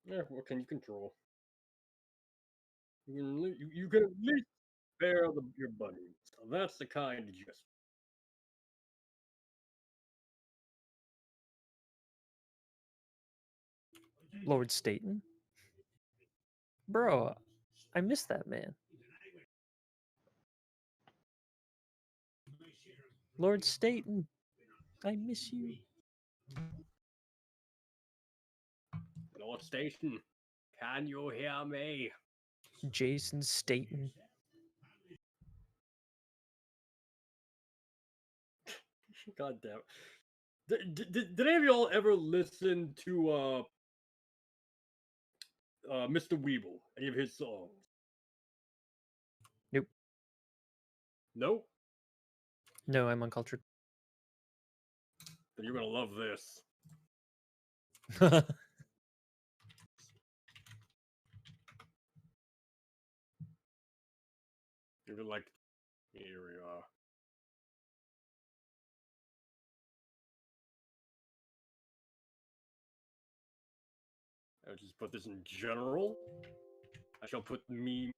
Yeah, what can you control? You can at least spare your buddy. So that's the kind of just. Lord Staten? Bro, I miss that man. Lord Staten, I miss you. North Station, can you hear me? Jason Staten. God damn. Did any of y'all ever listen to Mr. Weeble? Any of his songs? Nope. No? No, I'm uncultured. Then you're gonna love this. You're like, here we are. I'll just put this in general. I shall put me.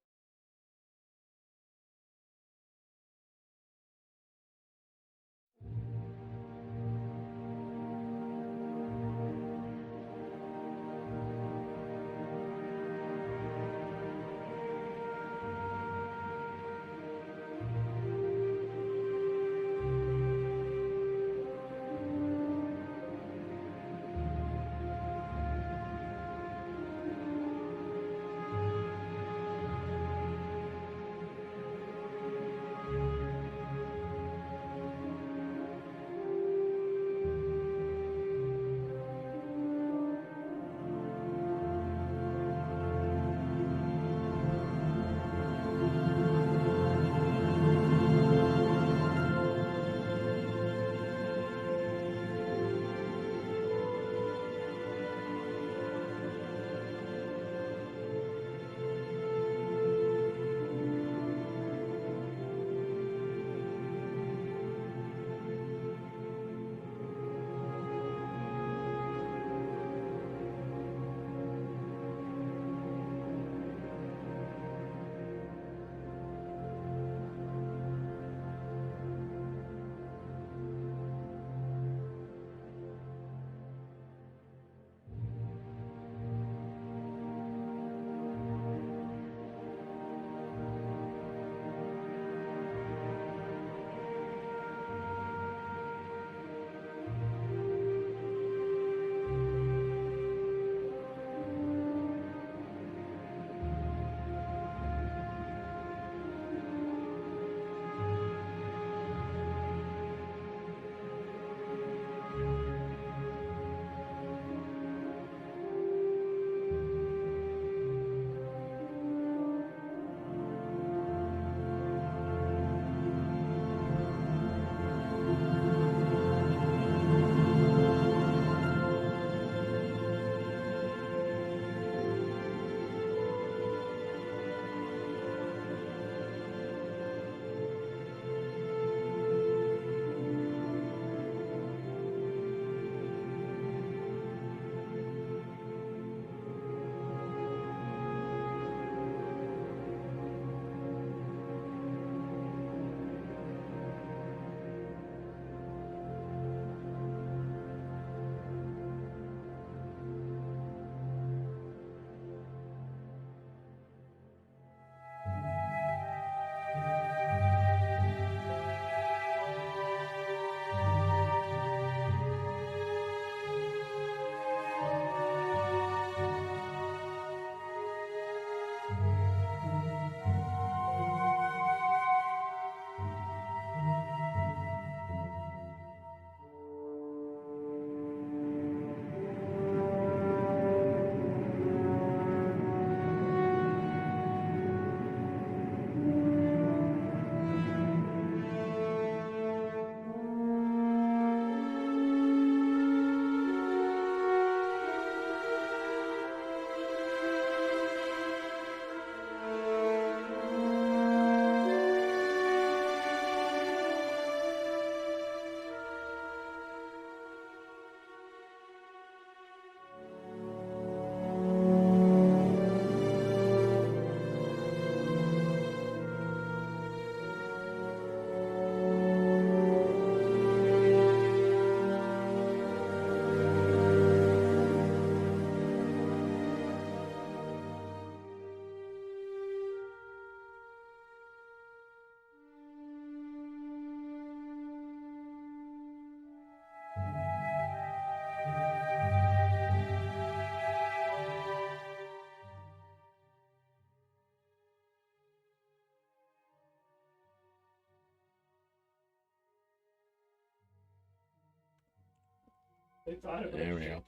There we go.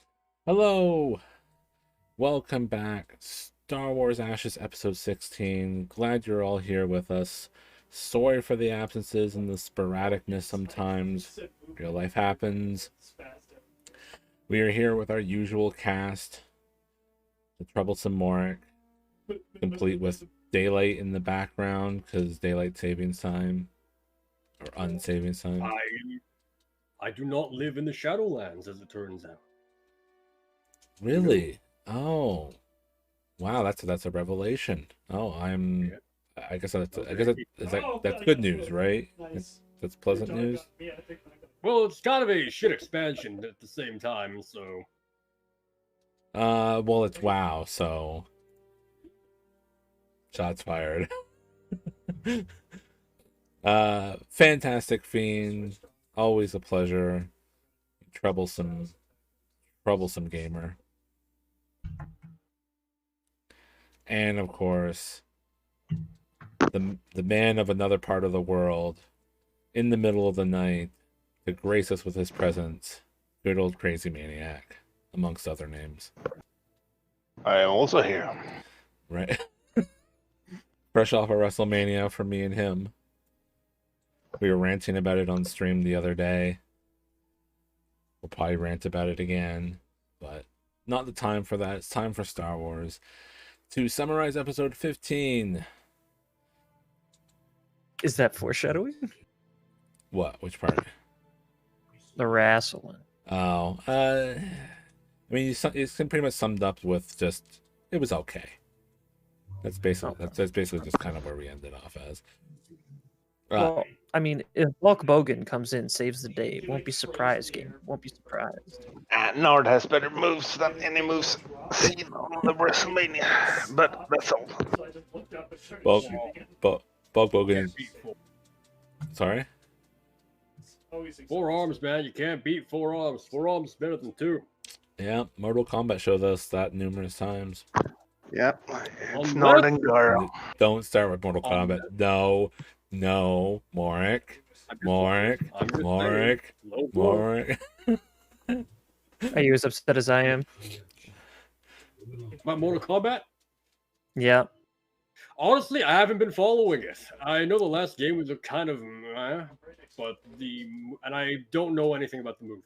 Hello. Welcome back. Star Wars Ashes episode 16. Glad you're all here with us. Sorry for the absences and the sporadicness sometimes. Real life happens. We are here with our usual cast. The Troublesome Morik, complete with daylight in the background because daylight savings time or unsaving time. I do not live in the Shadowlands, as it turns out. Really? Oh, wow! That's a revelation. Oh, Yeah. I guess that's good news, right? That's pleasant news. Well, it's kind of a shit expansion at the same time, so. Well, it's WoW, so shots fired. Fantastic Fiend, always a pleasure. Troublesome gamer. And of course, the man of another part of the world, in the middle of the night, to grace us with his presence, good old Crazy Maniac, amongst other names. I am also here. Right. Fresh off of WrestleMania for me and him. We were ranting about it on stream the other day. We'll probably rant about it again, but not the time for that. It's time for Star Wars. To summarize episode 15. Is that foreshadowing? What? Which part? The wrestling. Oh, I mean, it's pretty much summed up with just, it was okay. That's basically just kind of where we ended off as. Well, I mean, if Bulk Bogan comes in, saves the day, won't be surprised, game. Won't be surprised. Nord has better moves than any moves seen on the WrestleMania, but that's all. Bulk Bogan. Sorry? 4 arms, man. You can't beat 4 arms. 4 arms is better than 2. Yeah, Mortal Kombat showed us that numerous times. Yep, it's Nord and Garo. Don't start with Mortal Kombat. No, Morik. Are you as upset as I am? About Mortal Kombat? Yeah. Honestly, I haven't been following it. I know the last game was a kind of but and I don't know anything about the movie.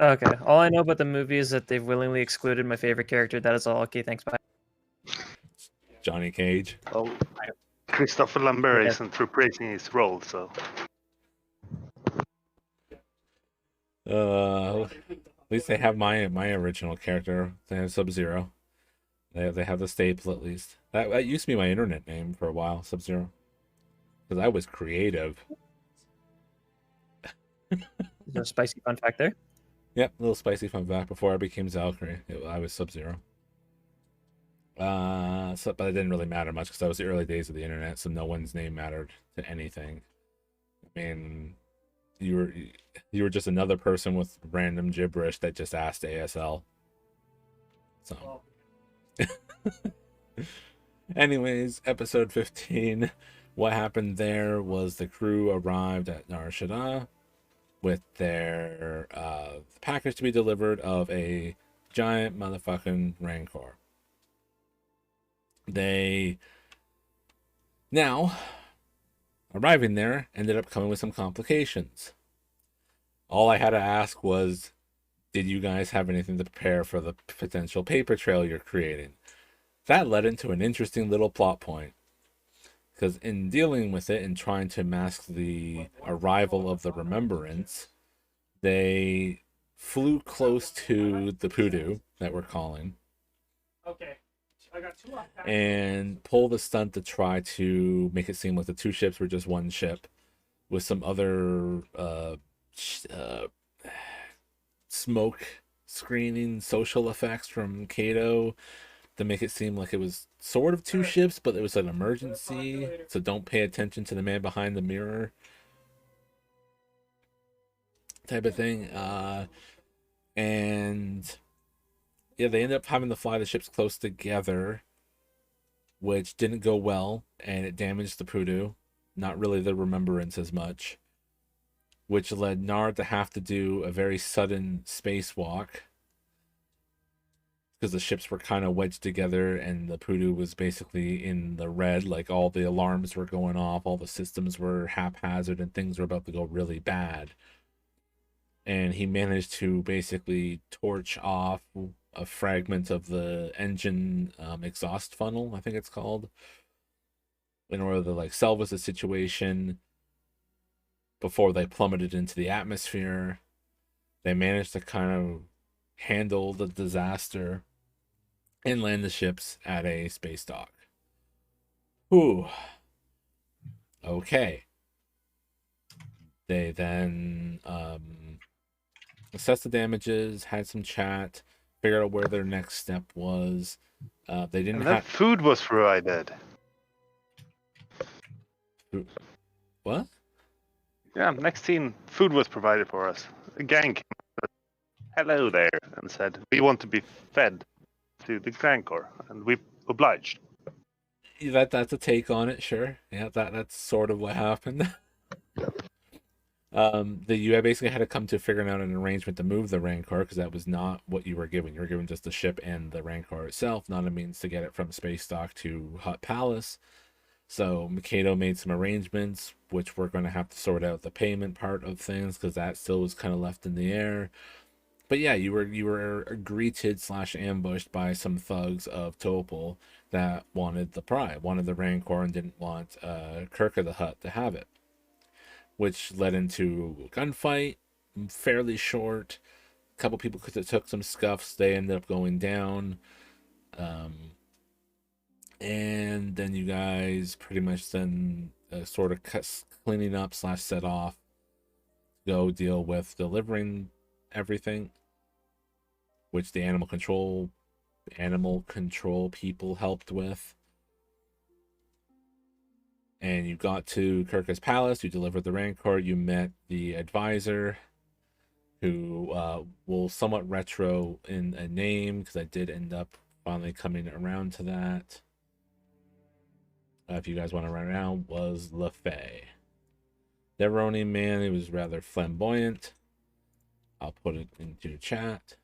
Okay. All I know about the movie is that they've willingly excluded my favorite character. That is all. Okay, thanks. Bye. Johnny Cage. Oh, Christopher Lambert isn't reprising his role, so. At least they have my original character. They have Sub-Zero. They have the staple at least. That used to be my internet name for a while, Sub-Zero, because I was creative. Is there a spicy fun fact there? Yep, a little spicy fun fact. Before I became Valkyrie, I was Sub-Zero. But it didn't really matter much because that was the early days of the internet, so no one's name mattered to anything. I mean, you were just another person with random gibberish that just asked ASL. So, anyways, episode 15. What happened there was the crew arrived at Nar Shaddaa with their package to be delivered of a giant motherfucking Rancor. They now, arriving there, ended up coming with some complications. All I had to ask was, did you guys have anything to prepare for the potential paper trail you're creating? That led into an interesting little plot point. Because in dealing with it and trying to mask the arrival of the Remembrance, they flew close to the Poodoo that we're calling. Okay. And pulled a stunt to try to make it seem like the 2 ships were just 1 ship, with some other smoke screening social effects from Kato to make it seem like it was sort of 2 ships, but it was an emergency, so don't pay attention to the man behind the mirror type of thing. And yeah, they ended up having to fly the ships close together, which didn't go well, and it damaged the Poodoo. Not really the Remembrance as much. which led Nard to have to do a very sudden spacewalk because the ships were kind of wedged together and the Poodoo was basically in the red. Like all the alarms were going off, all the systems were haphazard, and things were about to go really bad. And he managed to basically torch off a fragment of the engine exhaust funnel, I think it's called, in order to like salvage the situation before they plummeted into the atmosphere. They managed to kind of handle the disaster and land the ships at a space dock. Whew. Okay. They then assessed the damages, had some chat, figured out where their next step was. They didn't And that food was provided. What? Yeah, next scene, food was provided for us. A gang came up, hello there, and said, we want to be fed to the Rancor, and we obliged. That's a take on it, sure. Yeah, that's sort of what happened. You basically had to come to figuring out an arrangement to move the Rancor, because that was not what you were given. You were given just the ship and the Rancor itself, not a means to get it from space dock to Hutt Palace. So Mikado made some arrangements, which we're going to have to sort out the payment part of things, because that still was kind of left in the air. But yeah, you were greeted / ambushed by some thugs of Topol that wanted the Pride, wanted the Rancor, and didn't want Kirk of the Hutt to have it, which led into a gunfight, fairly short. A couple people took some scuffs. They ended up going down. And then you guys pretty much then sort of cleaning up / set off, go deal with delivering everything, which the animal control people helped with. And you got to Kirka's palace, you delivered the Rancor, you met the advisor, who will somewhat retro in a name, because I did end up finally coming around to that. If you guys want to run around, was LaFay. Deveroni man, he was rather flamboyant. I'll put it into chat.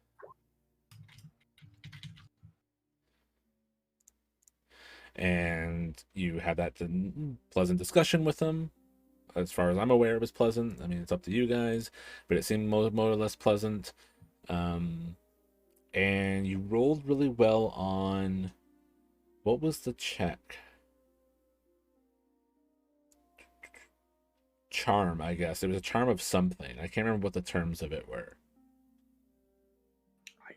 And you had that pleasant discussion with him. As far as I'm aware, it was pleasant. I mean, it's up to you guys, but it seemed more or less pleasant. And you rolled really well on, what was the check? Charm, I guess. It was a charm of something. I can't remember what the terms of it were. I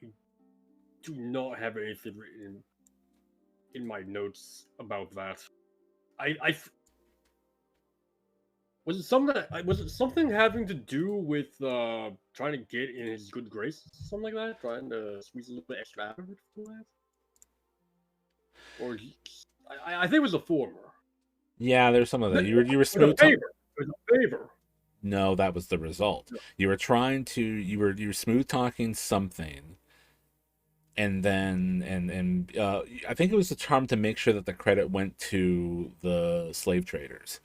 do not have anything written in my notes about that. Was it something having to do with trying to get in his good graces, something like that, trying to squeeze a little bit extra out of it from that? Or I think it was a former. Yeah, there's some of that. You were smooth. It was a favor. No, that was the result. No. You were smooth talking something, and then I think it was a charm to make sure that the credit went to the slave traders.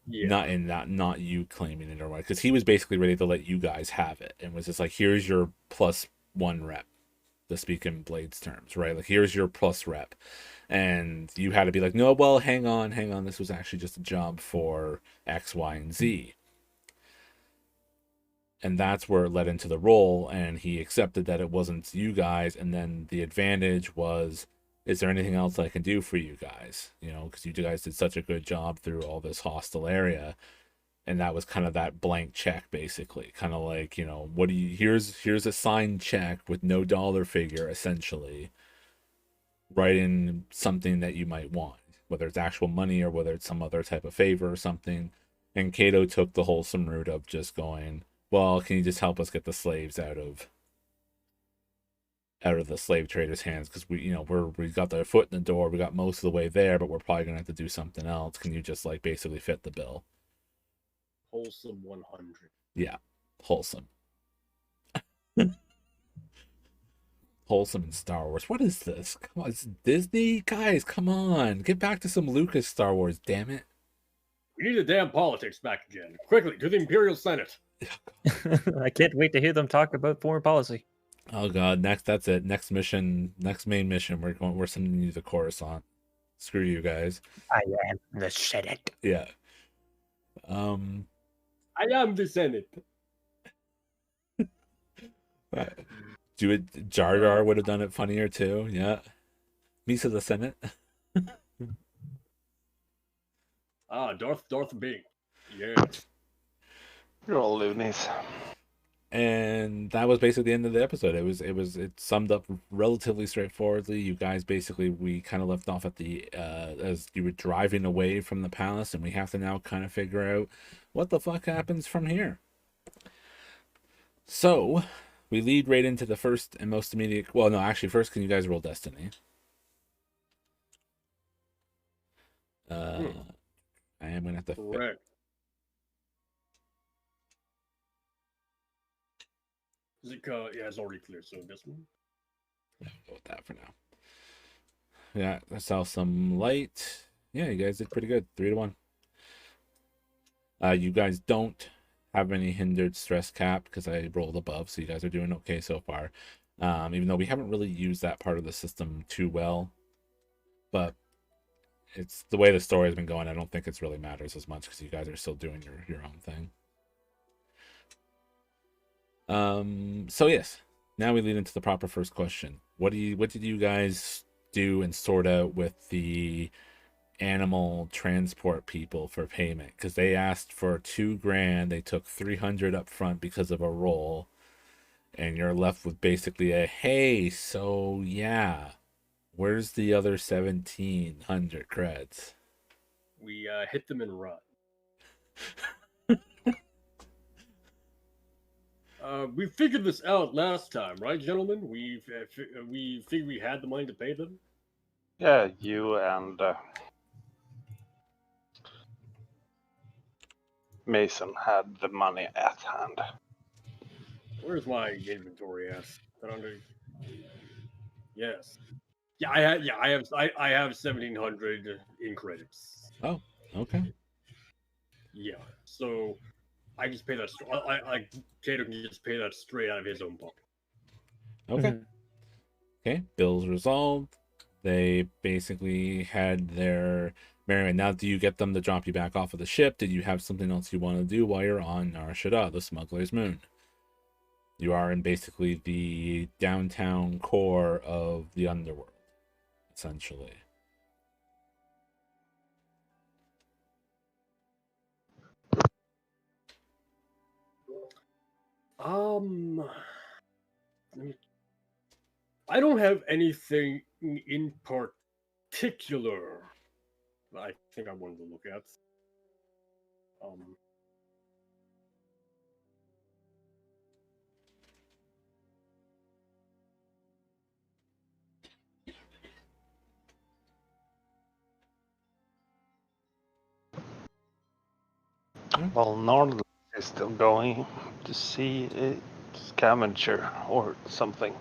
Yeah. Not you claiming it or what, because he was basically ready to let you guys have it, and was just like, here's your +1 rep, to speak in Blade's terms, right? Like, here's your plus rep. And you had to be like, no, well, hang on, this was actually just a job for X, Y, and Z. And that's where it led into the role, and he accepted that it wasn't you guys, and then the advantage was, is there anything else I can do for you guys? You know, because you guys did such a good job through all this hostile area. And that was kind of that blank check, basically. Kind of like, you know, what do you, here's a signed check with no dollar figure, essentially. Write in something that you might want, whether it's actual money or whether it's some other type of favor or something. And Cato took the wholesome route of just going, well, can you just help us get the slaves out of the slave traders' hands? Because we got their foot in the door, we got most of the way there, but we're probably gonna have to do something else. Can you just like basically fit the bill? Wholesome 100. Yeah, wholesome. Wholesome in Star Wars. What is this? Come on, it's Disney, guys. Come on, get back to some Lucas Star Wars. Damn it. We need the damn politics back again. Quickly, to the Imperial Senate. I can't wait to hear them talk about foreign policy. Oh god, that's it. Next mission, next main mission. We're sending you the Coruscant. Screw you guys. I am the Senate. Yeah. I am the Senate. Do it. Jar Jar would have done it funnier too. Yeah. Misa the Senate. Darth Bing. Yeah. You're all loonies. And that was basically the end of the episode. It summed up relatively straightforwardly. You guys we kind of left off at the as you were driving away from the palace, and we have to now kind of figure out what the fuck happens from here. So we lead right into the first and most immediate. Well, no, actually, first, can you guys roll Destiny? I am gonna have to. Correct. Is it, yeah, it's already clear, so this one. Yeah, we'll go with that for now. Yeah, I saw some light. Yeah, you guys did pretty good. 3-1. You guys don't have any hindered stress cap because I rolled above, so you guys are doing okay so far. Even though we haven't really used that part of the system too well, but it's the way the story has been going. I don't think it really matters as much because you guys are still doing your own thing. So yes, now we lead into the proper first question. What did you guys do and sort out with the animal transport people for payment? Because they asked for $2,000, they took 300 up front because of a roll, and you're left with basically a hey, so yeah, where's the other 1,700 creds? We hit them and run. We figured this out last time, right, gentlemen? We figured we had the money to pay them. Yeah, you and Mason had the money at hand. Where's my inventory at? Yes. Yeah, I have 1,700 in credits. Oh, okay. Yeah. So I just pay that. Cato can just pay that straight out of his own pocket. Okay. Mhm. Okay. Bills resolved. They basically had their merriment. Now, do you get them to drop you back off of the ship? Did you have something else you want to do while you're on Nar Shaddaa, the Smuggler's Moon? You are in basically the downtown core of the underworld, essentially. I don't have anything in particular that I think I wanted to look at. Well, Norland is still going to see a scavenger or something.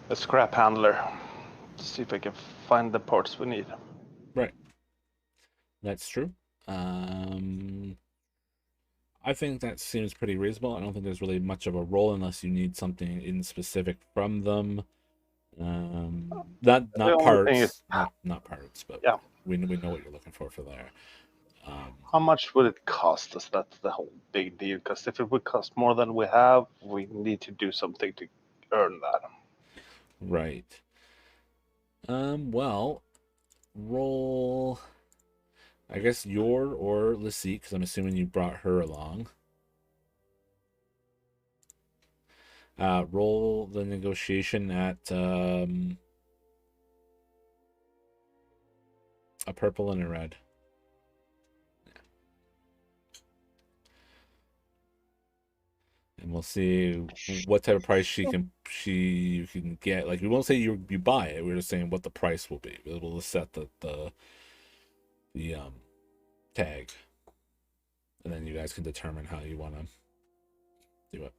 A scrap handler. To see if I can find the parts we need. Right. That's true. I think that seems pretty reasonable. I don't think there's really much of a role unless you need something in specific from them. Not parts, not parts, but yeah, we know what you're looking for there. How much would it cost us? That's the whole big deal. Because if it would cost more than we have, we need to do something to earn that. Right. Well, roll. I guess your or Lassie, because I'm assuming you brought her along. Roll the negotiation at a purple and a red. And we'll see what type of price you can get. Like, we won't say you buy it. We're just saying what the price will be. We'll set the tag, and then you guys can determine how you want to do it.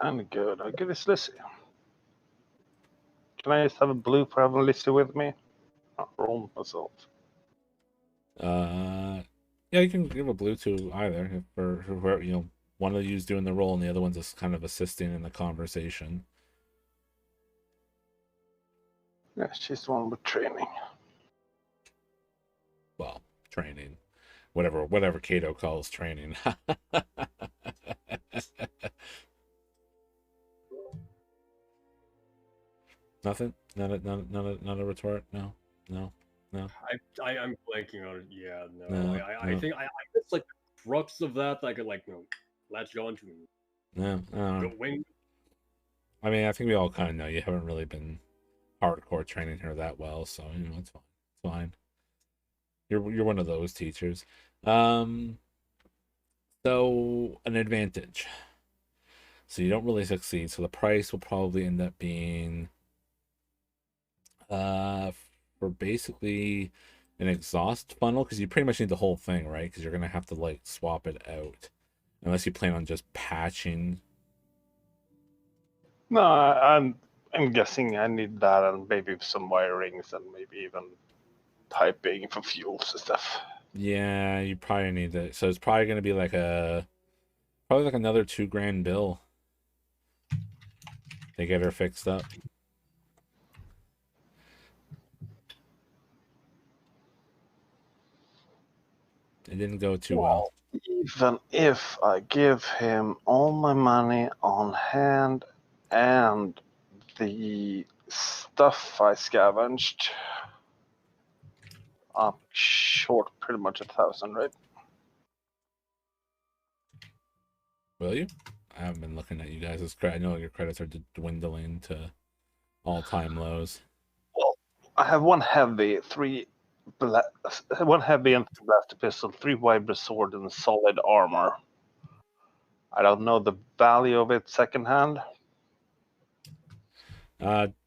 Kind of good. I'll give this Lissy. Can I just have a blue for having Lissy with me? Not roll myself. Yeah, you can give a blue to either if for whoever, one of you's doing the role and the other one's just kind of assisting in the conversation. Yeah, she's the one with training. Well, training, whatever Kato calls training. Nothing. Not a retort. No. I'm blanking on it. Yeah, no. No, I think I it's like the crux of that I could like latch on to. No. Go wing. I mean, I think we all kind of know you haven't really been hardcore training her that well, so it's fine. It's fine. You're one of those teachers. So an advantage. So you don't really succeed. So the price will probably end up being for basically an exhaust funnel, because you pretty much need the whole thing, right? Because you're gonna have to like swap it out, unless you plan on just patching. No, I'm guessing I need that and maybe some wirings and maybe even piping for fuels and stuff. Yeah, you probably need that. So it's probably gonna be like probably like another $2,000 bill to get her fixed up. It didn't go too well. Even if I give him all my money on hand and the stuff I scavenged, I'm short pretty much 1,000, right? Will you? I haven't been looking at you guys' credit. I know your credits are dwindling to all-time lows. Well, I have one heavy, one heavy and blaster pistol, 3 vibra sword, and solid armor. I don't know the value of it secondhand.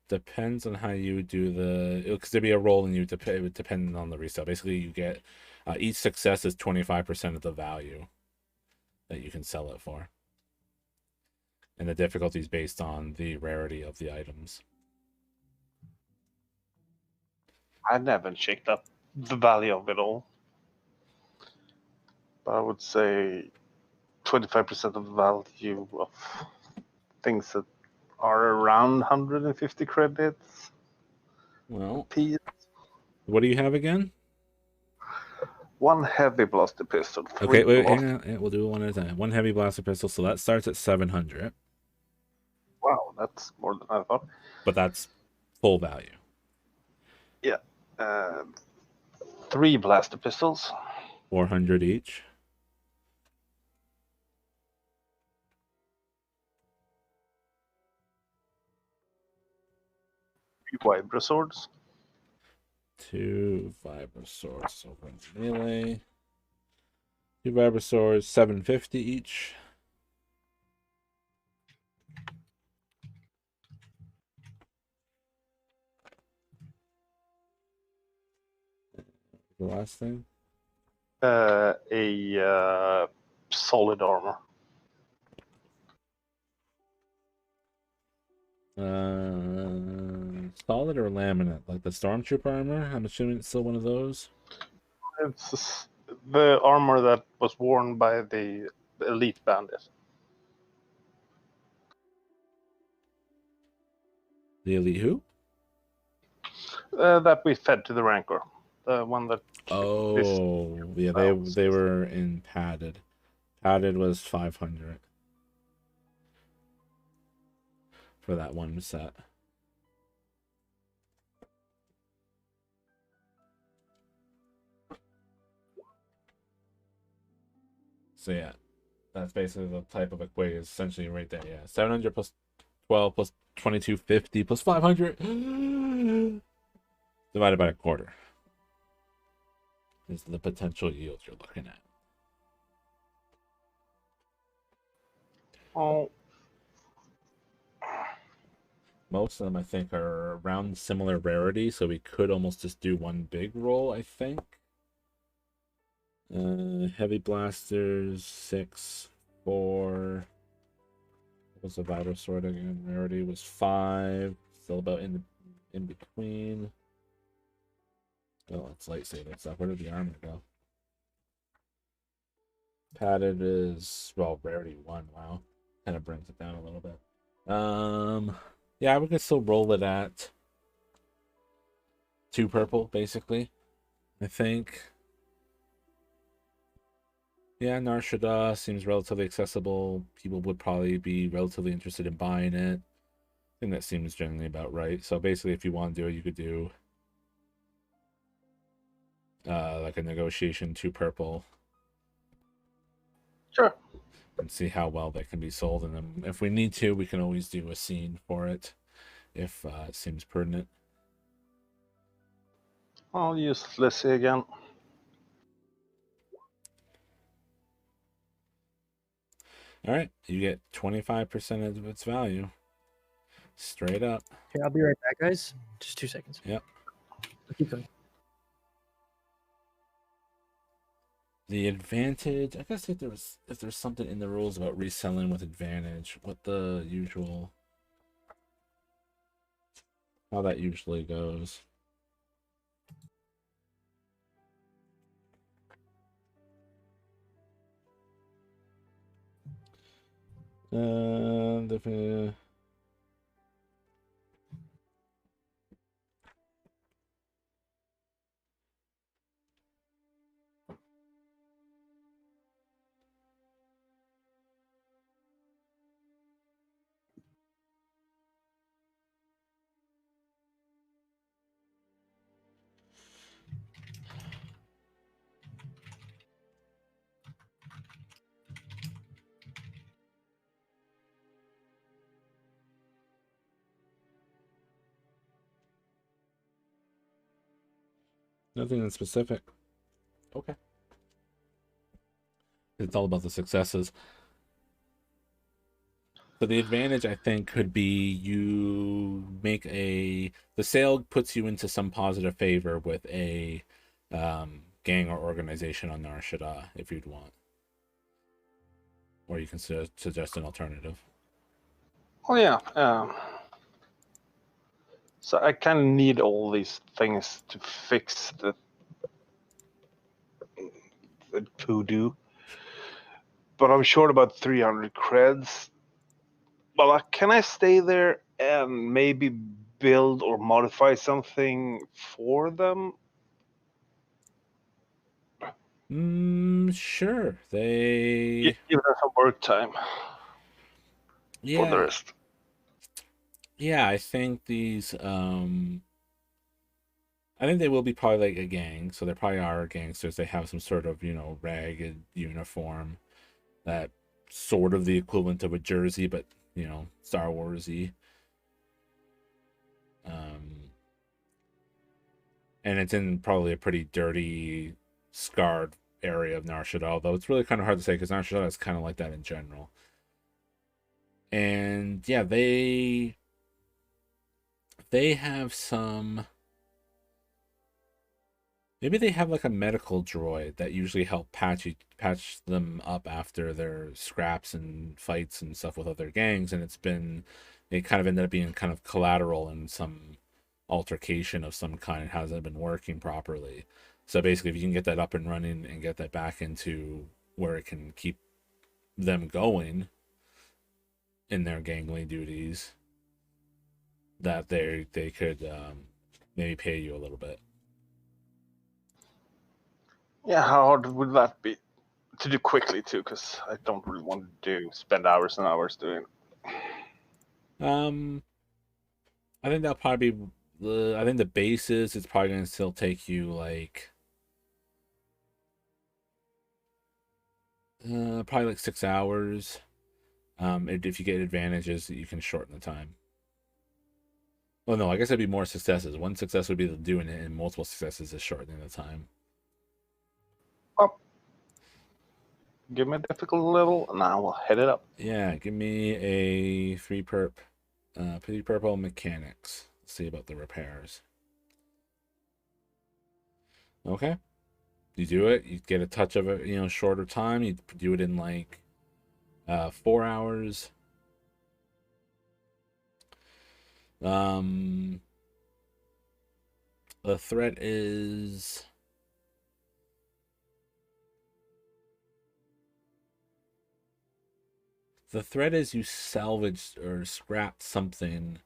Depends on how you do because there'd be a roll and you depending on the resale. Basically, you get each success is 25% of the value that you can sell it for, and the difficulty is based on the rarity of the items. I never checked up the value of it all, but I would say 25% of the value of things that are around 150 credits. Well, piece. what do you have again? One heavy blaster pistol. Okay, wait, hang on. Yeah, we'll do it one at a time. One heavy blaster pistol, so that starts at 700. Wow, that's more than I thought. But that's full value. Yeah. 3 blaster pistols. 400 each. Vibra swords. 2 vibra swords over in melee. 2 vibra swords, 750 each. The last thing? A solid armor. Solid or laminate? Like the stormtrooper armor? I'm assuming it's still one of those. It's the armor that was worn by the elite bandit. The elite who? That we fed to the Rancor. The one that. Oh, yeah, they were in padded. Padded was 500 for that one set. So yeah, that's basically the type of equation. Essentially, right there. Yeah, 700 plus 12 plus 2250 plus 500 divided by a quarter is the potential yield you're looking at. Oh. Most of them, I think, are around similar rarity, so we could almost just do one big roll, I think. Heavy blasters, 6, 4. What was the vibra sword again? Rarity was 5. Still about in between. Oh, it's lightsaber stuff. Where did the armor go? Padded is, well, rarity 1. Wow. Kind of brings it down a little bit. Yeah, we can still roll it at 2 purple, basically. I think. Yeah, Nar Shaddaa seems relatively accessible. People would probably be relatively interested in buying it. I think that seems generally about right. So basically, if you want to do it, you could do like a negotiation 2 purple. Sure. And see how well that can be sold. And then if we need to, we can always do a scene for it if it seems pertinent. I'll use Lizzie again. All right, you get 25% of its value. Straight up. Okay, I'll be right back, guys. Just 2 seconds. Yep. I'll keep going. The advantage, I guess if there's something in the rules about reselling with advantage, what the usual, how that usually goes. The nothing in specific. Okay. It's all about the successes. So the advantage, I think, could be you make the sale puts you into some positive favor with a gang or organization on Nar Shaddaa, if you'd want. Or you can suggest an alternative. Oh yeah. So I kind of need all these things to fix the voodoo. But I'm short about 300 creds. Well, can I stay there and maybe build or modify something for them? Sure. They Give them some work time for the rest. Yeah, I think I think they will be probably like a gang, so they probably are gangsters. They have some sort of, ragged uniform that sort of the equivalent of a jersey, but Star Warsy. And it's in probably a pretty dirty, scarred area of Nar Shaddaa, although it's really kind of hard to say because Nar Shaddaa is kind of like that in general. And yeah, they have some. Maybe they have like a medical droid that usually help patch them up after their scraps and fights and stuff with other gangs, and it kind of ended up being kind of collateral in some altercation of some kind. It hasn't been working properly. So basically, if you can get that up and running and get that back into where it can keep them going in their gangly duties, that they could maybe pay you a little bit. Yeah, how hard would that be to do quickly too? Because I don't really want to spend hours and hours doing it. I think that'll probably be. I think the basis it's probably going to still take you like probably like 6 hours. If you get advantages, you can shorten the time. Well, no, I guess it'd be more successes. One success would be doing it, and multiple successes is shortening the time. Oh. Give me a difficult level, and I will head it up. Yeah, give me a 3 perp. 3 purple mechanics. Let's see about the repairs. Okay. You do it, you get a touch of a shorter time. You do it in like 4 hours. The threat is... The threat is you salvaged or scrapped something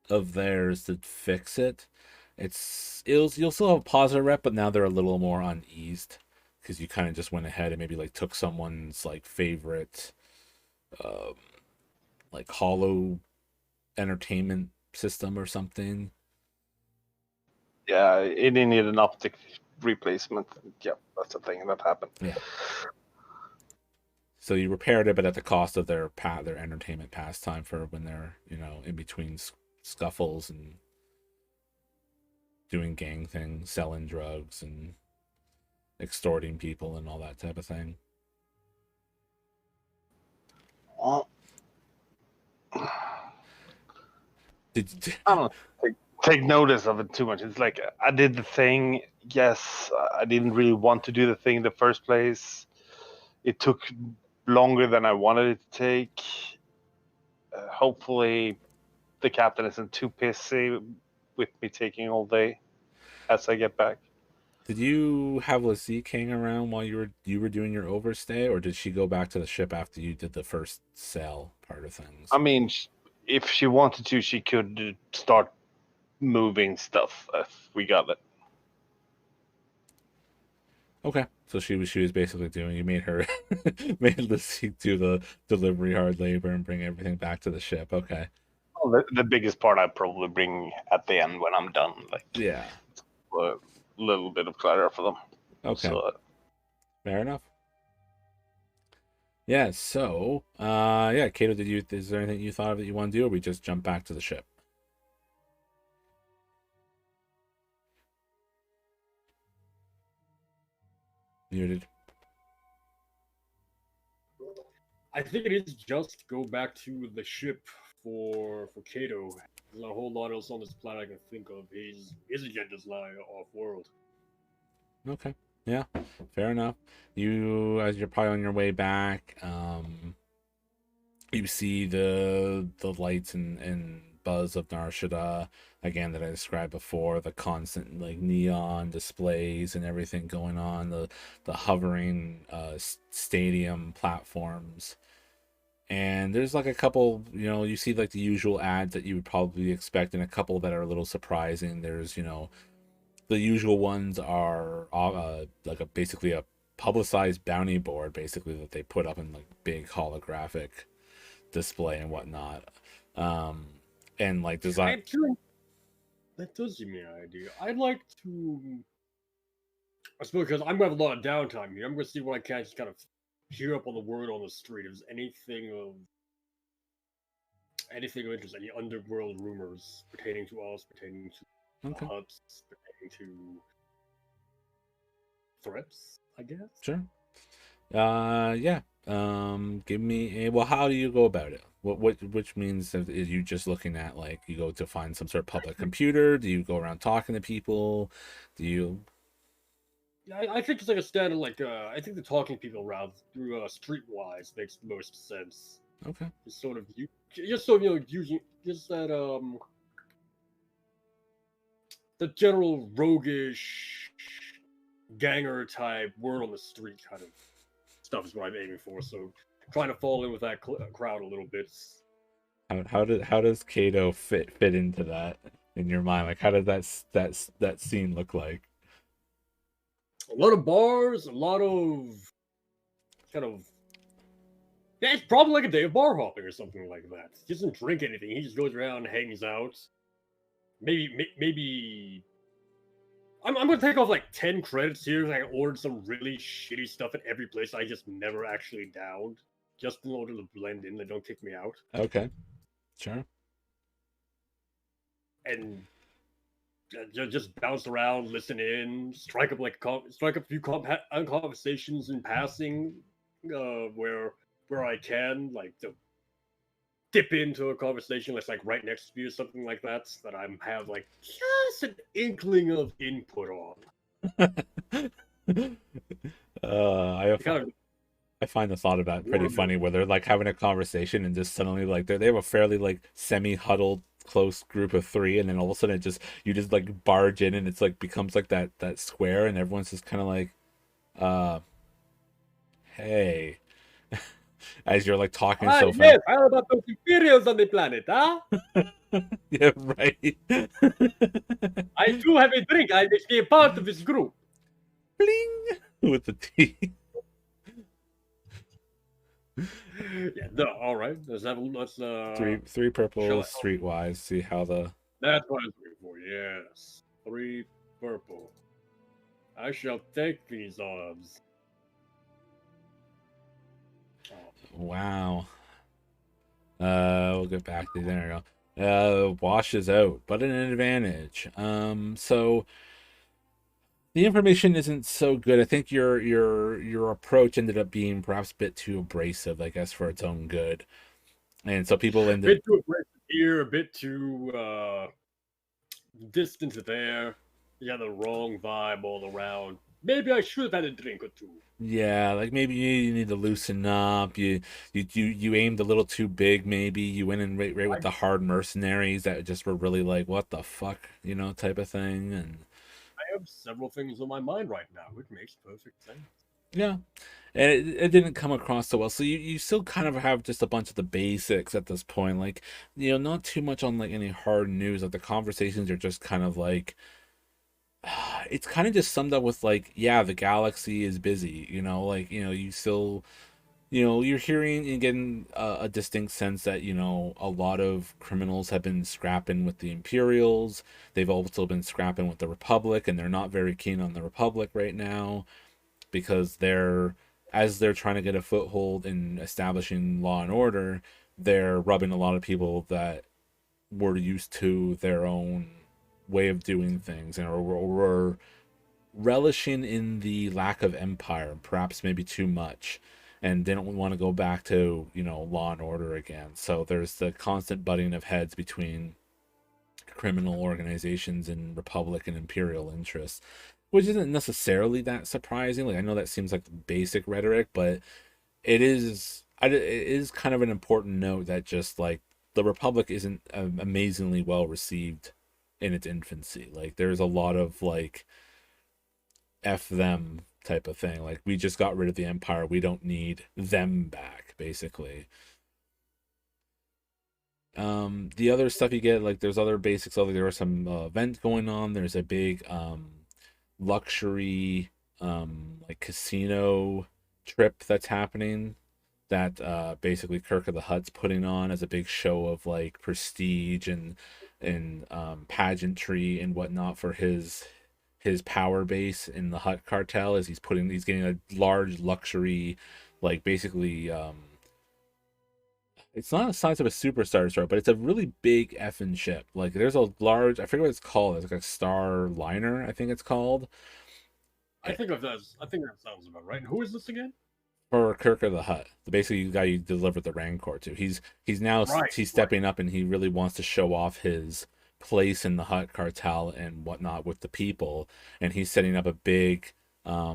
of theirs to fix it. You'll still have a positive rep, but now they're a little more uneased because you kind of just went ahead and maybe like took someone's like favorite like hollow entertainment system or something. Yeah, it needed an optic replacement. Yep, that's the thing that happened. Yeah. So you repaired it, but at the cost of their entertainment pastime for when they're, you know, in between scuffles and doing gang things, selling drugs and extorting people and all that type of thing. Well, Did I don't take notice of it too much. It's like I did the thing. Yes, I didn't really want to do the thing in the first place. It took longer than I wanted it to take. Hopefully, the captain isn't too pissy with me taking all day as I get back. Did you have Lazik hang around while you were doing your overstay, or did she go back to the ship after you did the first sail part of things? I mean, if she wanted to, she could start moving stuff if we got it. Okay, so she was basically doing. You made her made Lazik do the delivery hard labor and bring everything back to the ship. Okay. Well, the biggest part I probably bring at the end when I'm done. Like Yeah. A little bit of clutter for them. Okay. So, fair enough. Yeah. So, yeah, Kato, is there anything you thought of that you want to do, or we just jump back to the ship? Muted. I think it is just go back to the ship for Kato. There's not a whole lot else on this planet I can think of. His agendas lie off world. Okay. Yeah. Fair enough. You, as you're probably on your way back, you see the lights and buzz of Narshada again that I described before, the constant like neon displays and everything going on, the hovering stadium platforms. And there's like a couple, you know, you see like the usual ads that you would probably expect, and a couple that are a little surprising. There's, you know, the usual ones are like basically a publicized bounty board, basically, that they put up in like big holographic display and whatnot. And like design. That does give me an idea. I'd like to, I suppose, because I'm gonna have a lot of downtime here. I'm gonna see what I can just kind of hear up on the word on the street. If there's anything of interest, any underworld rumors pertaining to us, pertaining to Okay. huts, pertaining to threats, I guess. Sure. Yeah. Give me a, well, how do you go about it? Which means that is you just looking at, like, you go to find some sort of public computer? Do you go around talking to people? Do you? Yeah, I think it's like a standard, like, I think the talking people around through Streetwise makes the most sense. Okay. Just sort of, using, just that, the general roguish, ganger type word on the street kind of stuff is what I'm aiming for, so trying to fall in with that crowd a little bit. How does Kato fit into that in your mind? Like, how does that scene look like? A lot of bars, a lot of kind of, yeah, it's probably like a day of bar hopping or something like that. He doesn't drink anything. He just goes around and hangs out. Maybe I'm gonna take off like 10 credits here. I ordered some really shitty stuff at every place I just never actually downed, just in order to blend in. They don't kick me out. Okay, sure. And just bounce around, listen in, strike up a few conversations in passing, where I can, like, to dip into a conversation that's like right next to me or something like that I have like just an inkling of input on. I find the thought of that pretty funny, where they're like having a conversation and just suddenly like they have a fairly like semi-huddled close group of three, and then all of a sudden you just like barge in, and it's like becomes like that square, and everyone's just kind of like, hey, as you're like talking so fast. Yes, how about those Imperials on the planet, huh? Yeah, right. I do have a drink. I wish to be a part of this group. Bling with the T. Yeah, no, all right. Let's Three purple show- streetwise. See how the That's what I was looking for. Yes, 3 purple. I shall take these odds. wow. We'll get back to there. We go. Washes out, but an advantage. So the information isn't so good. I think your approach ended up being perhaps a bit too abrasive, I guess, for its own good. And so people A ended bit too aggressive here, a bit too distant there. You got the wrong vibe all around. Maybe I should have had a drink or two. yeah, like maybe you need to loosen up. You aimed a little too big. Maybe you went in right with the hard mercenaries that just were really like, what the fuck, type of thing. And I have several things on my mind right now, which makes perfect sense. yeah, and it didn't come across so well. So you still kind of have just a bunch of the basics at this point, like not too much on like any hard news. Like the conversations are just kind of like. It's kind of just summed up with like, yeah, the galaxy is busy, like, you still, you're hearing and getting a distinct sense that, a lot of criminals have been scrapping with the Imperials. They've also been scrapping with the Republic, and they're not very keen on the Republic right now because as they're trying to get a foothold in establishing law and order, they're rubbing a lot of people that were used to their own way of doing things and or relishing in the lack of empire, perhaps maybe too much, and they don't want to go back to law and order again. So there's the constant butting of heads between criminal organizations and republic and imperial interests, which isn't necessarily that surprising. Like I know that seems like basic rhetoric, but it is kind of an important note that just like the republic isn't amazingly well received in its infancy. Like there's a lot of like F them type of thing. Like we just got rid of the empire. We don't need them back, basically. The other stuff you get, like there's other basics. Like there are some event going on. There's a big luxury like casino trip that's happening that basically Kirk of the Hutt's putting on as a big show of like prestige and pageantry and whatnot for his power base in the Hutt cartel. As he's getting a large luxury, like basically it's not the size of a superstar store, but it's a really big effing ship. Like there's a large, I forget what it's called. It's like a star liner, I think it's called. I think that sounds about right. And who is this again? For Kirk of the Hutt, basically the guy you delivered the Rancor to. He's now he's stepping up, and he really wants to show off his place in the Hutt cartel and whatnot with the people. And he's setting up a big like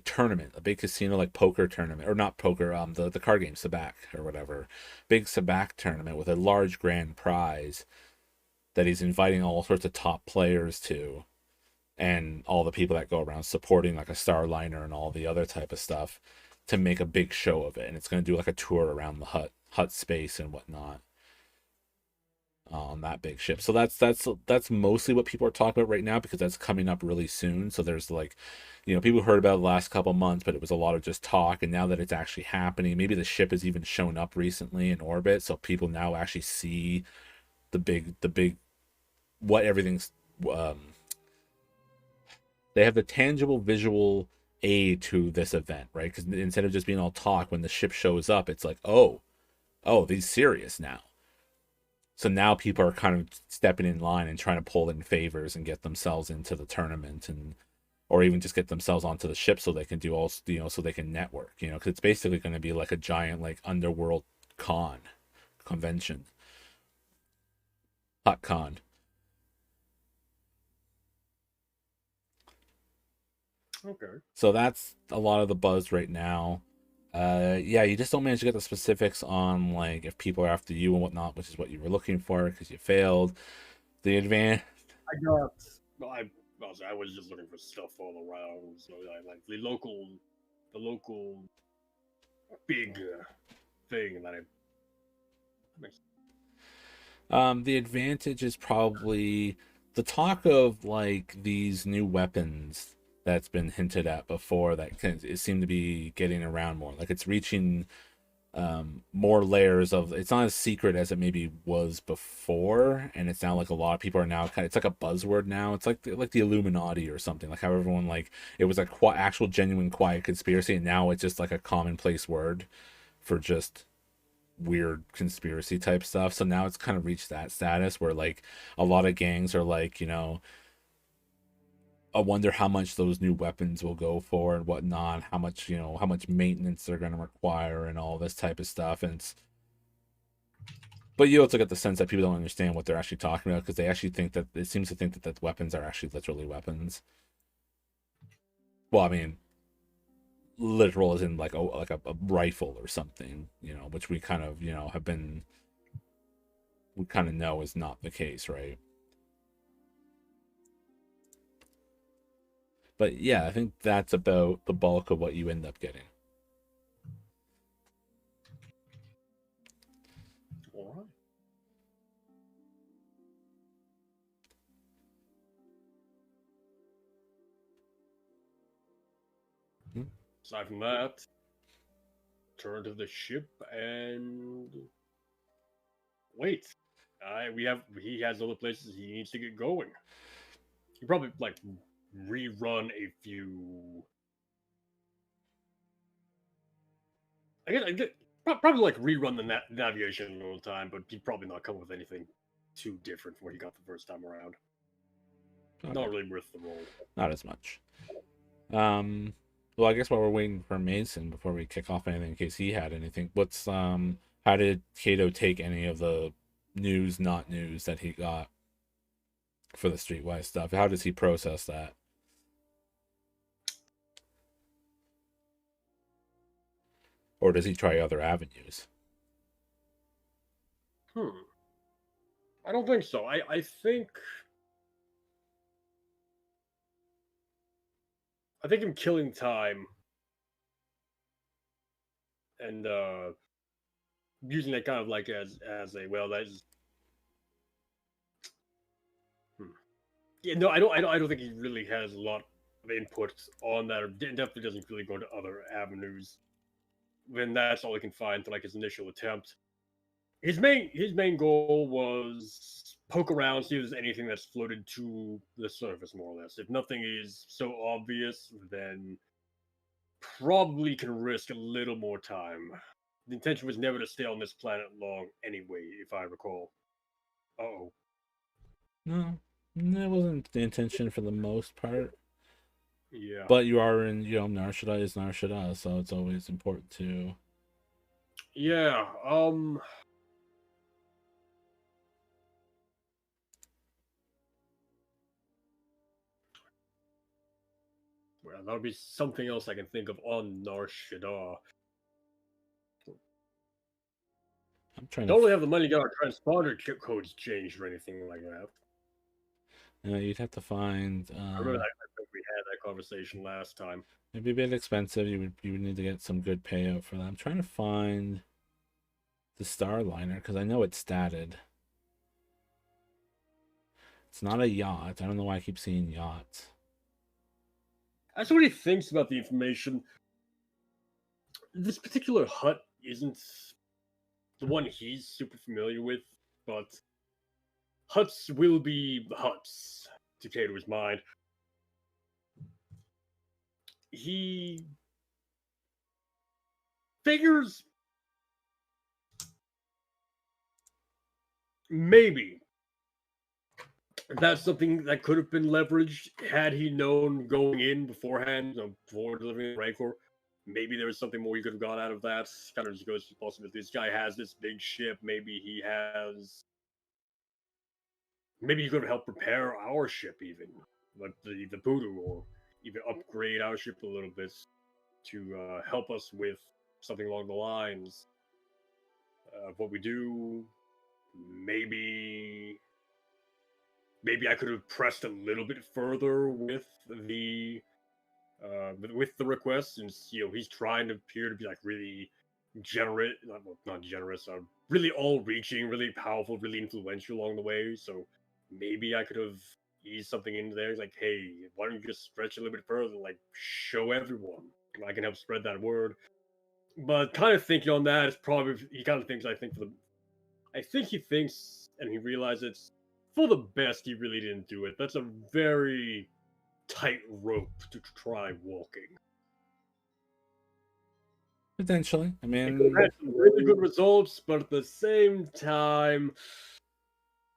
tournament, a big casino, like poker tournament, or not poker, the card game Sabak or whatever, big Sabak tournament with a large grand prize that he's inviting all sorts of top players to. And all the people that go around supporting like a Starliner and all the other type of stuff to make a big show of it. And it's going to do like a tour around the Hutt space and whatnot on that big ship. So that's mostly what people are talking about right now, because that's coming up really soon. So there's like, people heard about it the last couple months, but it was a lot of just talk. And now that it's actually happening, maybe the ship has even shown up recently in orbit. So people now actually see the big, what everything's, they have the tangible visual aid to this event, right? Because instead of just being all talk, when the ship shows up, it's like, oh, these serious now. So now people are kind of stepping in line and trying to pull in favors and get themselves into the tournament, or even just get themselves onto the ship so they can do all, so they can network, because it's basically going to be like a giant like underworld convention, Hutt Con. Okay. So that's a lot of the buzz right now. Yeah, you just don't manage to get the specifics on like if people are after you and whatnot, which is what you were looking for because you failed. The advance. I got. Well, I was just looking for stuff all around. So I like the local big thing that The advantage is probably the talk of like these new weapons that's been hinted at before that it seemed to be getting around more. Like it's reaching more layers of. It's not as secret as it maybe was before, and it's now like a lot of people are now kind of. It's like a buzzword now. It's like the Illuminati or something. Like how everyone like it was a actual genuine quiet conspiracy, and now it's just like a commonplace word for just weird conspiracy type stuff. So now it's kind of reached that status where like a lot of gangs are like, I wonder how much those new weapons will go for and whatnot, how much, how much maintenance they're going to require and all this type of stuff. But you also get the sense that people don't understand what they're actually talking about because they actually think that it seems to think that weapons are actually literally weapons. Well, I mean, literal as in like a rifle or something, which we kind of, we kind of know is not the case, right? But yeah, I think that's about the bulk of what you end up getting. All right. Aside from that, turn to the ship and wait. He has other places he needs to get going. He probably like rerun a few. I get probably like rerun the navigation all the time, but he'd probably not come with anything too different from what he got the first time around. Okay. Not really worth the roll. Not as much. Well, I guess while we're waiting for Mason before we kick off anything, in case he had anything, how did Kato take any of the news, not news that he got for the streetwise stuff? How does he process that? Or does he try other avenues? I don't think so. I think him killing time and using it kind of like as a well, that's yeah, no, I don't think he really has a lot of input on that, or definitely doesn't really go to other avenues. When that's all he can find for like his initial attempt. His main goal was poke around, see if there's anything that's floated to the surface, more or less. If nothing is so obvious, then probably can risk a little more time. The intention was never to stay on this planet long anyway, if I recall. Uh-oh. No, that wasn't the intention for the most part. Yeah. But you are in, Nar Shaddaa is Nar Shaddaa, so it's always important to... Yeah, well, that'll be something else I can think of on Nar Shaddaa. I'm trying Don't really have the money to get our transponder codes changed or anything like that. You'd have to find. I remember I think we had that conversation last time. It'd be a bit expensive. You would need to get some good payout for that. I'm trying to find the Starliner because I know it's statted. It's not a yacht. I don't know why I keep seeing yachts. That's what he thinks about the information. This particular hut isn't the one he's super familiar with, but huts will be huts, to Kato's mind. He figures maybe that's something that could have been leveraged had he known going in beforehand, before delivering the Rancor. Maybe there was something more you could have got out of that. Kind of just goes to the possibility this guy has this big ship. Maybe he could have helped prepare our ship, even like the Poodoo, or even upgrade our ship a little bit to help us with something along the lines of what we do. Maybe I could have pressed a little bit further with the request, since he's trying to appear to be like really generous, not generous, really all-reaching, really powerful, really influential along the way. So maybe I could have eased something into there, like, hey, why don't you just stretch a little bit further, like show everyone. I can help spread that word. But kind of thinking on that, it's probably he kind of thinks. I think he thinks, and he realizes it's for the best. He really didn't do it. That's a very tight rope to try walking. Potentially. I mean, It had some really good results, but at the same time,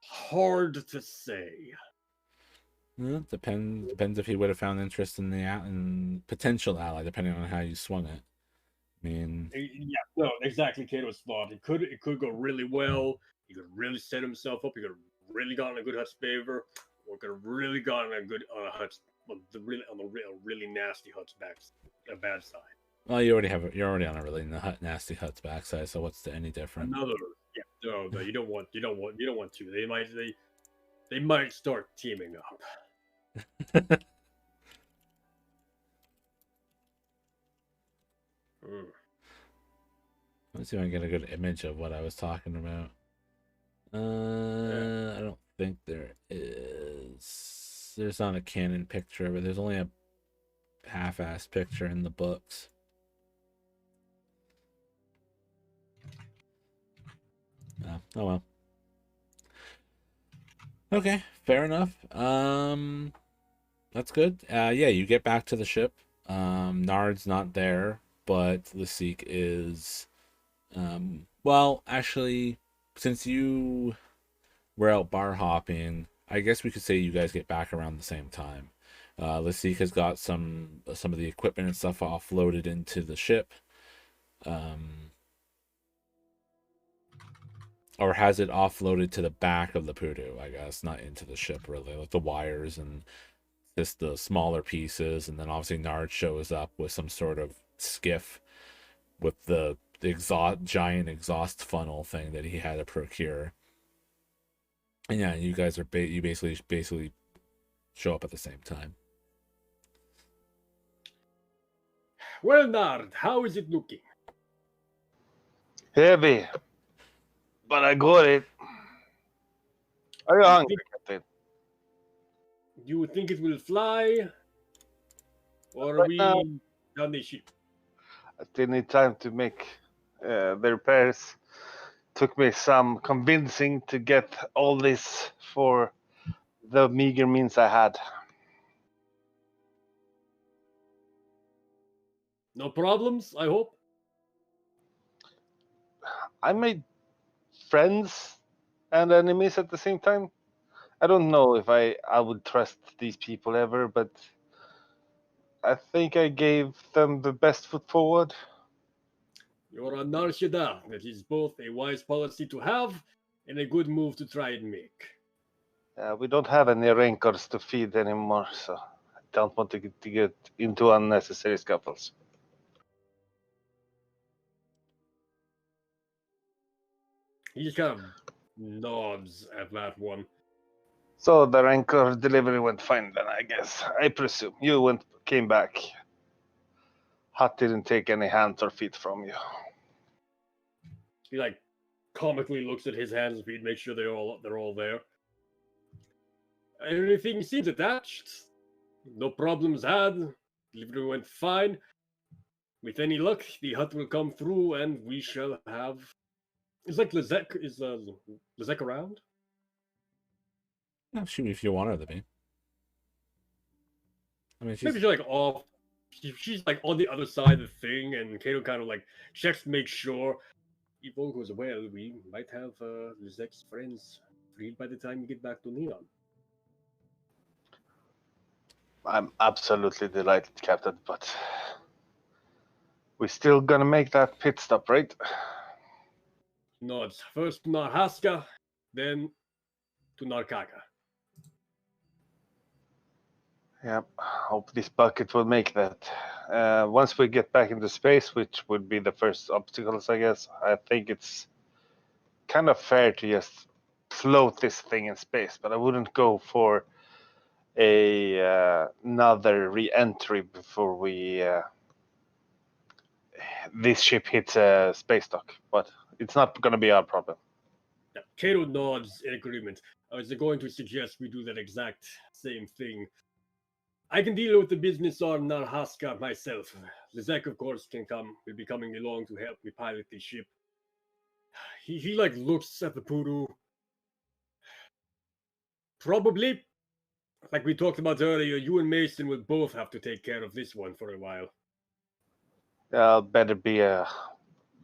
hard to say. Depends if he would have found interest in the potential ally, depending on how you swung it. I mean, Yeah, no, exactly. Kato's thought. It could go really well. He could really set himself up. He could have really gotten a good Hut's favor, or could have really gotten a good Hut's on the really nasty Hut's bad side. well, you're already on a really nasty Hut's backside. So what's any different? Another, yeah, no, you don't want to. They might start teaming up. Let's see if I can get a good image of what I was talking about. I don't think there is. There's not a canon picture, but there's only a half-assed picture in the books. Oh well. Okay, fair enough. That's good. Yeah, you get back to the ship. Nard's not there, but Lysique is. Well, actually, since you were out bar hopping, I guess we could say you guys get back around the same time. Lysique has got some of the equipment and stuff offloaded into the ship. Or has it offloaded to the back of the Poodoo, I guess, not into the ship, really. Like the wires and just the smaller pieces. And then obviously Nard shows up with some sort of skiff with the giant exhaust funnel thing that he had to procure. And yeah, you guys are you basically show up at the same time. Well, Nard, how is it looking? Heavy. But I got it. Are you hungry, Captain? Do you think it will fly? Or are Right we now- on the ship? I still need time to make the repairs. Took me some convincing to get all this for the meager means I had. No problems, I hope? I made friends and enemies at the same time. I don't know if I would trust these people ever, but I think I gave them the best foot forward. You're a Nar Shaddaa. That is both a wise policy to have and a good move to try and make. We don't have any Rancors to feed anymore, so I don't want to get into unnecessary scuffles. He just kind of nods at that one. So the Rancor delivery went fine then, I guess. I presume. You came back. Hut didn't take any hands or feet from you. He like comically looks at his hands and feet, make sure they're all there. Everything seems attached. No problems had. Delivery went fine. With any luck, the hut will come through, and we shall have. It's like Lizek is Lizek around? Yeah, shoot, if you want her to be. I mean, Maybe she's like off. She's like on the other side of the thing, and Kato kind of like checks to make sure. If all goes well, we might have Lizek's friends freed by the time we get back to Neon. I'm absolutely delighted, Captain, but we're still gonna make that pit stop, right? No, it's first to Narhaska, then to Narkaka. Yep. Hope this bucket will make that. Once we get back into space, which would be the first obstacles, I guess, I think it's kind of fair to just float this thing in space, but I wouldn't go for another re-entry before this ship hits a space dock. But it's not going to be our problem. Yeah, Kato nods in agreement. I was going to suggest we do that exact same thing. I can deal with the business on Narhaska myself. Lizek, of course, will be coming along to help me pilot the ship. He like looks at the poodoo. Probably, like we talked about earlier, you and Mason will both have to take care of this one for a while. I'll better be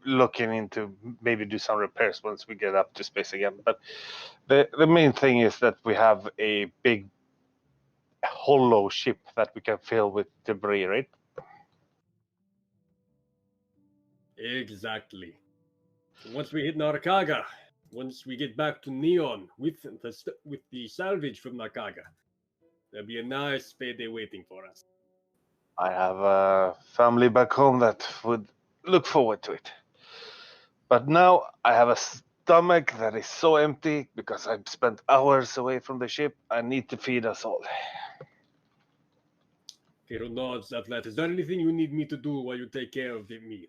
looking into maybe do some repairs once we get up to space again. But the main thing is that we have a big hollow ship that we can fill with debris, right? Exactly. Once we hit Narakaga, once we get back to Neon with the salvage from Narakaga, there'll be a nice payday waiting for us. I have a family back home that would look forward to it. But now I have a stomach that is so empty because I've spent hours away from the ship. I need to feed us all. Kiro nods at that. Is there anything you need me to do while you take care of the meal?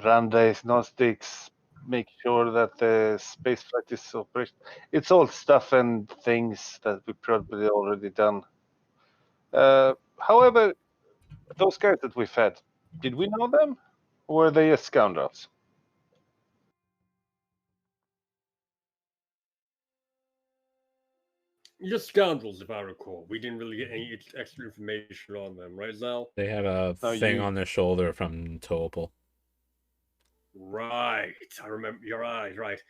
Run diagnostics, make sure that the space flight is operational. It's all stuff and things that we probably already done. However, those guys that we fed, did we know them? Or were they scoundrels? Just scoundrels, if I recall. We didn't really get any extra information on them, right, Zal? They had a thing on their shoulder from Topol. Right. I remember. You're right.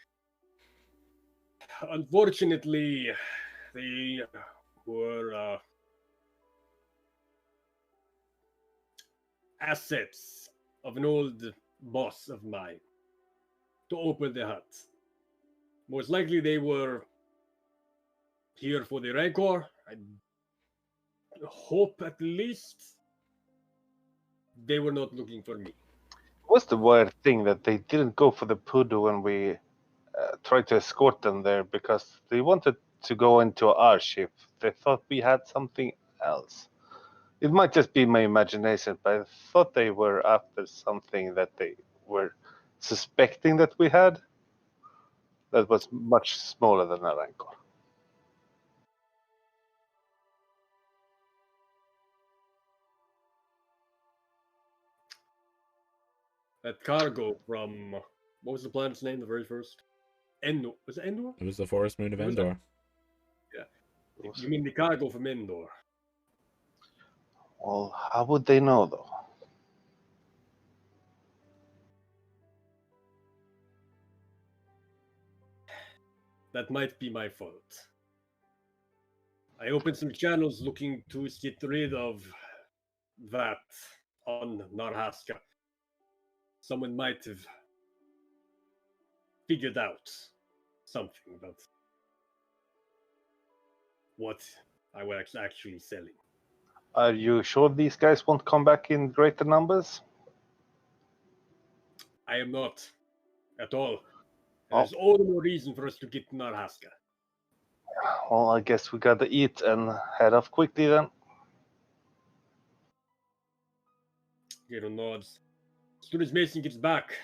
Unfortunately, they were assets of an old boss of mine to open the hut. Most likely they were here for the Rancor. I hope at least they were not looking for me. What's the weird thing that they didn't go for the Poodoo when we tried to escort them there because they wanted to go into our ship. They thought we had something else. It might just be my imagination, but I thought they were after something that they were suspecting that we had that was much smaller than a Rancor. That cargo from what was the planet's name? The very first, Endor. Was it Endor? It was the forest moon of Endor. Yeah. You mean the cargo from Endor? Well, how would they know, though? That might be my fault. I opened some channels looking to get rid of that on Narhaska. Someone might have figured out something about what I was actually selling. Are you sure these guys won't come back in greater numbers? I am not at all. There's all the more reason for us to get to Narhaska. Well, I guess we gotta eat and head off quickly then. Gator nods. As soon as Mason gets back,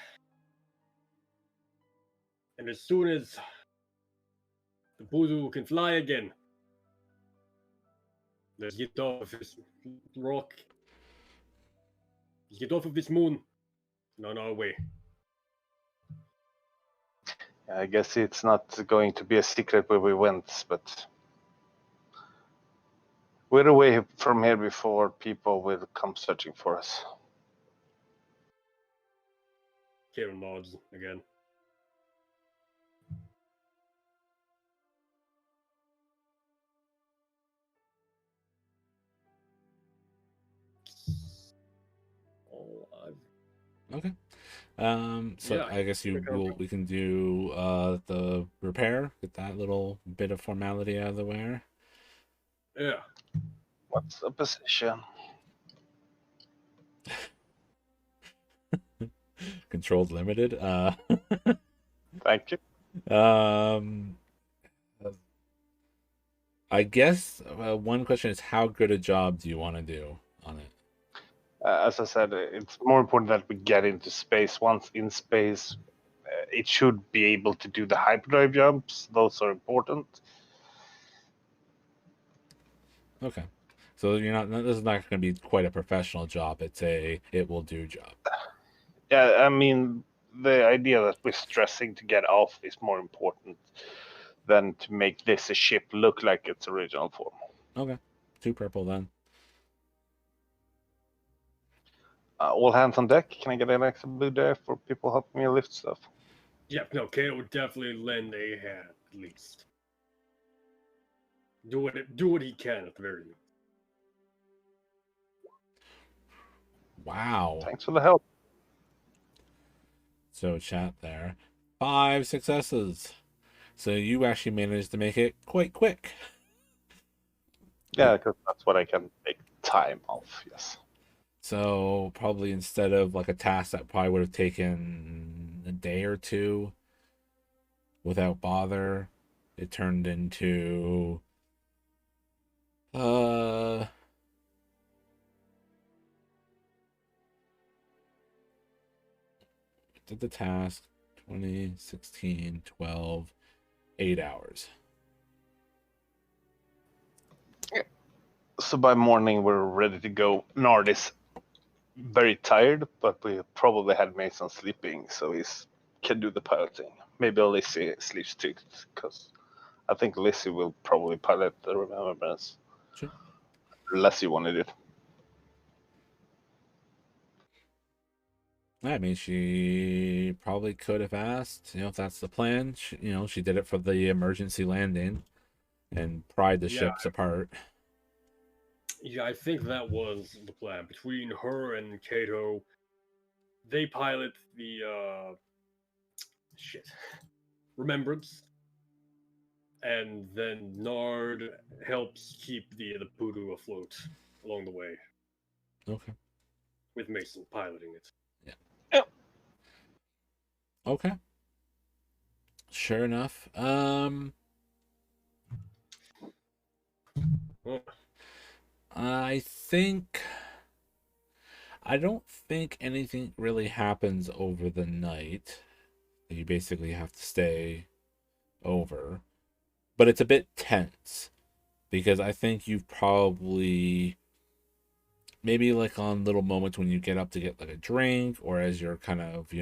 and as soon as the Voodoo can fly again, let's get off of this rock. Let's get off of this moon and on our way. I guess it's not going to be a secret where we went, but we're away from here before people will come searching for us. Karen nods again. Okay. So yeah, I guess we can do the repair, get that little bit of formality out of the way. Yeah. What's the position? Controlled limited. Thank you. I guess one question is how good a job do you want to do on it? As I said, it's more important that we get into space. Once in space, it should be able to do the hyperdrive jumps. Those are important. Okay. So you're not. This is not going to be quite a professional job. It's a it will do job. Yeah, I mean, the idea that we're stressing to get off is more important than to make this a ship look like its original form. Okay. 2 purple then. All hands on deck. Can I get an extra blue there for people helping me lift stuff? Yep, no, Kato would definitely lend a hand, at least. Do what he can at the very least. Wow. Thanks for the help. So chat there. 5 successes. So you actually managed to make it quite quick. Yeah, because that's what I can make time of, yes. So probably instead of like a task that probably would have taken a day or 2 without bother, it turned into did the task 20, 16, 12, 8 hours. So by morning, we're ready to go. Nard is very tired, but we probably had Mason sleeping, so he can do the piloting. Maybe Lizzie sleeps too, because I think Lizzie will probably pilot the Remembrance. Sure. Unless you wanted it. I mean, she probably could have asked, if that's the plan. She did it for the emergency landing and pried the ships apart. Yeah, I think that was the plan. Between her and Kato, they pilot the Remembrance, and then Nard helps keep the Poodoo afloat along the way. Okay. With Mason piloting it. Yeah. Okay. Sure enough. I don't think anything really happens over the night. You basically have to stay over. But it's a bit tense because I think you've probably maybe like on little moments when you get up to get like a drink or as you're kind of,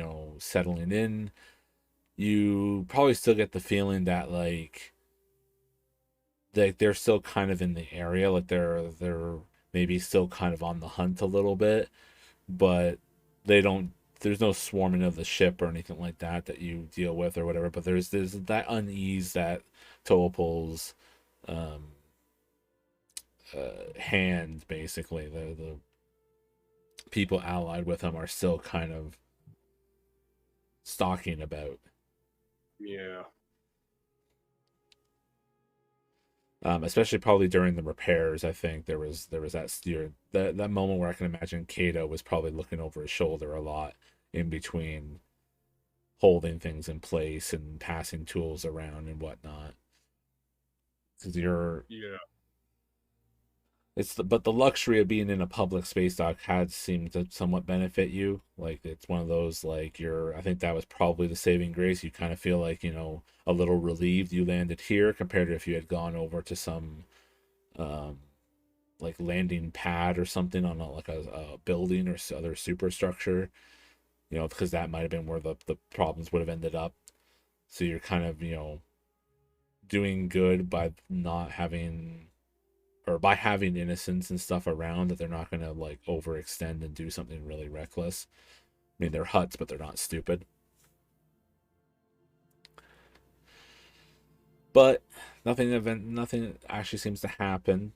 settling in, you probably still get the feeling that like they're still kind of in the area, like they're maybe still kind of on the hunt a little bit, but there's no swarming of the ship or anything like that you deal with or whatever, but there's that unease that Topol's hand, basically the people allied with him are still kind of stalking about. Yeah. Especially probably during the repairs. I think there was that moment where I can imagine Kato was probably looking over his shoulder a lot in between holding things in place and passing tools around and whatnot. Because but the luxury of being in a public space dock had seemed to somewhat benefit you. Like it's one of those like I think that was probably the saving grace. You kind of feel like, a little relieved you landed here compared to if you had gone over to some like landing pad or something on a building or other superstructure, because that might have been where the problems would have ended up. So you're kind of, doing good by not having, or by having innocents and stuff around, that they're not going to like overextend and do something really reckless. I mean, they're huts, but they're not stupid. But nothing actually seems to happen.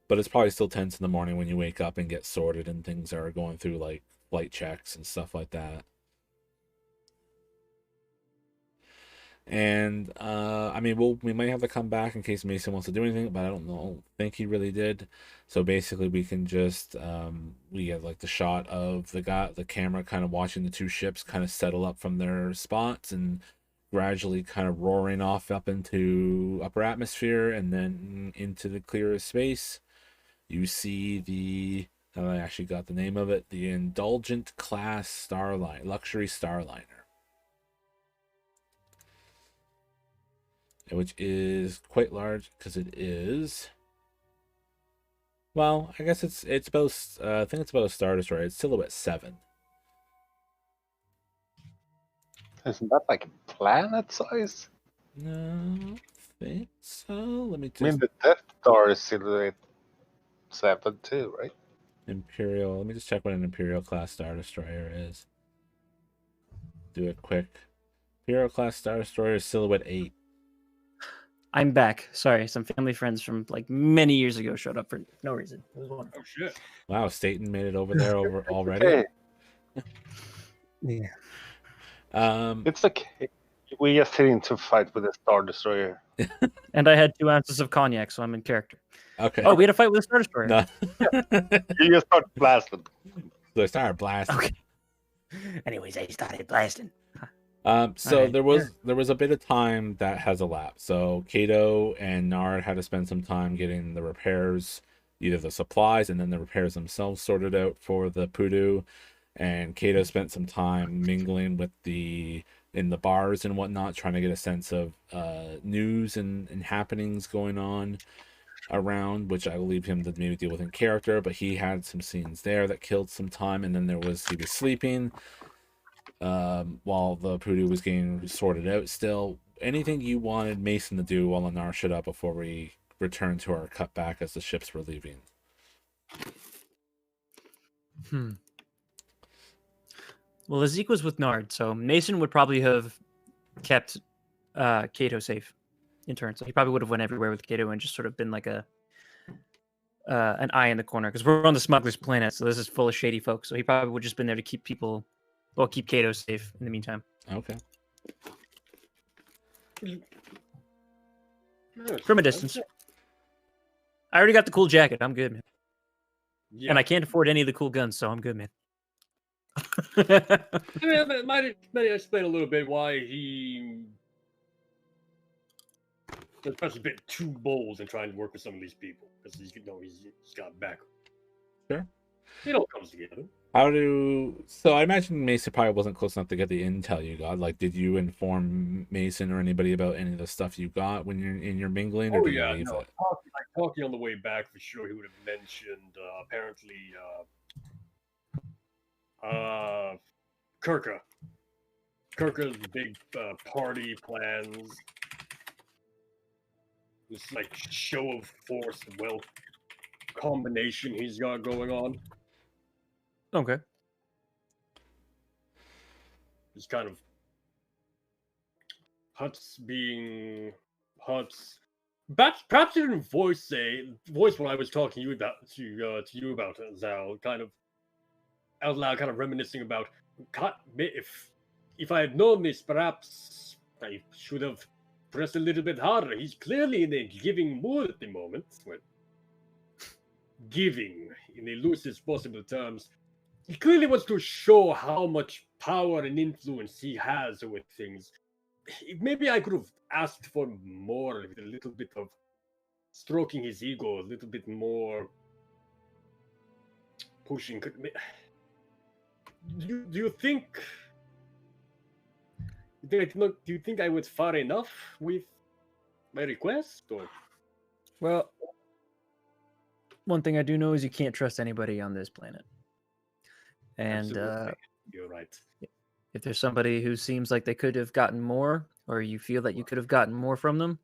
But it's probably still tense in the morning when you wake up and get sorted and things are going through like flight checks and stuff like that. And I mean, we might have to come back in case Mason wants to do anything, but I don't think he really did. So basically, we can just we get like the shot of the camera kind of watching the two ships kind of settle up from their spots and gradually kind of roaring off up into upper atmosphere and then into the clearest space. You see I actually got the name of it, the Indulgent class luxury starliner. Which is quite large because it is. Well, I guess it's about. I think it's about a Star Destroyer. It's Silhouette 7. Isn't that like planet size? No, I think so. Let me just. I mean, the Death Star is Silhouette 7 too, right? Imperial. Let me just check what an Imperial class Star Destroyer is. Do it quick. Imperial class Star Destroyer is Silhouette 8. I'm back. Sorry, some family friends from like many years ago showed up for no reason. It was wonderful. Oh shit! Wow, Staten made it over there already. Okay. Yeah. It's okay. We just hit into fight with a Star Destroyer. And I had 2 ounces of cognac, so I'm in character. Okay. Oh, we had a fight with a Star Destroyer. No. You just start blasting. So I started blasting. Okay. Anyways, I started blasting. So Alright, there was a bit of time that has elapsed. So Kato and Nard had to spend some time getting the repairs, either the supplies and then the repairs themselves sorted out for the Pudu. And Kato spent some time mingling with in the bars and whatnot, trying to get a sense of news and happenings going on around, which I will leave him to maybe deal with in character. But he had some scenes there that killed some time, and then he was sleeping. While the Pudu was getting sorted out still. Anything you wanted Mason to do while Anar shut up before we return to our cutback as the ships were leaving? Well, Zeke was with Nard, so Mason would probably have kept Kato safe in turn. So he probably would have went everywhere with Kato and just sort of been like an eye in the corner, because we're on the smugglers' planet, so this is full of shady folks. So he probably would have just been there to keep Kato safe in the meantime. Okay. From a distance. I already got the cool jacket. I'm good, man. Yeah. And I can't afford any of the cool guns, so I'm good, man. I mean, might explain a little bit why he was perhaps a bit too bold in trying to work with some of these people, because he's got back. Sure. It all comes together. So I imagine Mason probably wasn't close enough to get the intel you got. Like, did you inform Mason or anybody about any of the stuff you got when you're in your mingling, or Oh did yeah, you leave no. it? Talking on the way back for sure, he would have mentioned apparently Kirka's big party plans. This like show of force, wealth combination he's got going on. Okay. It's kind of huts being huts. Perhaps you didn't voice what I was talking to you about, Zal. Kind of out loud, kind of reminiscing about if I had known this, perhaps I should have pressed a little bit harder. He's clearly in a giving mood at the moment. Well, giving in the loosest possible terms. He clearly wants to show how much power and influence he has with things. Maybe I could have asked for more, with a little bit of stroking his ego, a little bit more pushing. Do you think? Do you think I went far enough with my request? Or? Well, one thing I do know is you can't trust anybody on this planet. And you're right. If there's somebody who seems like they could have gotten more, or you feel that you could have gotten more from them,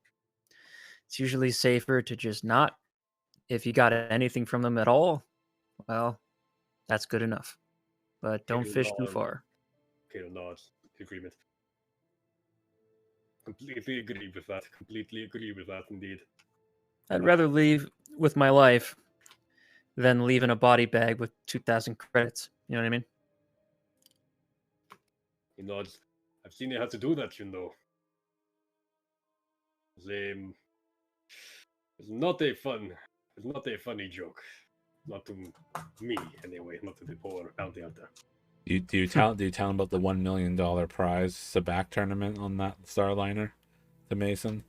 it's usually safer to just not. If you got anything from them at all, well, that's good enough. But don't fish too far. Okay, nods. Agreement. Completely agree with that. Completely agree with that, indeed. I'd rather leave with my life than leave in a body bag with 2,000 credits. You know what I mean? He nods. I've seen you have to do that, you know. It's not a funny joke. Not to me, anyway. Not to the poor bounty hunter. Do you tell him about the $1 million prize Sabak tournament on that Starliner to Mason?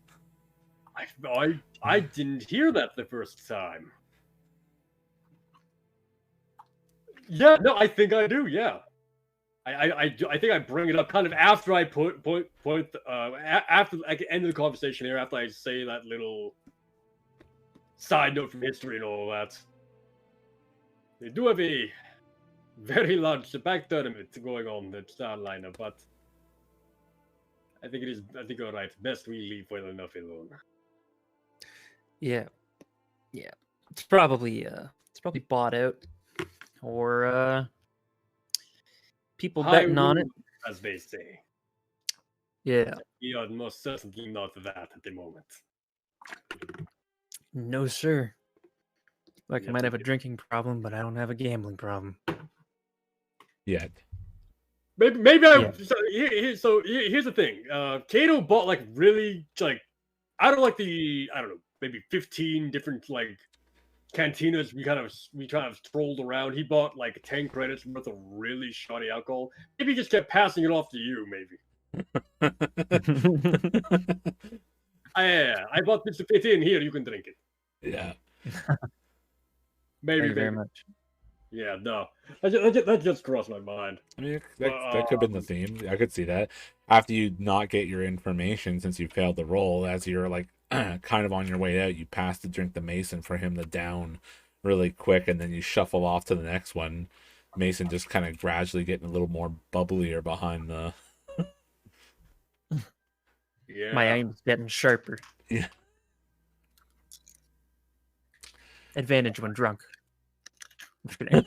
I didn't hear that the first time. Yeah, no, I think I do. Yeah, I think I bring it up kind of after I after I end the conversation here, after I say that little side note from history and all that. They do have a very large back tournament going on at Starliner, but I think all right. Best we leave well enough alone. Yeah. It's probably bought out, or people betting on it, as they say. Yeah. We are most certainly not that at the moment. No, sir. Like, I might have a drinking problem, but I don't have a gambling problem. Yet. Maybe I. Yeah. So here's the thing. Kato bought like really like out of like the maybe 15 different like cantinas we kind of trolled around. He bought like 10 credits worth of really shoddy alcohol. Maybe he just kept passing it off to you. Maybe. I bought this to fit in here. You can drink it. Yeah. Maybe. Thank you very much. Yeah, no. That just crossed my mind. I mean, that could have been the theme. I could see that. After you not get your information since you failed the roll, as you're like kind of on your way out, you pass the drink to Mason for him to down really quick, and then you shuffle off to the next one. Mason just kind of gradually getting a little more bubblier behind the... Yeah. My aim's getting sharper. Yeah. Advantage when drunk. Yeah,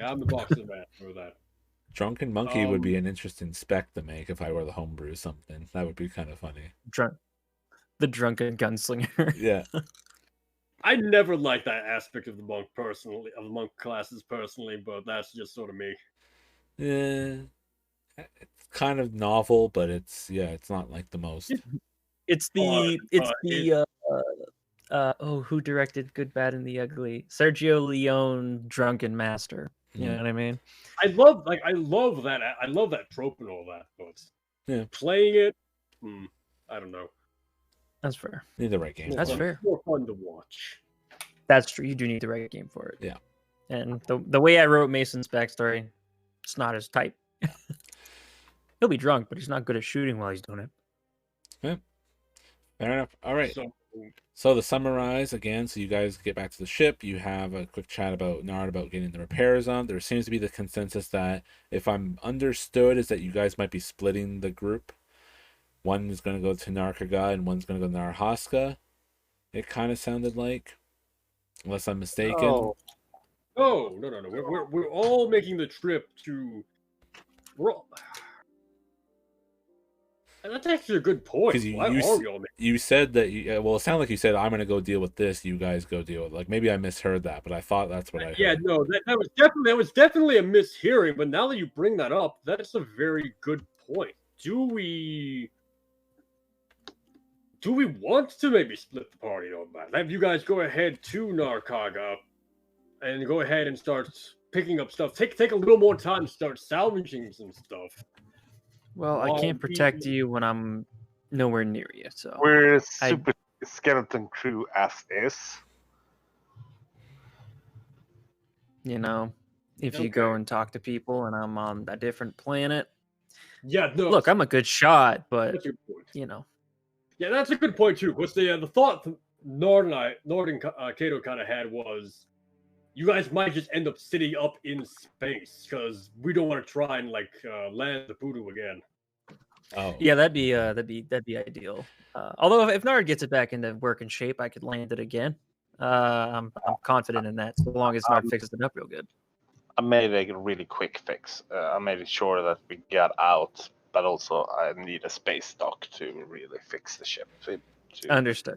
I'm the boxer man for that. Drunken Monkey would be an interesting spec to make if I were the homebrew something. That would be kind of funny. The drunken gunslinger. Yeah. I never liked that aspect of the monk personally, of the monk classes personally, but that's just sort of me. Yeah. It's kind of novel, but it's not like the most. Who directed Good, Bad, and the Ugly? Sergio Leone, Drunken Master. You know what I mean? I love that trope and all that, but playing it, I don't know. That's fair. Need the right game. That's fair. More fun to watch. That's true. You do need the right game for it. Yeah. And the way I wrote Mason's backstory, it's not his type. He'll be drunk, but he's not good at shooting while he's doing it. Yeah. Fair enough. All right. So to summarize again, so you guys get back to the ship, you have a quick chat about Nard about getting the repairs on. There seems to be the consensus that, if I'm understood, is that you guys might be splitting the group. One is going to go to Narkaga and one's going to go to Narhaska. It kind of sounded like, unless I'm mistaken. Oh, no. We're all making the trip to. That's actually a good point. Because you said that it sounded like you said, I'm going to go deal with this, you guys go deal with it. Like, maybe I misheard that, but I thought that's what I heard. Yeah, no, that was definitely a mishearing, but now that you bring that up, that's a very good point. Do we want to maybe split the party on that? Have you guys go ahead to Narkaga and go ahead and start picking up stuff. Take a little more time to start salvaging some stuff. Well, I can't protect you when I'm nowhere near you. So we're super skeleton crew as is. You know, if you go and talk to people and I'm on a different planet. Yeah, no. Look, I'm a good shot, but you know. Yeah, that's a good point too. What's the thought Nord and Kato kind of had was, you guys might just end up sitting up in space because we don't want to try and land the voodoo again. Oh yeah, that'd be ideal. Although if Nard gets it back into working shape, I could land it again. I'm confident in that, so long as Nard fixes it up real good. I made a really quick fix. I made sure that we got out, but also I need a space dock to really fix the ship. Understood.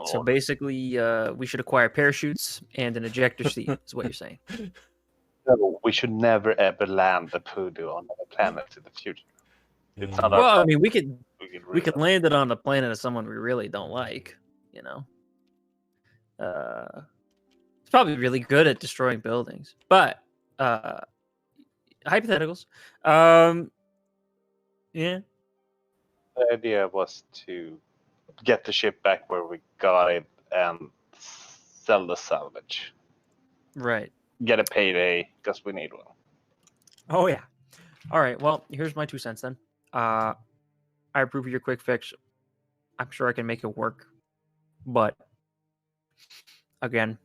So basically, we should acquire parachutes and an ejector seat, is what you're saying. No, we should never ever land the voodoo on a planet in the future. It's not our Well, I fault. mean, we could We could land it on the planet of someone we really don't like. You know, it's probably really good at destroying buildings, but hypotheticals. Yeah, The idea was to get the ship back where we got it and sell the salvage. right. Get a payday because we need one. Oh yeah. All right. Well, here's my 2 cents then. I approve of your quick fix. I'm sure I can make it work, but again,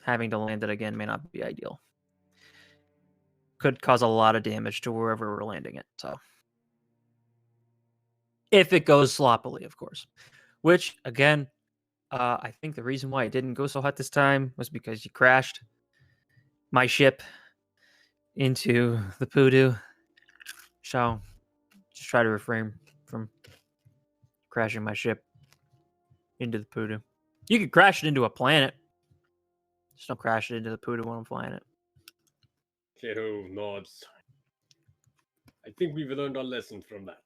having to land it again may not be ideal. Could cause a lot of damage to wherever we're landing it. So, if it goes sloppily, of course. Which again, I think the reason why it didn't go so hot this time was because you crashed my ship into the poodoo. So, just try to refrain from crashing my ship into the poodoo. You could crash it into a planet. Just don't crash it into the poodoo when I'm flying it. Kato nods. I think we've learned our lesson from that.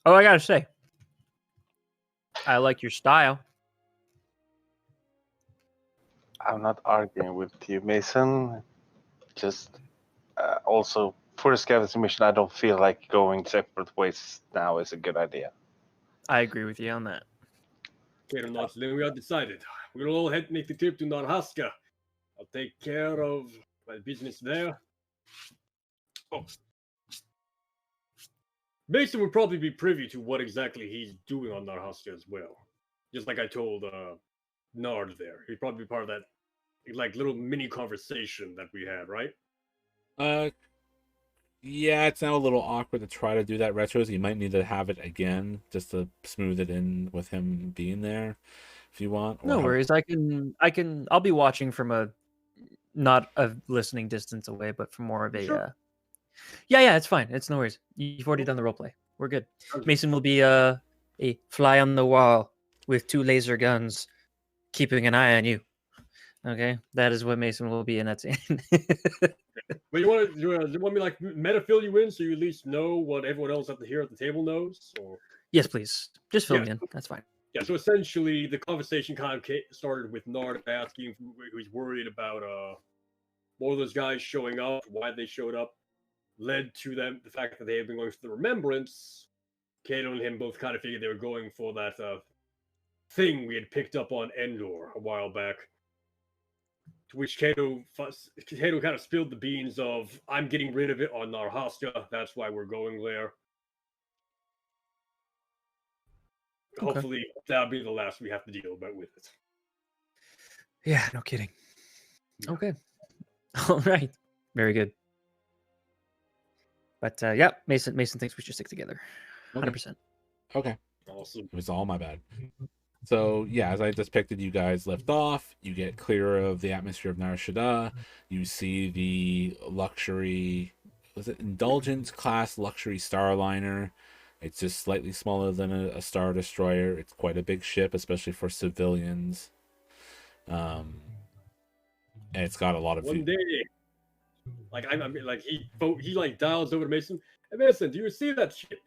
Oh, I gotta say, I like your style. I'm not arguing with you, Mason. Just also for the scavenging mission, I don't feel like going separate ways now is a good idea. I agree with you on that. Kato nods. Then we are decided. We'll all head make the trip to Narhaska. I'll take care of my business there. Oh. Mason would probably be privy to what exactly he's doing on Narhaska as well. Just like I told Nard there. He'd probably be part of that like little mini conversation that we had, right? Yeah, it's now a little awkward to try to do that retros. You might need to have it again just to smooth it in with him being there, if you want. No worries. I'll be watching from not a listening distance away, but from more of a. Sure. Yeah, it's fine. It's no worries. You've already done the roleplay. We're good. Mason will be a fly on the wall with 2 laser guns, keeping an eye on you. Okay, that is what Mason will be in that scene. But you want me like meta fill you in so you at least know what everyone else here at the table knows? Or Yes, please. Just fill me in. That's fine. yeah, so essentially the conversation kind of started with Nard asking who he's worried about more of those guys showing up, why they showed up, led to them the fact that they had been going for the remembrance. Kato and him both kind of figured they were going for that thing we had picked up on Endor a while back. To which Kato kind of spilled the beans of, I'm getting rid of it on Narhaska, that's why we're going there. Okay. Hopefully that'll be the last we have to deal about with it. Yeah, no kidding. Okay. All right. Very good. But yeah, Mason thinks we should stick together. 100%. Okay. Awesome. It was all my bad. So yeah, as I just depicted, you guys lift off. You get clear of the atmosphere of Nar Shaddaa. You see the luxury, was it Indulgence class luxury Starliner? It's just slightly smaller than a Star Destroyer. It's quite a big ship, especially for civilians. And it's got a lot of One food. day, like I mean, like he like dials over to Mason. Hey Mason, do you see that ship?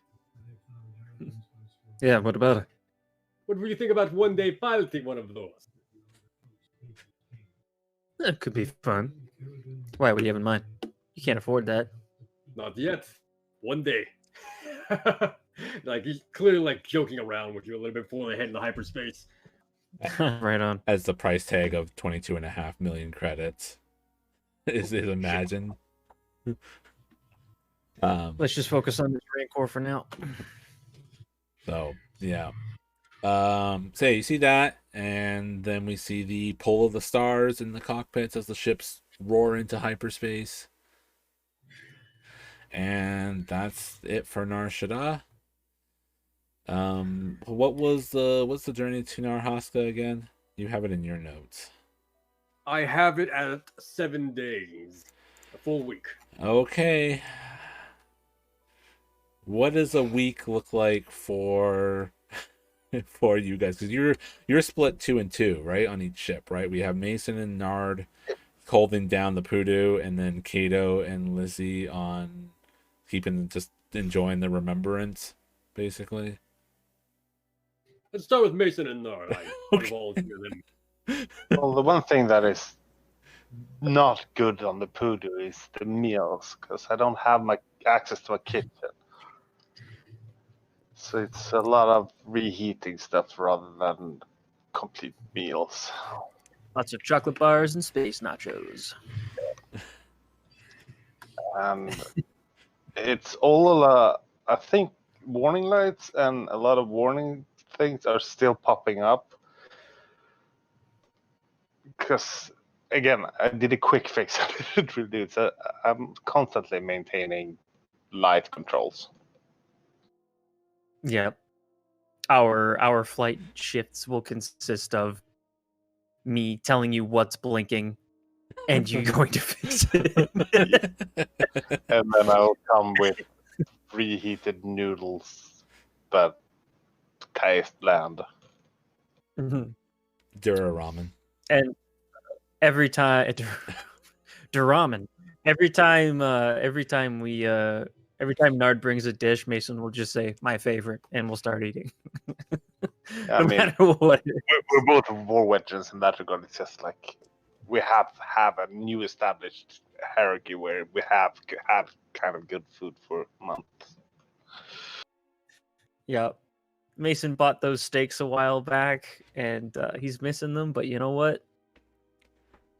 Yeah, what about it? What do you think about one day piloting one of those? That could be fun. Why? What do you have in mind? You can't afford that. Not yet. One day. Like he's clearly like joking around with you a little bit before they head into hyperspace. Right on. As the price tag of 22.5 million credits is imagined. Let's just focus on this Rancor for now. So yeah. So you see that, and then we see the pull of the stars in the cockpits as the ships roar into hyperspace. And that's it for Nar Shaddaa. What's the journey to Narhaska again? You have it in your notes. I have it at 7 days. A full week. Okay. What does a week look like for you guys? Because you're split 2 and 2, right, on each ship, right? We have Mason and Nard holding down the Poodoo, and then Kato and Lizzie on keeping just enjoying the remembrance, basically. Let's start with Mason and Nard. Okay. Volunteer them. Well, the one thing that is not good on the Poodoo is the meals, because I don't have my access to a kitchen. So it's a lot of reheating stuff rather than complete meals. Lots of chocolate bars and space nachos. And it's all I think warning lights and a lot of warning things are still popping up. Because, again, I did a quick fix. I didn't really do it. So I'm constantly maintaining light controls. Yep. Our flight shifts will consist of me telling you what's blinking and you going to fix it. And then I'll come with reheated noodles that taste bland. Mhm. Dura ramen. And every time Duramen. Every time Nard brings a dish, Mason will just say my favorite and we'll start eating. I No mean, matter what. we're both war veterans in that regard. It's just like we have a new established hierarchy where we have had kind of good food for months. Yeah. Mason bought those steaks a while back and he's missing them, but you know what?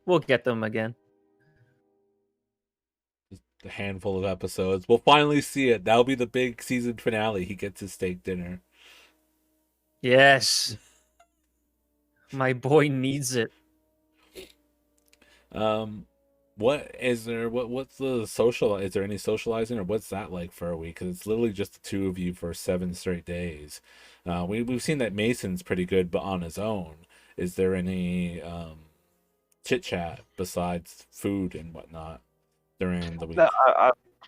We'll get them again. A handful of episodes. We'll finally see it. That'll be the big season finale. He gets his steak dinner. Yes. My boy needs it. What is there? What's the social? Is there any socializing, or what's that like for a week? Because it's literally just the two of you for 7 straight days. We've seen that Mason's pretty good, but on his own. Is there any chit chat besides food and whatnot during the week? No,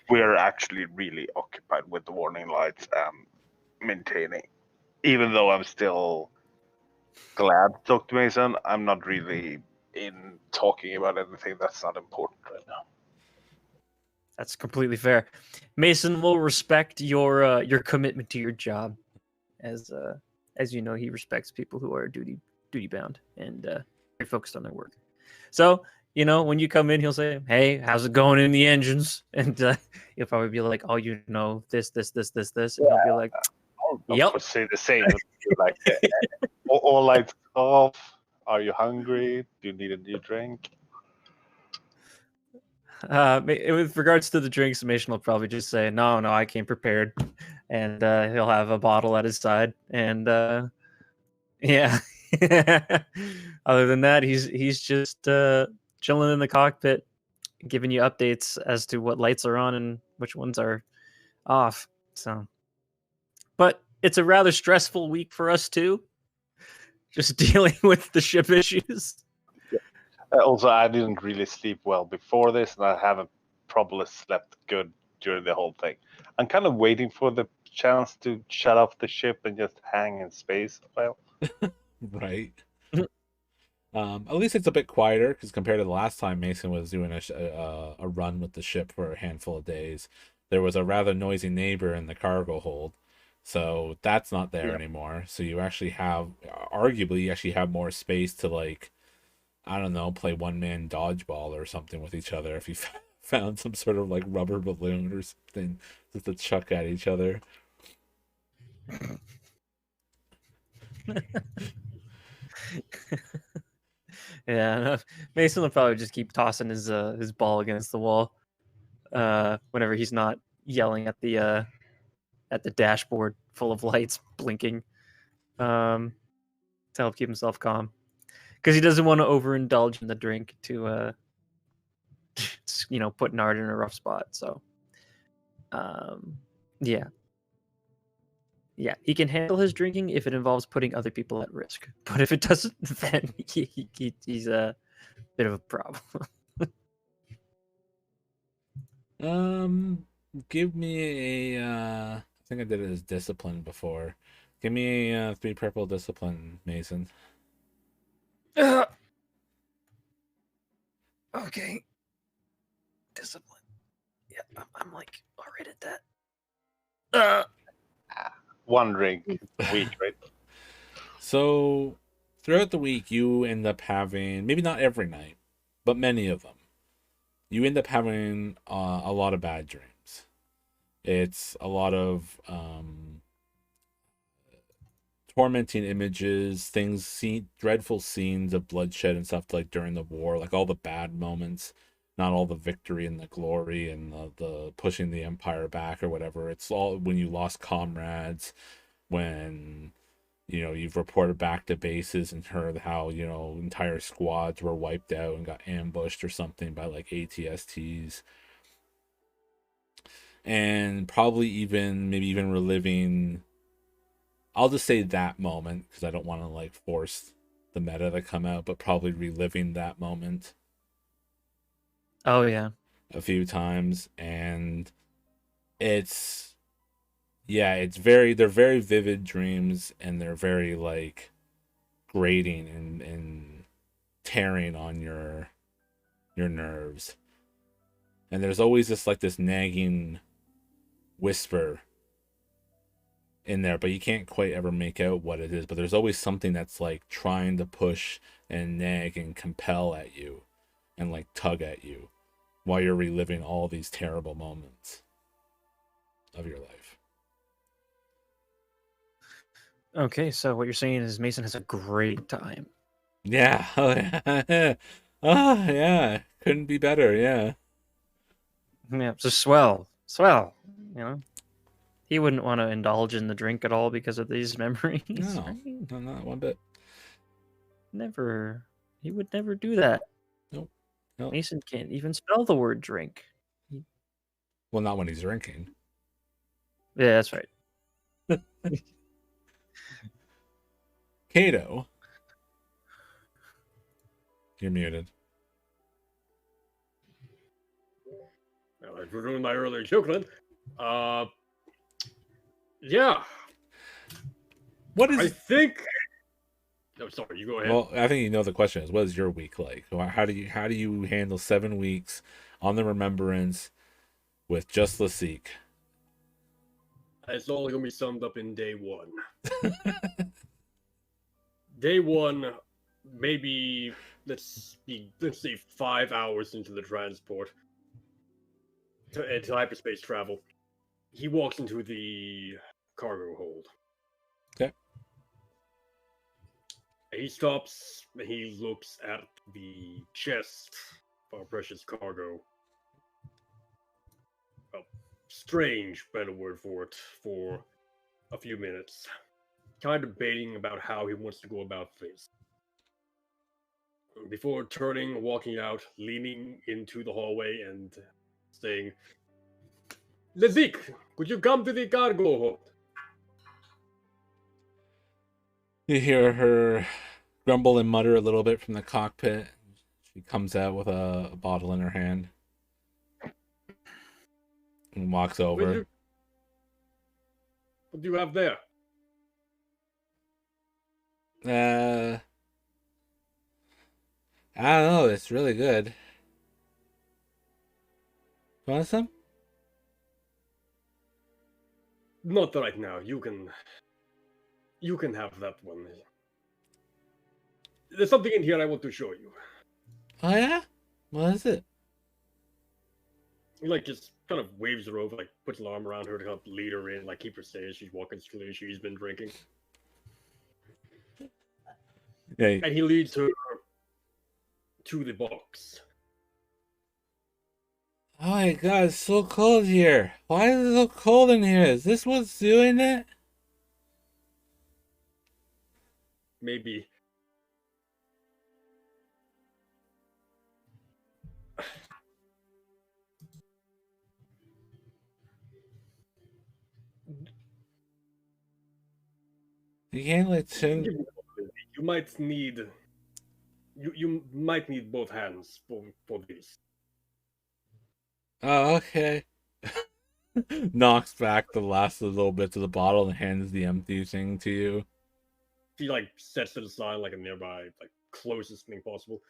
we're actually really occupied with the warning lights and maintaining. Even though I'm still glad to talk to Mason, I'm not really in talking about anything that's not important right now. That's completely fair. Mason will respect your commitment to your job, as you know, he respects people who are duty bound and very focused on their work. So you know, when you come in, he'll say, "Hey, how's it going in the engines?" And he'll probably be like, "Oh, you know, this," and he'll be like, I'll say the same. Like, all lights off. Are you hungry? Do you need a new drink? with regards to the drinks, Mason will probably just say, no, I came prepared. And he'll have a bottle at his side. And yeah. Other than that, he's just chilling in the cockpit, giving you updates as to what lights are on and which ones are off. So, but it's a rather stressful week for us too. Just dealing with the ship issues. Also, I didn't really sleep well before this, and I haven't probably slept good during the whole thing. I'm kind of waiting for the chance to shut off the ship and just hang in space a while. Right. At least it's a bit quieter because compared to the last time Mason was doing a run with the ship for a handful of days, there was a rather noisy neighbor in the cargo hold. So that's not there anymore. So you actually have, arguably, you actually have more space to, like, I don't know, play one-man dodgeball or something with each other if you found some sort of, like, rubber balloon or something just to chuck at each other. Yeah, no, Mason will probably just keep tossing his ball against the wall whenever he's not yelling at the dashboard full of lights blinking to help keep himself calm, because he doesn't want to overindulge in the drink to put Nard in a rough spot. So yeah, he can handle his drinking if it involves putting other people at risk, but if it doesn't, then he's a bit of a problem. Give me a I think I did it as discipline before. Give me a 3 purple discipline, Mason. Okay. Discipline. Yeah. I'm like alright at that. 1 drink a week, right? So throughout the week, you end up having, maybe not every night, but many of them, you end up having a lot of bad dreams. It's a lot of tormenting images, dreadful scenes of bloodshed and stuff like during the war, like all the bad moments, not all the victory and the glory and the pushing the empire back or whatever. It's all when you lost comrades, when you've reported back to bases and heard how entire squads were wiped out and got ambushed or something by like ATSTs, and probably maybe even reliving. I'll just say that moment because I don't want to like force the meta to come out, but probably reliving that moment Oh yeah. a few times. And they're very vivid dreams, and they're very like grating and tearing on your nerves. And there's always this nagging whisper in there, but you can't quite ever make out what it is. But there's always something that's like trying to push and nag and compel at you and like tug at you while you're reliving all these terrible moments of your life. Okay, so what you're saying is Mason has a great time. Yeah. Oh yeah. Oh yeah. Couldn't be better. Yeah. Yeah, just swell. He wouldn't want to indulge in the drink at all because of these memories. No, right? no, not one bit. Never. He would never do that. Nope. Nope. Mason can't even spell the word drink. Well, not when he's drinking. Yeah, that's right. Kato, you're muted. Well, for doing my earlier joke then. Yeah. What I is? think. No, sorry. You go ahead. Well, I think the question is, what is your week like? How do you handle 7 weeks on the Remembrance with just Lasik? It's all going to be summed up in day 1. Day 1, maybe let's say 5 hours into the transport into hyperspace travel. He walks into the cargo hold. Okay. He stops. He looks at the chest of our precious cargo. Well, strange, better word for it, for a few minutes. Kind of debating about how he wants to go about this. Before turning, walking out, leaning into the hallway and saying, Lezik, could you come to the cargo hold? You hear her grumble and mutter a little bit from the cockpit. She comes out with a bottle in her hand and walks over. What do you have there? I don't know. It's really good. Want some? Not right now. You can have that one. There's something in here I want to show you. Oh yeah? What is it? He like just kind of waves her over, like puts an arm around her to help lead her in, like keep her safe. She's walking slowly. She's been drinking. Yeah. And he leads her to the box. Oh my god, it's so cold here. Why is it so cold in here? Is this what's doing it? Maybe. You can't like turn. You might need. You might need both hands for this. Oh, okay. Knocks back the last little bits of the bottle and hands the empty thing to you. She like sets it aside like a nearby, like closest thing possible.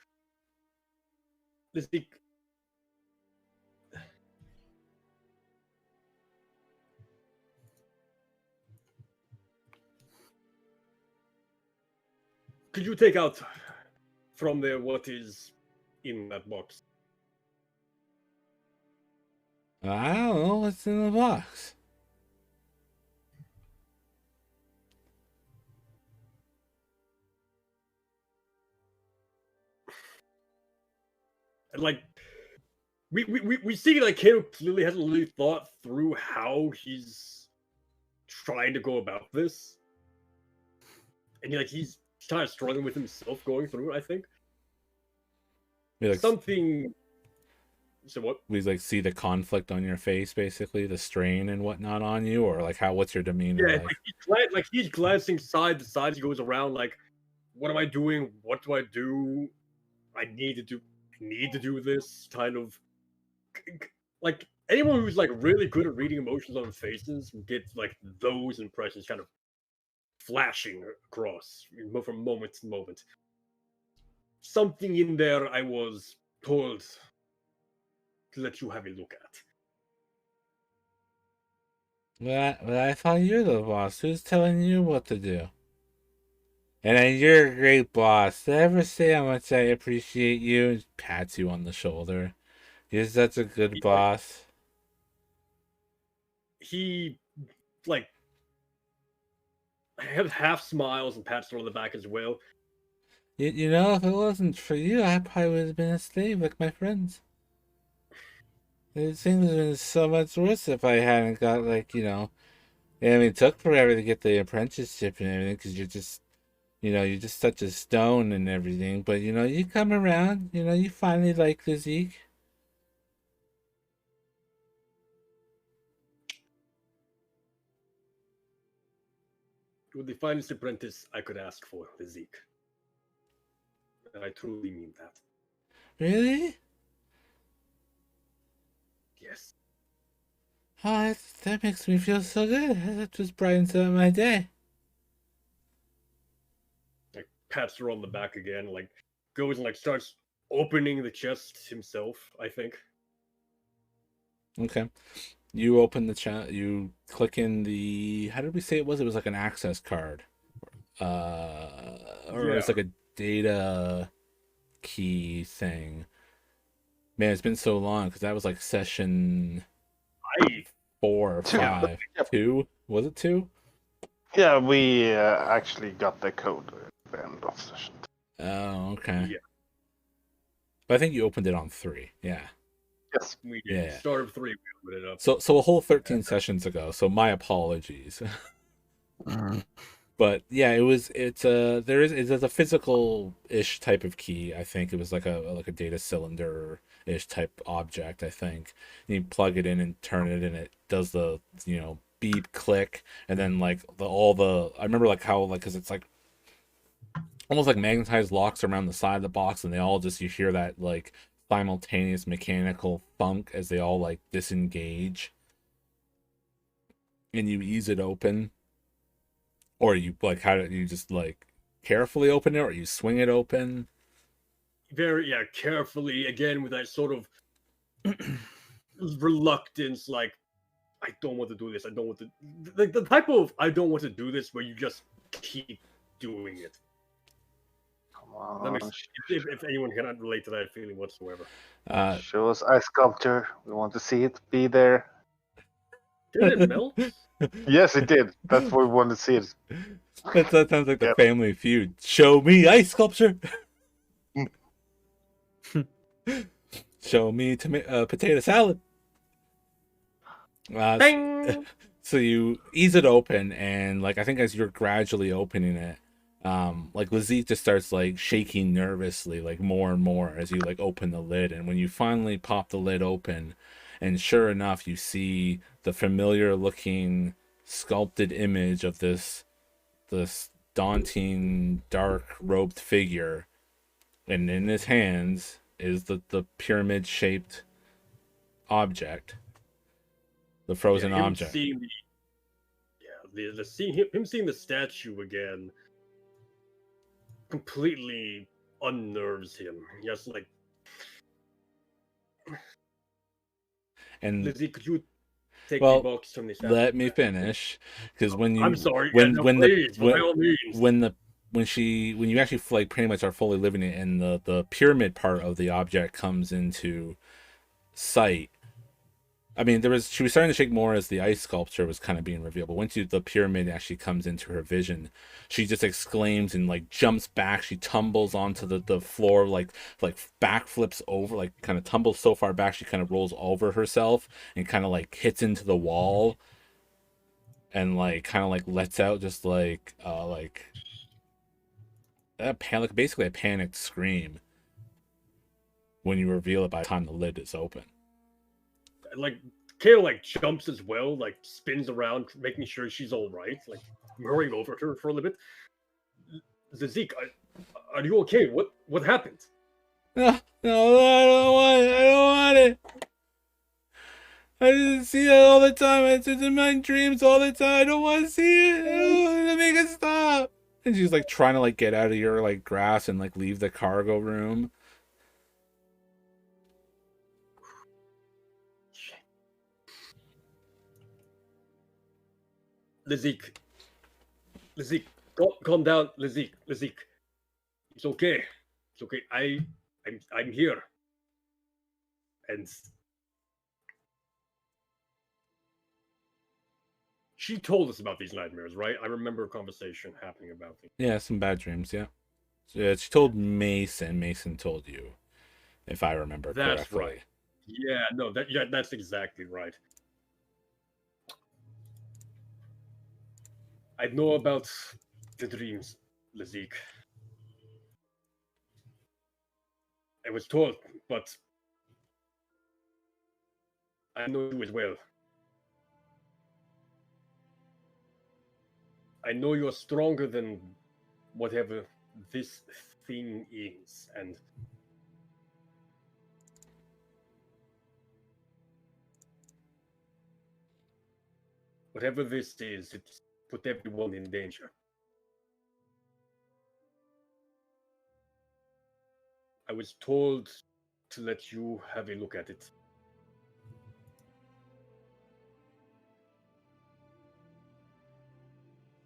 Could you take out from there what is in that box? I don't know what's in the box. And like, we see like Kato clearly hasn't really thought through how he's trying to go about this, and he's kind of struggling with himself going through it. I think Like, something. So what? we like see the conflict on your face, basically the strain and whatnot on you, or like what's your demeanor Yeah, like? he's glancing side to side. He goes around like, "What am I doing? What do I do? I need to do this." Kind of like anyone who's like really good at reading emotions on faces gets like those impressions kind of flashing across from moment to moment. Something in there I was told to let you have a look at. But I thought you're the boss. Who's telling you what to do? And then you're a great boss. Did I ever say how much I appreciate you? Just pats you on the shoulder. You're such a good boss. He like half smiles and pats her on the back as well. You know, if it wasn't for you, I probably would have been a slave like my friends. Things would have been so much worse if I hadn't got, like, you know. I mean, it took forever to get the apprenticeship and everything because you're just, you know, you're just such a stone and everything. But, you know, you come around, you know, you finally like the Zeke. You're the finest apprentice I could ask for, the Zeke. And I truly mean that. Really? Yes. Oh, that makes me feel so good. That just brightens up my day. Like pats her on the back again, like goes and like starts opening the chest himself, I think. Okay. You open the chat, you click in the, how did we say it was? It was like an access card. Or it's like a data key thing. Man, it's been so long because that was like session 4 or 5. 2? Was it 2? Yeah, we actually got the code at the end of session. Oh, okay. Yeah. But I think you opened it on 3. Yeah. Yes. We did. Yeah. Start of 3, we opened it up. So a whole 13 sessions ago. So my apologies. But yeah, it's a physical-ish type of key. I think it was like a data cylinder-ish type object, I think. And you plug it in and turn it and it does the, you know, beep click, and then like I remember like how, like, because it's like almost like magnetized locks around the side of the box, and they all just, you hear that like simultaneous mechanical thunk as they all like disengage, and you ease it open. Or you like, how do you just like carefully open it, or you swing it open? Very carefully, again with that sort of reluctance, like I don't want to do this. I don't want to, like the type of I don't want to do this where you just keep doing it. Come on. That makes, if anyone cannot relate to that feeling whatsoever. Show us ice sculpture. We want to see it. Be there. Did it melt? Yes, it did. That's what we want to see it. That sounds like the Family Feud. Show me ice sculpture. Show me potato salad. So you ease it open, and like I think as you're gradually opening it, like Lazik just starts like shaking nervously, like more and more as you like open the lid. And when you finally pop the lid open, and sure enough, you see the familiar looking sculpted image of this daunting dark robed figure, and in his hands is the pyramid shaped object, the frozen object. Seeing him seeing the statue again completely unnerves him. Just like, and Lizzie, could you take the box from the statue? Let me finish, because when you I'm sorry. when no, when please, the when the when you actually like pretty much are fully living it, and the pyramid part of the object comes into sight. I mean, she was starting to shake more as the ice sculpture was kind of being revealed, but once the pyramid actually comes into her vision, she just exclaims and like jumps back. She tumbles onto the floor, like backflips over, like kind of tumbles so far back she kind of rolls over herself and kind of like hits into the wall, and like kind of like lets out just like a panic, basically a panicked scream when you reveal it by the time the lid is open. Like Kato like jumps as well, like spins around, making sure she's all right, like hurrying over to her for a little bit. Zeke, are you okay? What happened? No, I don't want it. I don't want it. I just see it all the time. It's just in my dreams all the time. I don't want to see it. Oh, make it stop. And she's like trying to like get out of your like grasp and like leave the cargo room. Lizik, calm down, Lizik. It's okay. It's okay. I'm here. And she told us about these nightmares, right? I remember a conversation happening about them. Yeah, some bad dreams, yeah. So, she told Mason. Mason told you, if I remember correctly. That's right. Yeah, no, that's exactly right. I know about the dreams, Lizik. I was told, but I know you as well. I know you're stronger than whatever this thing is, and whatever this is, it's put everyone in danger. I was told to let you have a look at it.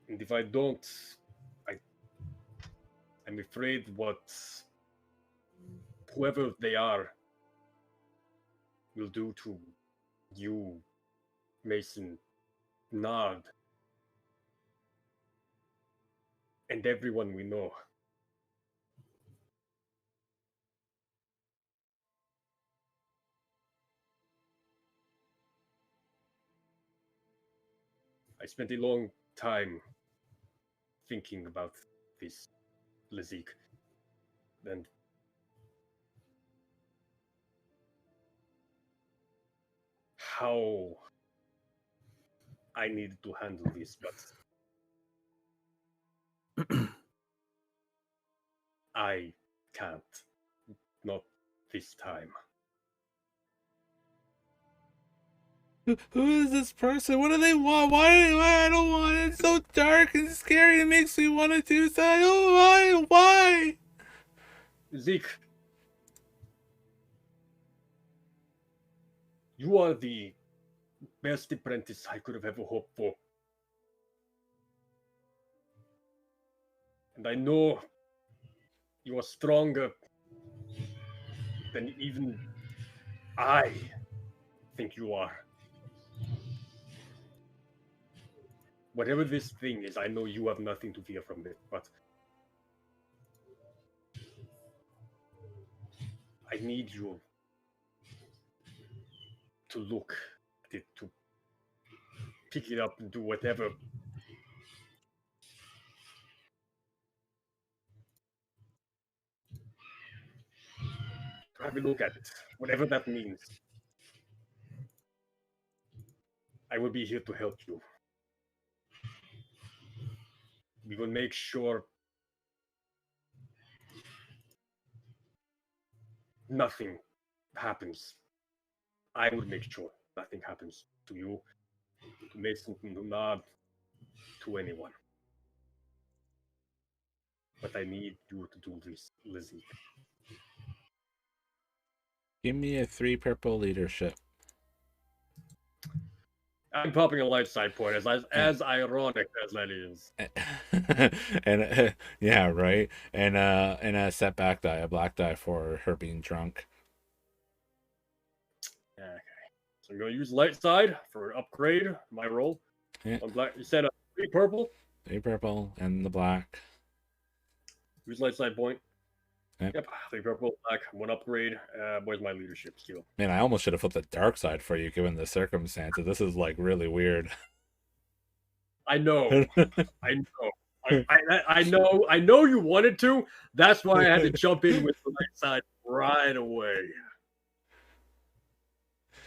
And if I don't, I'm afraid what whoever they are will do to you, Mason, Nard, and everyone we know. I spent a long time thinking about this, Lizik, and how I needed to handle this, but I can't. Not this time. Who is this person? What do they want? Why I don't want it? It's so dark and scary. It makes me want to do something. Oh, why? Zeke, you are the best apprentice I could have ever hoped for. And I know you are stronger than even I think you are. Whatever this thing is, I know you have nothing to fear from it, but I need you to look at it, to pick it up and do whatever. To have a look at it, whatever that means. I will be here to help you. We will make sure nothing happens. I will make sure nothing happens to you, to Mason, to Nard, to anyone. But I need you to do this, Lizzie. Give me a 3 purple leadership. I'm popping a light side point, as ironic as that is. And yeah, right. And a setback die, a black die for her being drunk. Okay, so I'm going to use light side for an upgrade. My roll. Yeah. I'm black. You said 3 purple. 3 purple and the black. Use light side point. Yep. 3 purple, black, 1 upgrade. Where's my leadership skill? Man, I almost should have flipped the dark side for you given the circumstances. This is like really weird. I know. I know. I know you wanted to. That's why I had to jump in with the light side right away.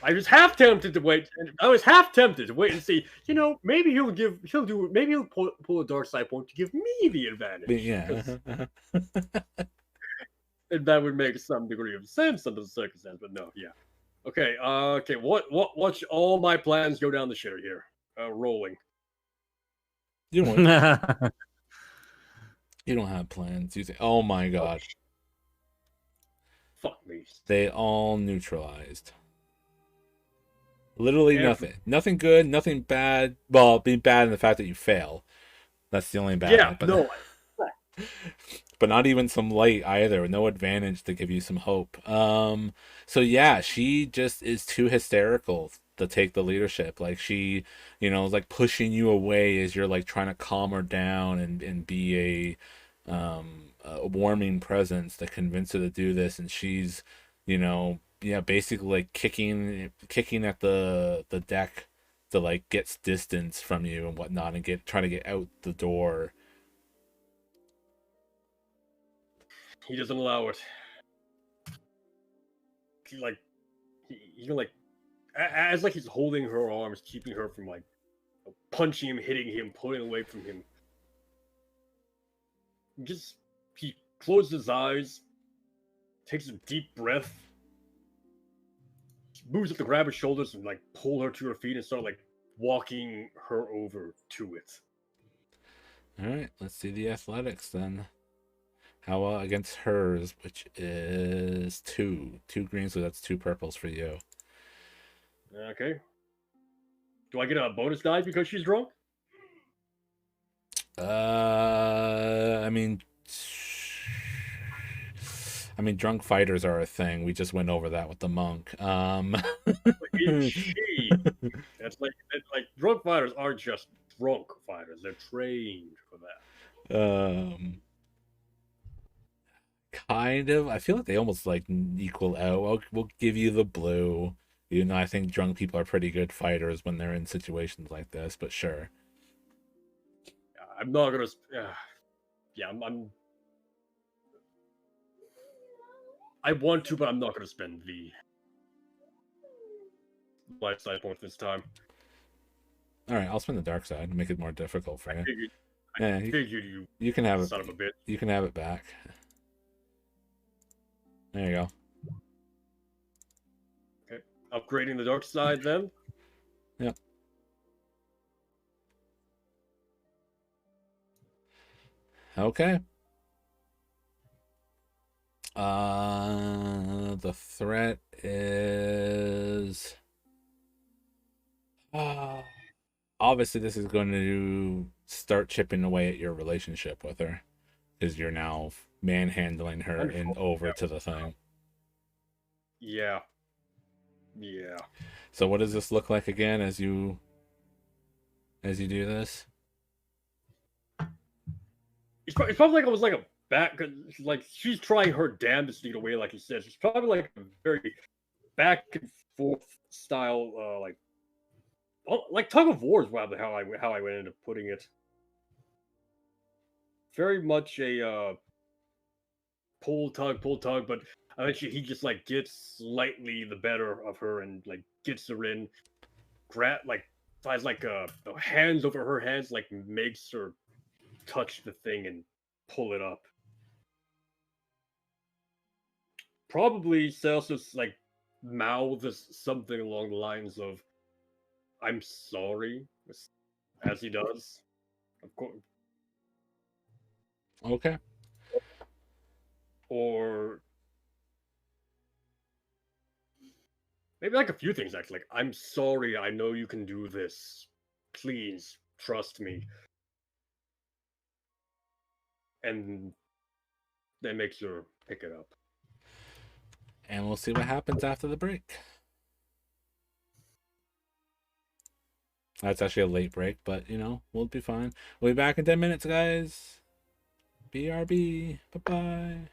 I was half tempted to wait. I was half tempted to wait and see. You know, maybe he'll pull a dark side point to give me the advantage. Yeah. And that would make some degree of sense under the circumstance, but no, yeah. Okay, watch all my plans go down the shitter here. Rolling. You don't have plans. You say, oh my god. Fuck me. They all neutralized. Literally nothing. Nothing good, nothing bad. Well, being bad in the fact that you fail. That's the only bad. Yeah, but, no. But not even some light either. No advantage to give you some hope. So yeah, she just is too hysterical to take the leadership. Like she, is like pushing you away as you're like trying to calm her down and be a warming presence to convince her to do this. And she's, basically like kicking at the deck to like get distance from you and whatnot and trying to get out the door. He doesn't allow it. As he's holding her arms, keeping her from like punching him, hitting him, pulling away from him. He closes his eyes, takes a deep breath, moves up to grab her shoulders and like pull her to her feet and start like walking her over to it. All right, let's see the athletics then. How against hers, which is 2 greens, so that's 2 purples for you. Okay. Do I get a bonus die because she's drunk? I mean, drunk fighters are a thing. We just went over that with the monk. Is she? That's like drunk fighters aren't just drunk fighters; they're trained for that. Kind of. I feel like they almost like equal out. We'll give you the blue. I think drunk people are pretty good fighters when they're in situations like this. But sure. I'm not gonna. I want to, but I'm not gonna spend the light side point this time. All right, I'll spend the dark side and make it more difficult for you. I figured you can have it. Son of a bitch. You can have it back. There you go. Okay, upgrading the dark side then. Yep. Okay. The threat is obviously this is going to start chipping away at your relationship with her because you're now manhandling her and over to the thing. Yeah. So what does this look like again as you do this? It's probably like it was like a back, like she's trying her damnedest to get away, like you said. She's probably like a very back and forth style, like tug of war is probably how I went into putting it. Very much a pull tug, but eventually he just like gets slightly the better of her and like gets her in, finds like hands over her hands, like makes her touch the thing and pull it up. Probably Celsius like mouths something along the lines of "I'm sorry," as he does. Of course. Okay. Or maybe like a few things actually. Like, I'm sorry, I know you can do this. Please trust me. And then make sure pick it up. And we'll see what happens after the break. That's actually a late break, but you know, we'll be fine. We'll be back in 10 minutes, guys. BRB. Bye-bye.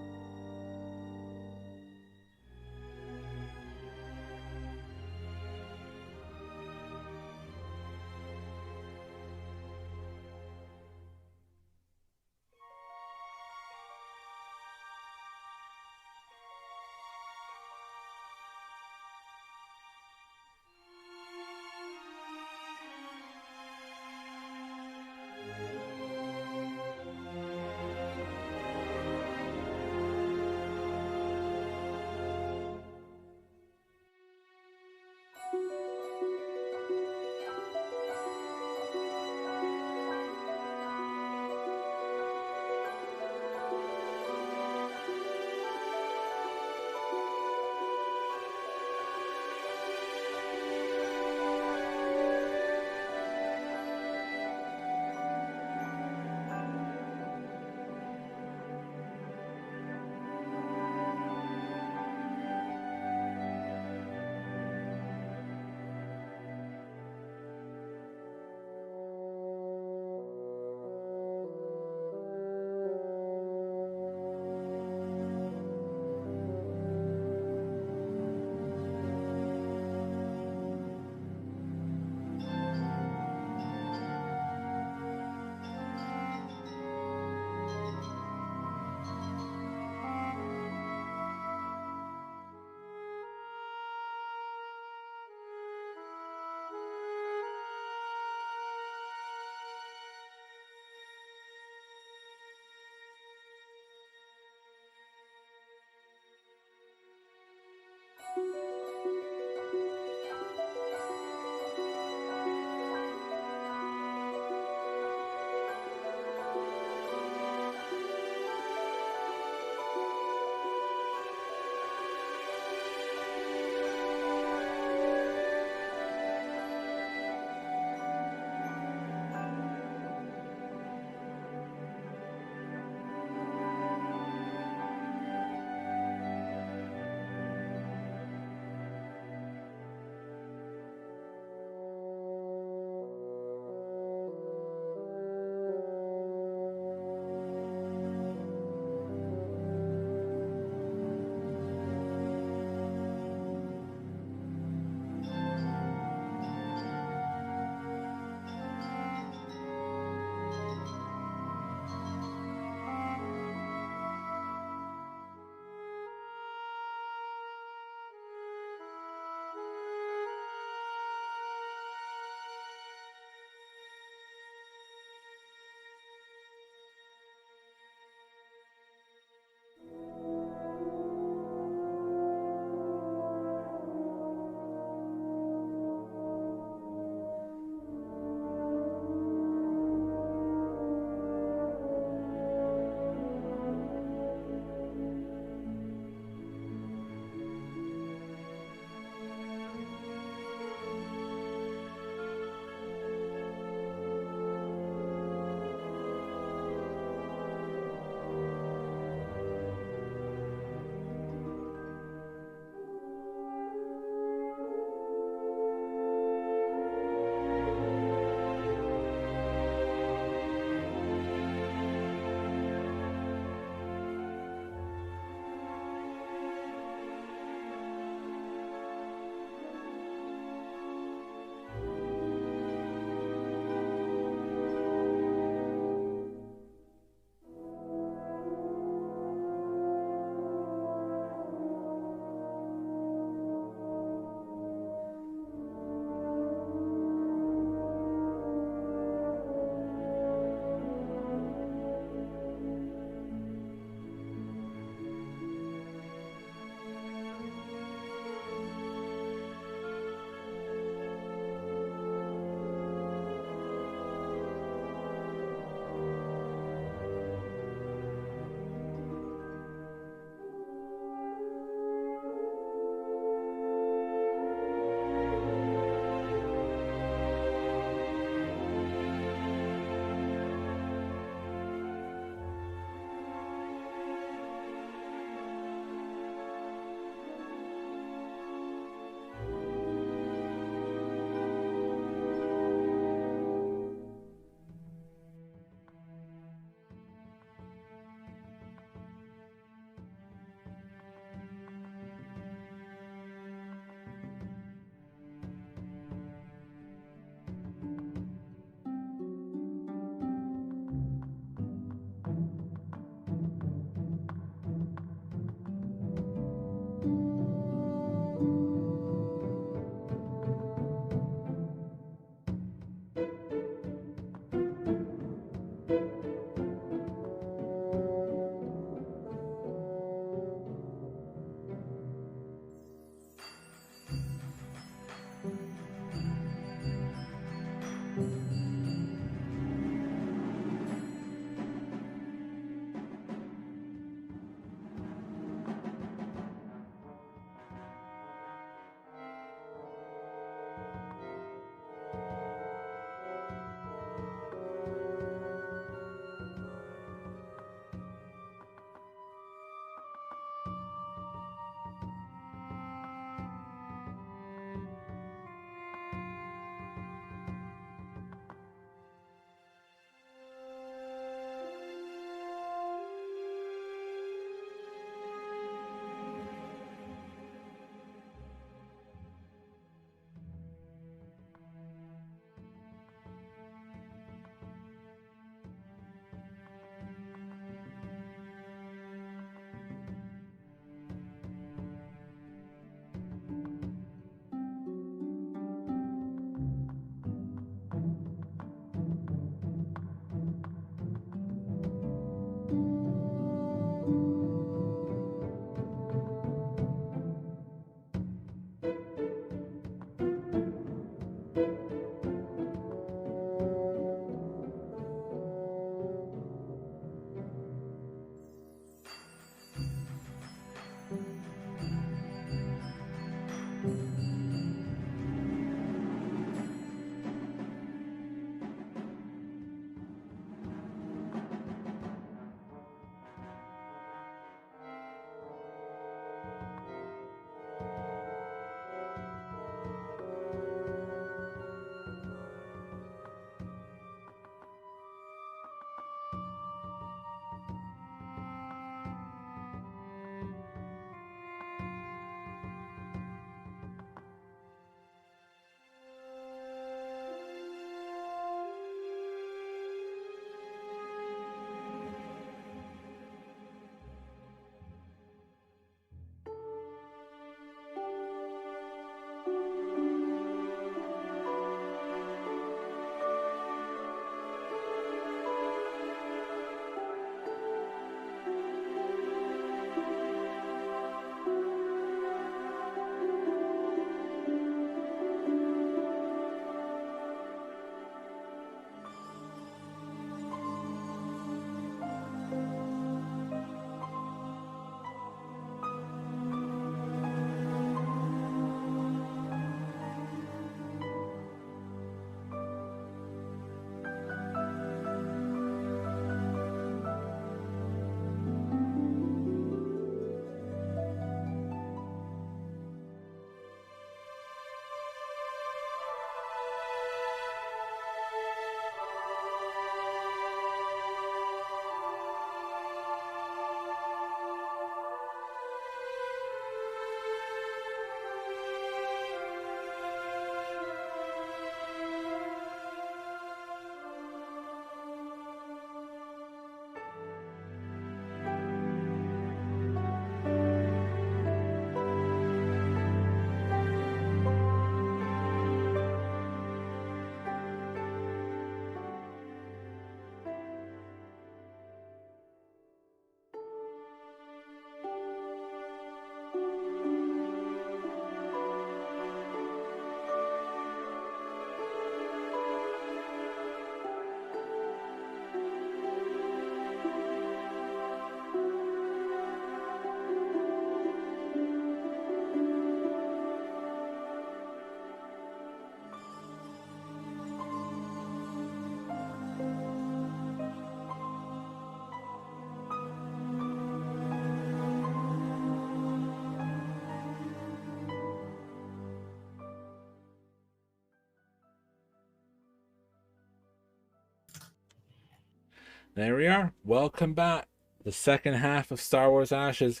There we are. Welcome back. The second half of Star Wars Ashes.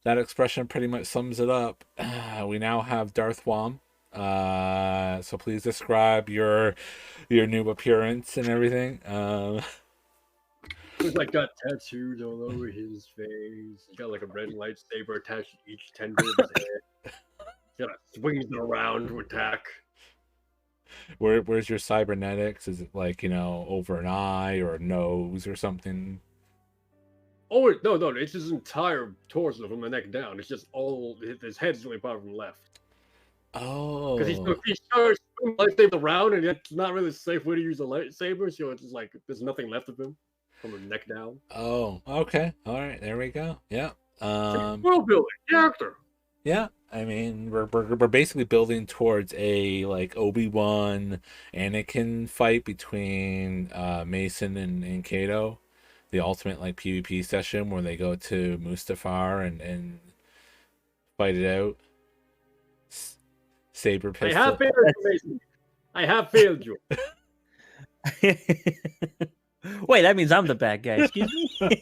That expression pretty much sums it up. We now have Darth Wom. So please describe your new appearance and everything. He's like got tattoos all over his face. He's got like a red lightsaber attached to each tendon of his head. He swings it around to attack. Where's your cybernetics? Is it like, over an eye or a nose or something? Oh no, it's his entire torso from the neck down. It's just all his head's the only part from the left. Oh. Because he starts swinging the lightsaber around, and it's not really a safe way to use a lightsaber, so it's just like there's nothing left of him from the neck down. Oh, okay. All right, there we go. Yeah. World building character. Yeah. I mean, we're basically building towards a like Obi-Wan Anakin fight between Mason and Kato, the ultimate like PvP session where they go to Mustafar and fight it out. Saber pistol. I have failed you, Mason. I have failed you. Wait, that means I'm the bad guy. Excuse me.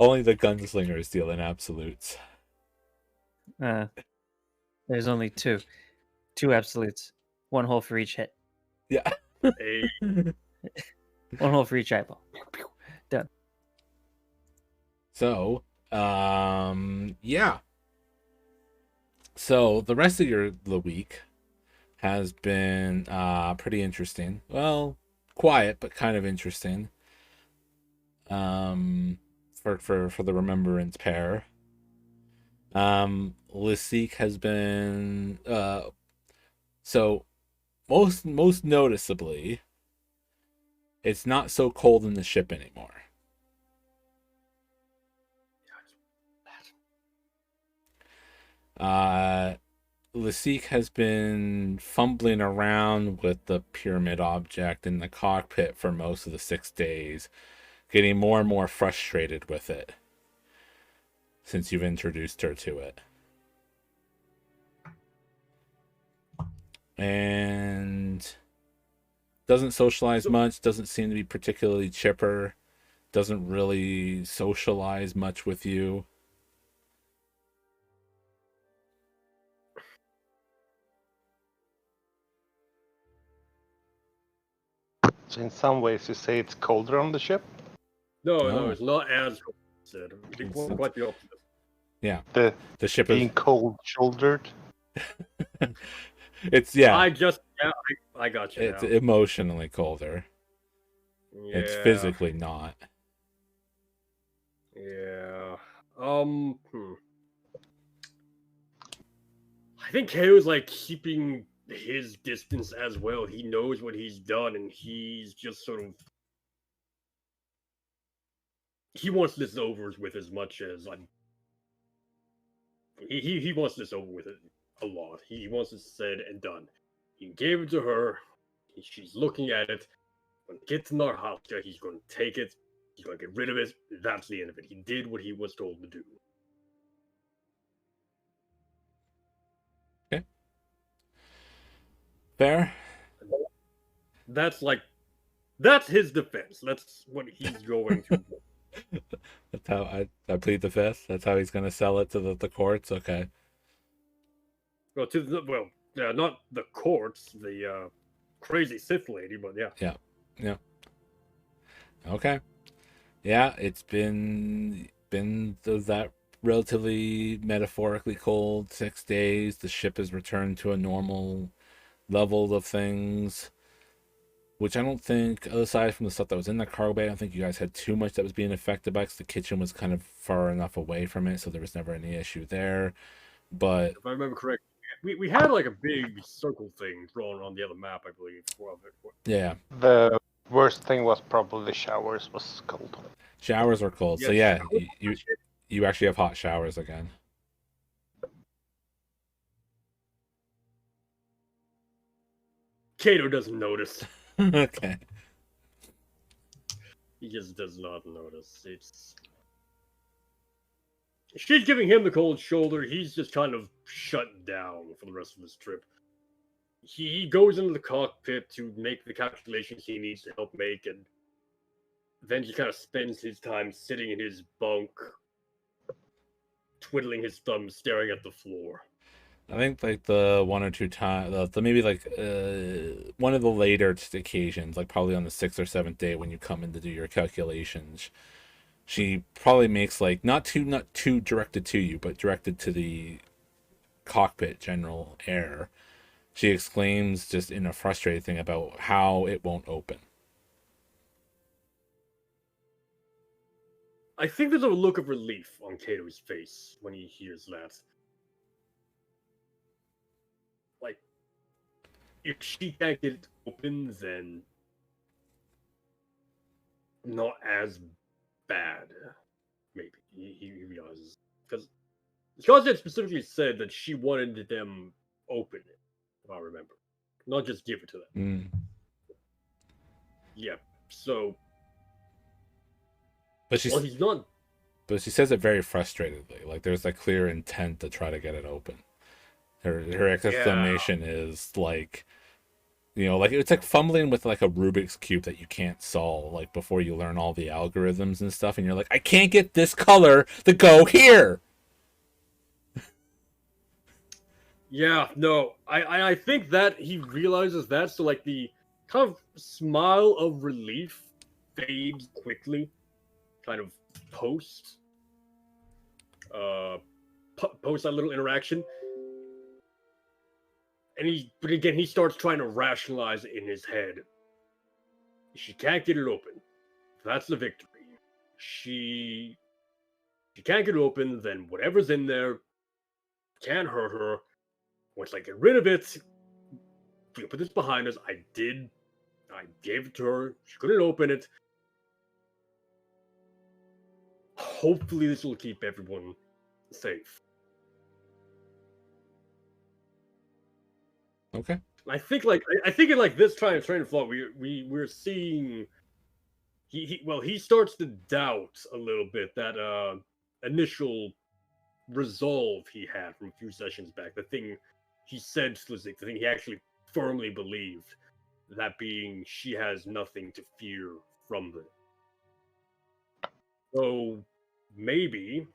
Only the gunslingers deal in absolutes. There's only two absolutes. One hole for each hit. Yeah. Hey. One hole for each eyeball. Done. So, yeah. So the rest of the week has been pretty interesting. Well, quiet but kind of interesting. For the Remembrance pair. Lysique has been so most noticeably, it's not so cold in the ship anymore. Lysique has been fumbling around with the pyramid object in the cockpit for most of the 6 days, getting more and more frustrated with it since you've introduced her to it. And doesn't socialize much, doesn't seem to be particularly chipper, doesn't really socialize much with you. So in some ways, you say it's colder on the ship. No, it's not as cold as I said. It's- Quite the opposite. Yeah, The the ship being is. cold-shouldered. It's I got you. It's now. emotionally colder. Yeah. It's physically not. Yeah. I think Kato's like keeping his distance as well. He knows what he's done, and he's just sort of he wants this over with as much as he wants this over with it a lot. He wants it said and done. He gave it to her. She's looking at it. When it gets in our house, he's going to take it. He's going to get rid of it. That's the end of it. He did what he was told to do. Okay. Fair. That's his defense. That's what he's going to do. That's how I plead the fifth. That's how he's gonna sell it to the courts. Okay. Not the courts, the crazy Sith lady, but yeah. Yeah. Okay. Yeah, it's been that relatively metaphorically cold 6 days. The ship has returned to a normal level of things, which I don't think, aside from the stuff that was in the cargo bay, I don't think you guys had too much that was being affected by, because the kitchen was kind of far enough away from it, so there was never any issue there. But If I remember correctly, we had like a big circle thing drawn on the other map, I believe. yeah, The worst thing was probably the showers was cold. showers are cold. So yeah, you actually have hot showers again. Kato doesn't notice. Okay. He just does not notice. She's giving him the cold shoulder. He's just kind of shut down for the rest of this trip. he goes into the cockpit to make the calculations he needs to help make, and then he kind of spends his time sitting in his bunk, twiddling his thumbs, staring at the floor. I think like the one or two times, maybe like one of the later occasions, like probably on the 6th or 7th day when you come in to do your calculations, she probably makes like not too directed to you, but directed to the cockpit general air. She exclaims just in a frustrated thing about how it won't open. I think there's a look of relief on Kato's face when he hears that. Like, if she can't get it open, then not as bad. Maybe he realizes, because Scott specifically said that she wanted them open it, if I remember, not just give it to them. Yeah. So, but she's he's not. But she says it very frustratedly. Like there's a clear intent to try to get it open. Her exclamation is like, like it's like fumbling with like a Rubik's cube that you can't solve, like before you learn all the algorithms and stuff, and you're like, I can't get this color to go here. Yeah, no, I think that he realizes that, so like the kind of smile of relief fades quickly, kind of post that little interaction. But again, he starts trying to rationalize it in his head. She can't get it open. That's the victory. She can't get it open, then whatever's in there can't hurt her. Once I get rid of it, we put this behind us. I gave it to her. She couldn't open it. Hopefully this will keep everyone safe. Okay. I think in like this train of thought, we're seeing he starts to doubt a little bit that initial resolve he had from a few sessions back. The thing he said to Lizik, the thing he actually firmly believed, that being she has nothing to fear from them. So maybe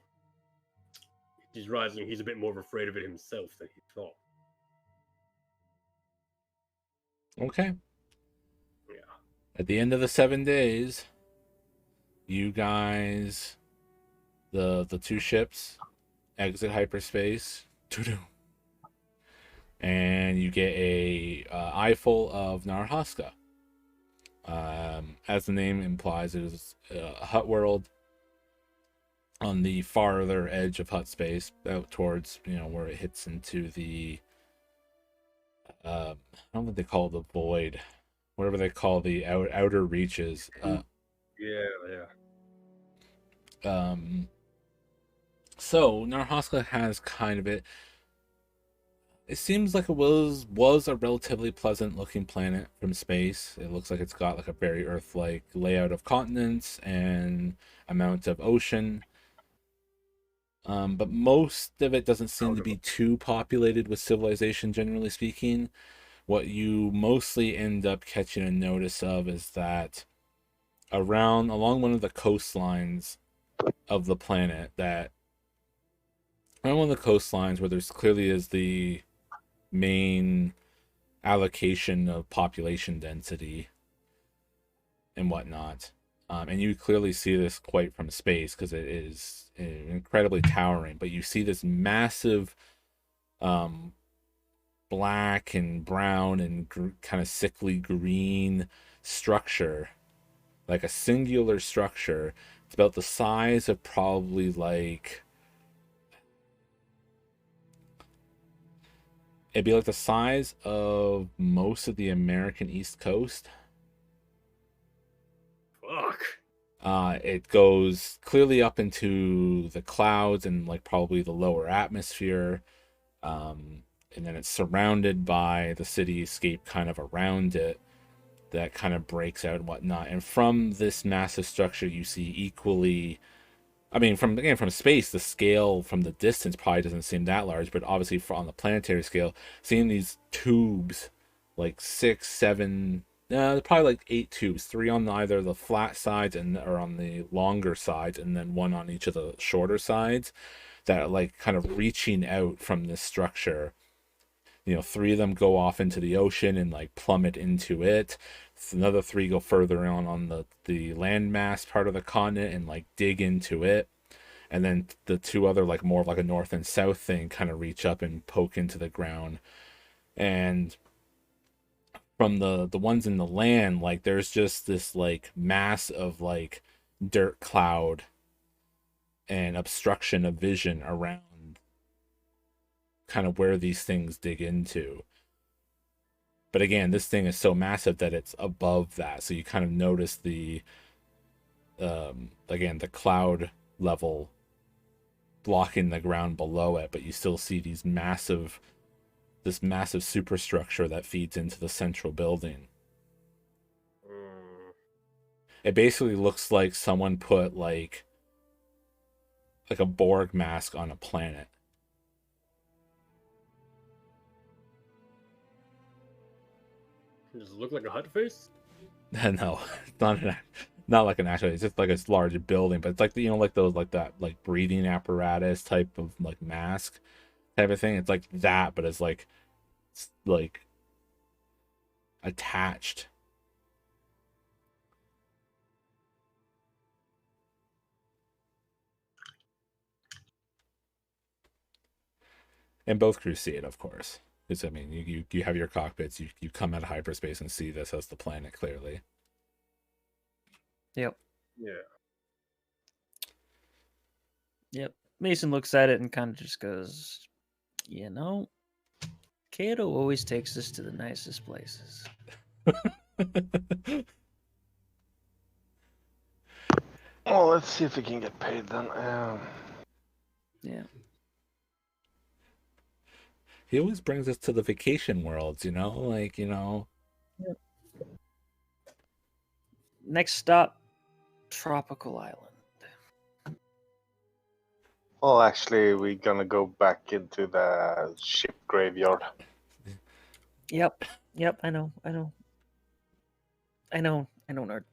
he's rising. He's a bit more afraid of it himself than he thought. Okay. Yeah. At the end of the 7 days, you guys, the two ships, exit hyperspace, and you get a eyeful of Narhaska. As the name implies, it is a hut world on the farther edge of hut space, out towards where it hits into the I don't know what they call the void, whatever they call the outer reaches. Yeah. So Narhaska has kind of it. It seems like it was a relatively pleasant looking planet from space. It looks like it's got like a very Earth-like layout of continents and amount of ocean. But most of it doesn't seem to be too populated with civilization, generally speaking. What you mostly end up catching a notice of is that along one of the coastlines of the planet, where there's clearly is the main allocation of population density and whatnot. And you clearly see this quite from space because it is incredibly towering. But you see this massive black and brown and kind of sickly green structure, like a singular structure. It's about the size of probably it'd be like the size of most of the American East Coast. Fuck. It goes clearly up into the clouds and like probably the lower atmosphere. And then it's surrounded by the cityscape kind of around it that kind of breaks out and whatnot. And from this massive structure, you see equally, from space, the scale from the distance probably doesn't seem that large, but obviously on the planetary scale, seeing these tubes like 6, 7, probably like 8 tubes, 3 on either the flat sides or on the longer sides, and then 1 on each of the shorter sides that are like kind of reaching out from this structure. 3 of them go off into the ocean and like plummet into it. Another 3 go further on the landmass part of the continent and like dig into it. And then the 2 other, like more of like a north and south thing, kind of reach up and poke into the ground. And from the ones in the land, like there's just this like mass of like dirt cloud and obstruction of vision around kind of where these things dig into. But again, this thing is so massive that it's above that, so you kind of notice the again, the cloud level blocking the ground below it, but you still see this massive superstructure that feeds into the central building. It basically looks like someone put like a Borg mask on a planet. Does it look like a hut face? No, it's not like an actual. It's just like a large building, but it's like like those like that like breathing apparatus type of like mask type of thing. It's like that, but it's like attached. And both crews see it, of course. Because I mean, you have your cockpits. You come out of hyperspace and see this as the planet clearly. Yep. Yeah. Yep. Mason looks at it and kind of just goes, Kato always takes us to the nicest places. Well, let's see if we can get paid then. Yeah. He always brings us to the vacation worlds, like. Yep. Next stop, Tropical Island. Well, actually, we're gonna go back into the ship graveyard. Yep. I know, nerd.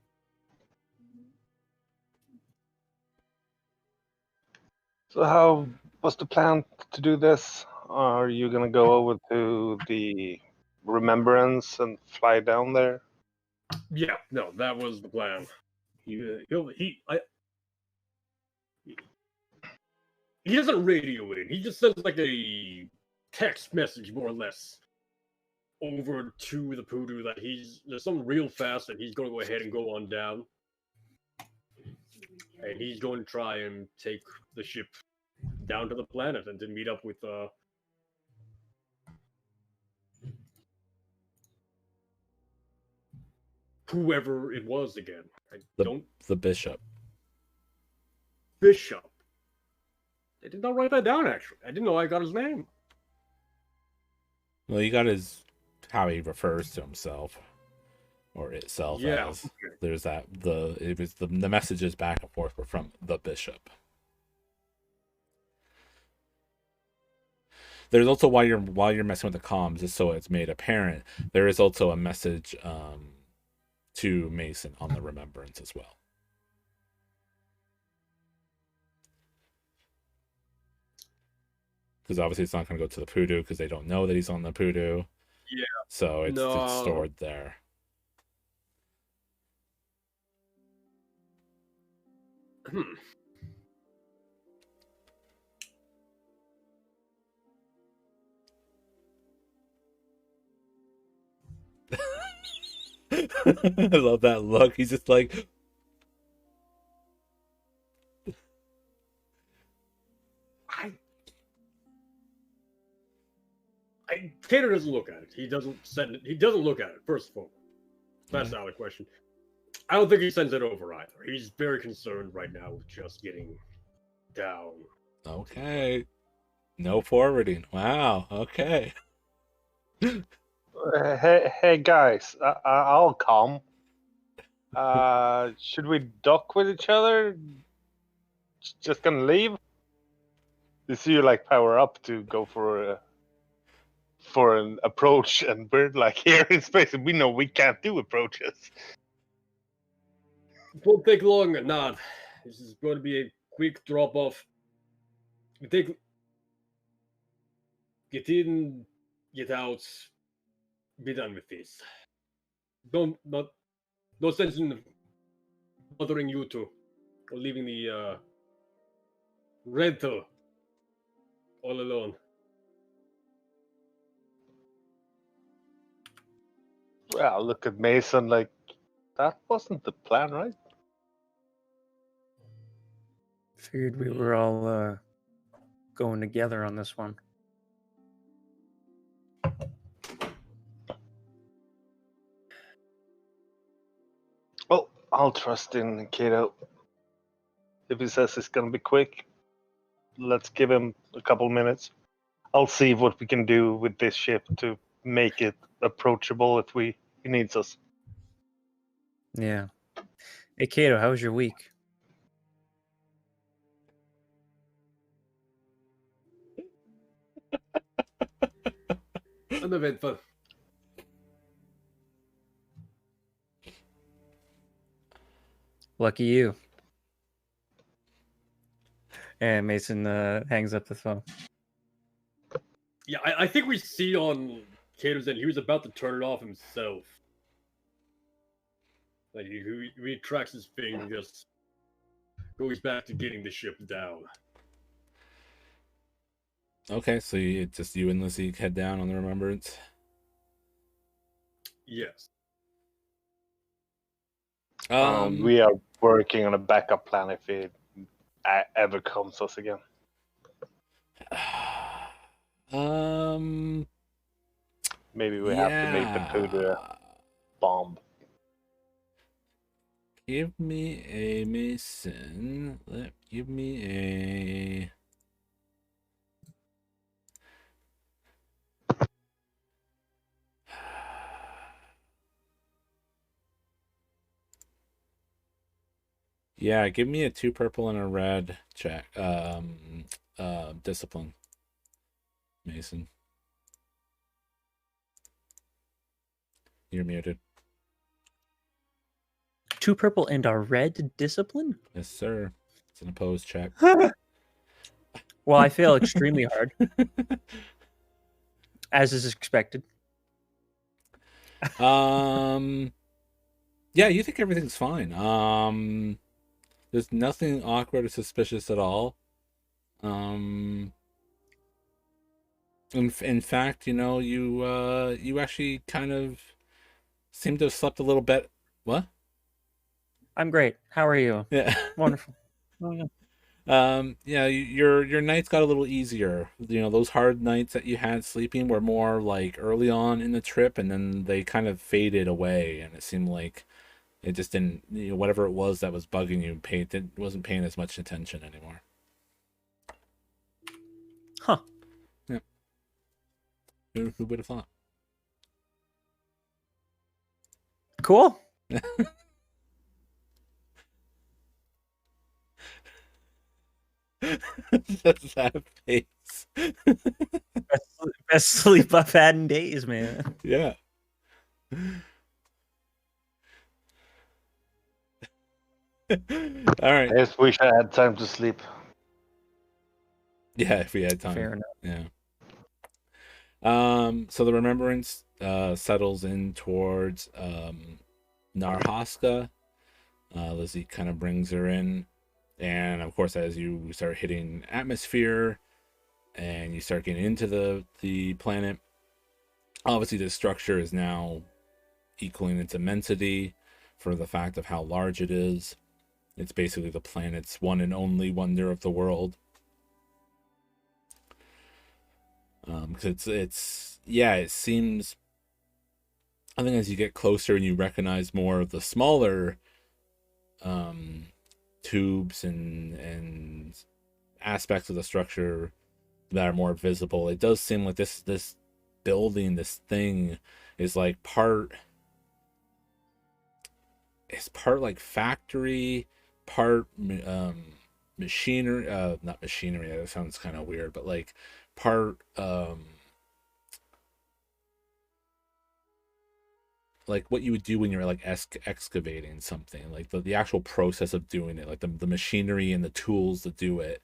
So how was the plan to do this? Are you gonna go over to the Remembrance and fly down there? Yeah, no, that was the plan. He doesn't radio in. He just sends like a text message, more or less, over to the Poodoo that there's something real fast that he's going to go ahead and go on down, and he's going to try and take the ship down to the planet and to meet up with whoever it was again. The bishop. Bishop. I did not write that down, actually. I didn't know I got his name. Well, you got how he refers to himself or itself as. Okay. There's that the messages back and forth were from the bishop. There's also while you're messing with the comms, just so it's made apparent, there is also a message to Mason on the Remembrance as well. Because obviously it's not going to go to the Poodoo because they don't know that he's on the Poodoo. Yeah. So it's stored there. I love that look. He's just like... Tater doesn't look at it. He doesn't send it. He doesn't look at it, first of all. That's not a question. I don't think he sends it over either. He's very concerned right now with just getting down. Okay. No forwarding. Wow. Okay. Hey guys, I'll come. Should we dock with each other? Just gonna leave? You see you like power up to go for for an approach, and we're like here in space, and we know we can't do approaches. It won't take long, Nod. This is going to be a quick drop off. Get in, get out, be done with this. No sense in bothering you two or leaving the rental all alone. Well, look at Mason like that wasn't the plan, right? Figured we were all going together on this one. Well, I'll trust in Kato. If he says it's gonna be quick, let's give him a couple minutes. I'll see what we can do with this ship to make it approachable if he needs us. Yeah. Hey, Kato, how was your week? Uneventful. Lucky you. And Mason hangs up the phone. Yeah, I think we see on Kato's end, he was about to turn it off himself. Like he retracts his finger and just goes back to getting the ship down. Okay, so it's just you and Lizzie head down on the Remembrance. Yes. We are working on a backup plan if it ever comes us again. Maybe we have to make the Puder bomb. Give me a Mason. Give me a. Yeah, give me a 2 purple and a red check. Discipline. Mason. You're muted. 2 purple and a red discipline? Yes, sir. It's an opposed check. Well, I fail extremely hard. As is expected. Yeah, you think everything's fine. There's nothing awkward or suspicious at all. In fact, you actually kind of seem to have slept a little bit. What? I'm great. How are you? Yeah. Wonderful. Oh, yeah. Yeah, your nights got a little easier. Those hard nights that you had sleeping were more like early on in the trip, and then they kind of faded away, and it seemed like it just didn't, whatever it was that was bugging you, wasn't paying as much attention anymore. Huh. Yeah. Who would have thought? Cool. Just that face. Best sleep I've had in days, man. Yeah. All right. I just wish I had time to sleep. Yeah, if we had time. Fair enough. Yeah. So the Remembrance settles in towards Narhaska. Lizzie kind of brings her in, and of course, as you start hitting atmosphere and you start getting into the planet, obviously the structure is now equaling its immensity for the fact of how large it is. It's basically the planet's one and only wonder of the world. Because it seems, I think as you get closer and you recognize more of the smaller tubes and aspects of the structure that are more visible, it does seem like this building, this thing is like part like factory, part machinery, not machinery, that sounds kind of weird, but like part like what you would do when you're like excavating something, like the actual process of doing it, like the machinery and the tools to do it,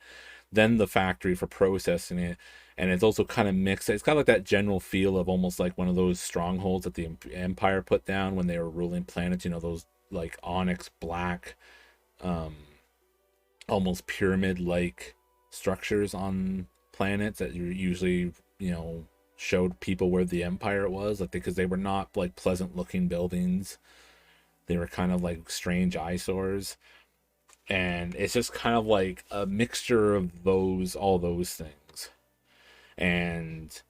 then the factory for processing it. And it's also kind of mixed. It's got like that general feel of almost like one of those strongholds that the Empire put down when they were ruling planets, you know, those like onyx black, almost pyramid like structures on planets that you usually, you know, showed people where the Empire was, like, because they were not like pleasant looking buildings. They were kind of like strange eyesores. And it's just kind of like a mixture of all those things. And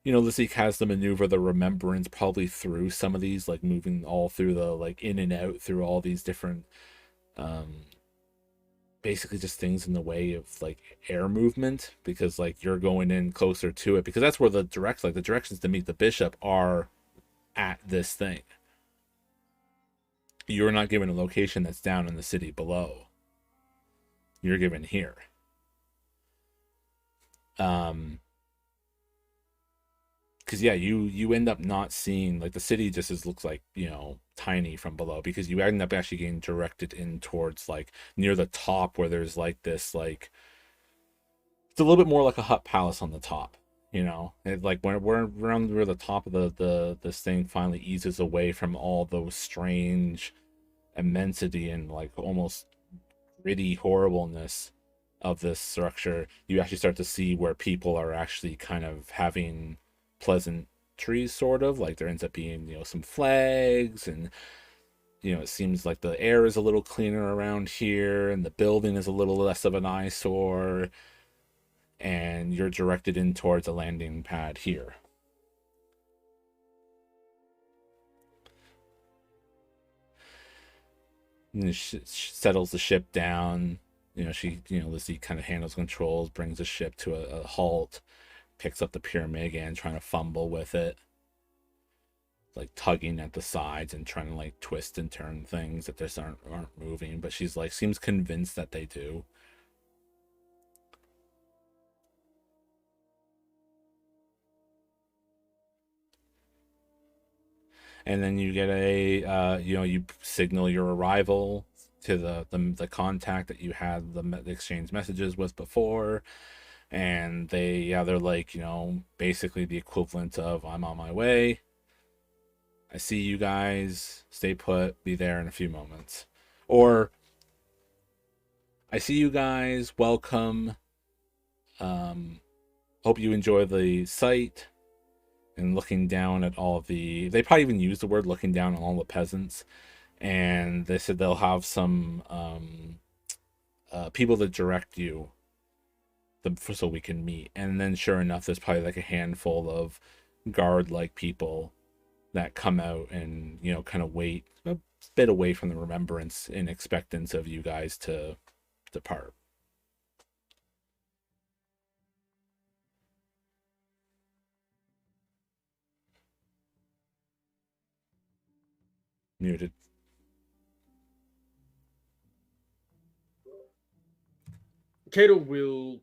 you know, Lisek has to maneuver the remembrance probably through some of these, like moving all through the like in and out through all these different basically just things in the way of like air movement, because like you're going in closer to it, because that's where the directions to meet the bishop are at this thing. You're not given a location that's down in the city below. You're given here. Because yeah, you end up not seeing, like, the city just looks like, you know, tiny from below, because you end up actually getting directed in towards like near the top where there's like this, like, it's a little bit more like a hut palace on the top, you know. It, like when we're around where the top of the this thing finally eases away from all those strange immensity and like almost gritty horribleness of this structure, you actually start to see where people are actually kind of having pleasant trees, sort of like there ends up being, you know, some flags, and you know, it seems like the air is a little cleaner around here and the building is a little less of an eyesore, and you're directed in towards a landing pad here. And she settles the ship down. You know, Lizzie kind of handles controls, brings the ship to a halt, picks up the pyramid again, trying to fumble with it, like tugging at the sides and trying to like twist and turn things that just aren't moving. But she's like, seems convinced that they do. And then you get you signal your arrival to the contact that you had the exchange messages with before, and they're like, you know, basically the equivalent of, I'm on my way, I see you guys, stay put, be there in a few moments, or I see you guys, welcome, hope you enjoy the site. And looking down at all they probably even use the word looking down on all the peasants, and they said they'll have some people that direct you so we can meet. And then sure enough, there's probably like a handful of guard like people that come out and, you know, kind of wait a bit away from the remembrance in expectance of you guys to depart. Muted. Kato will.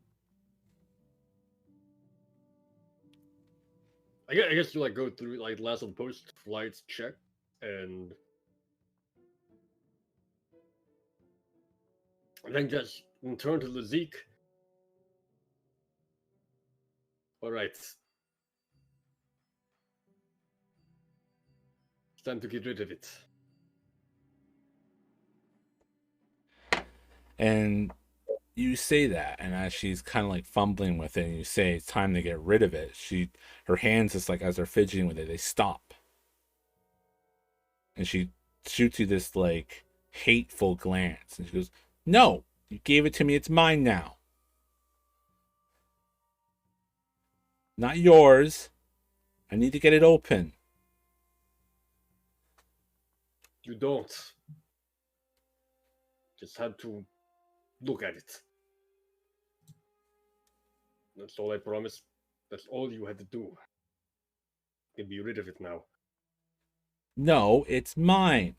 I guess you like go through like last of post flights check, and then just turn to Lazik. All right, it's time to get rid of it. And you say that, and as she's kind of like fumbling with it, and you say it's time to get rid of it, her hands just like, as they're fidgeting with it, they stop, and she shoots you this like hateful glance, and she goes, "No, you gave it to me. It's mine now. Not yours. I need to get it open." You don't. Just had to look at it. That's all I promised. That's all you had to do. You can be rid of it now. No, it's mine.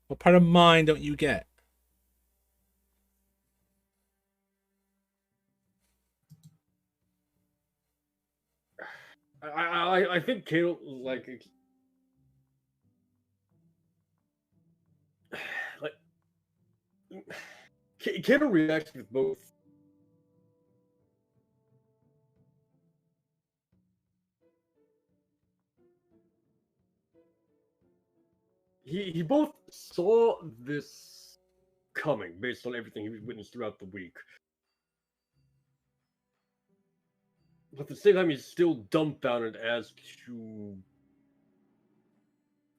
What part of mine don't you get? I think Kato, like, like Kato reacts with both. He both saw this coming based on everything he witnessed throughout the week. But at the same time, he's still dumbfounded as to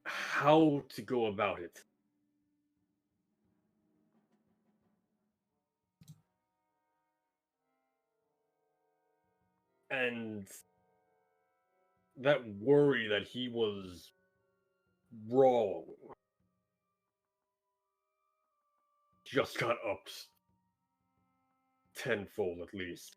how to go about it. And that worry that he was wrong just got upped tenfold at least.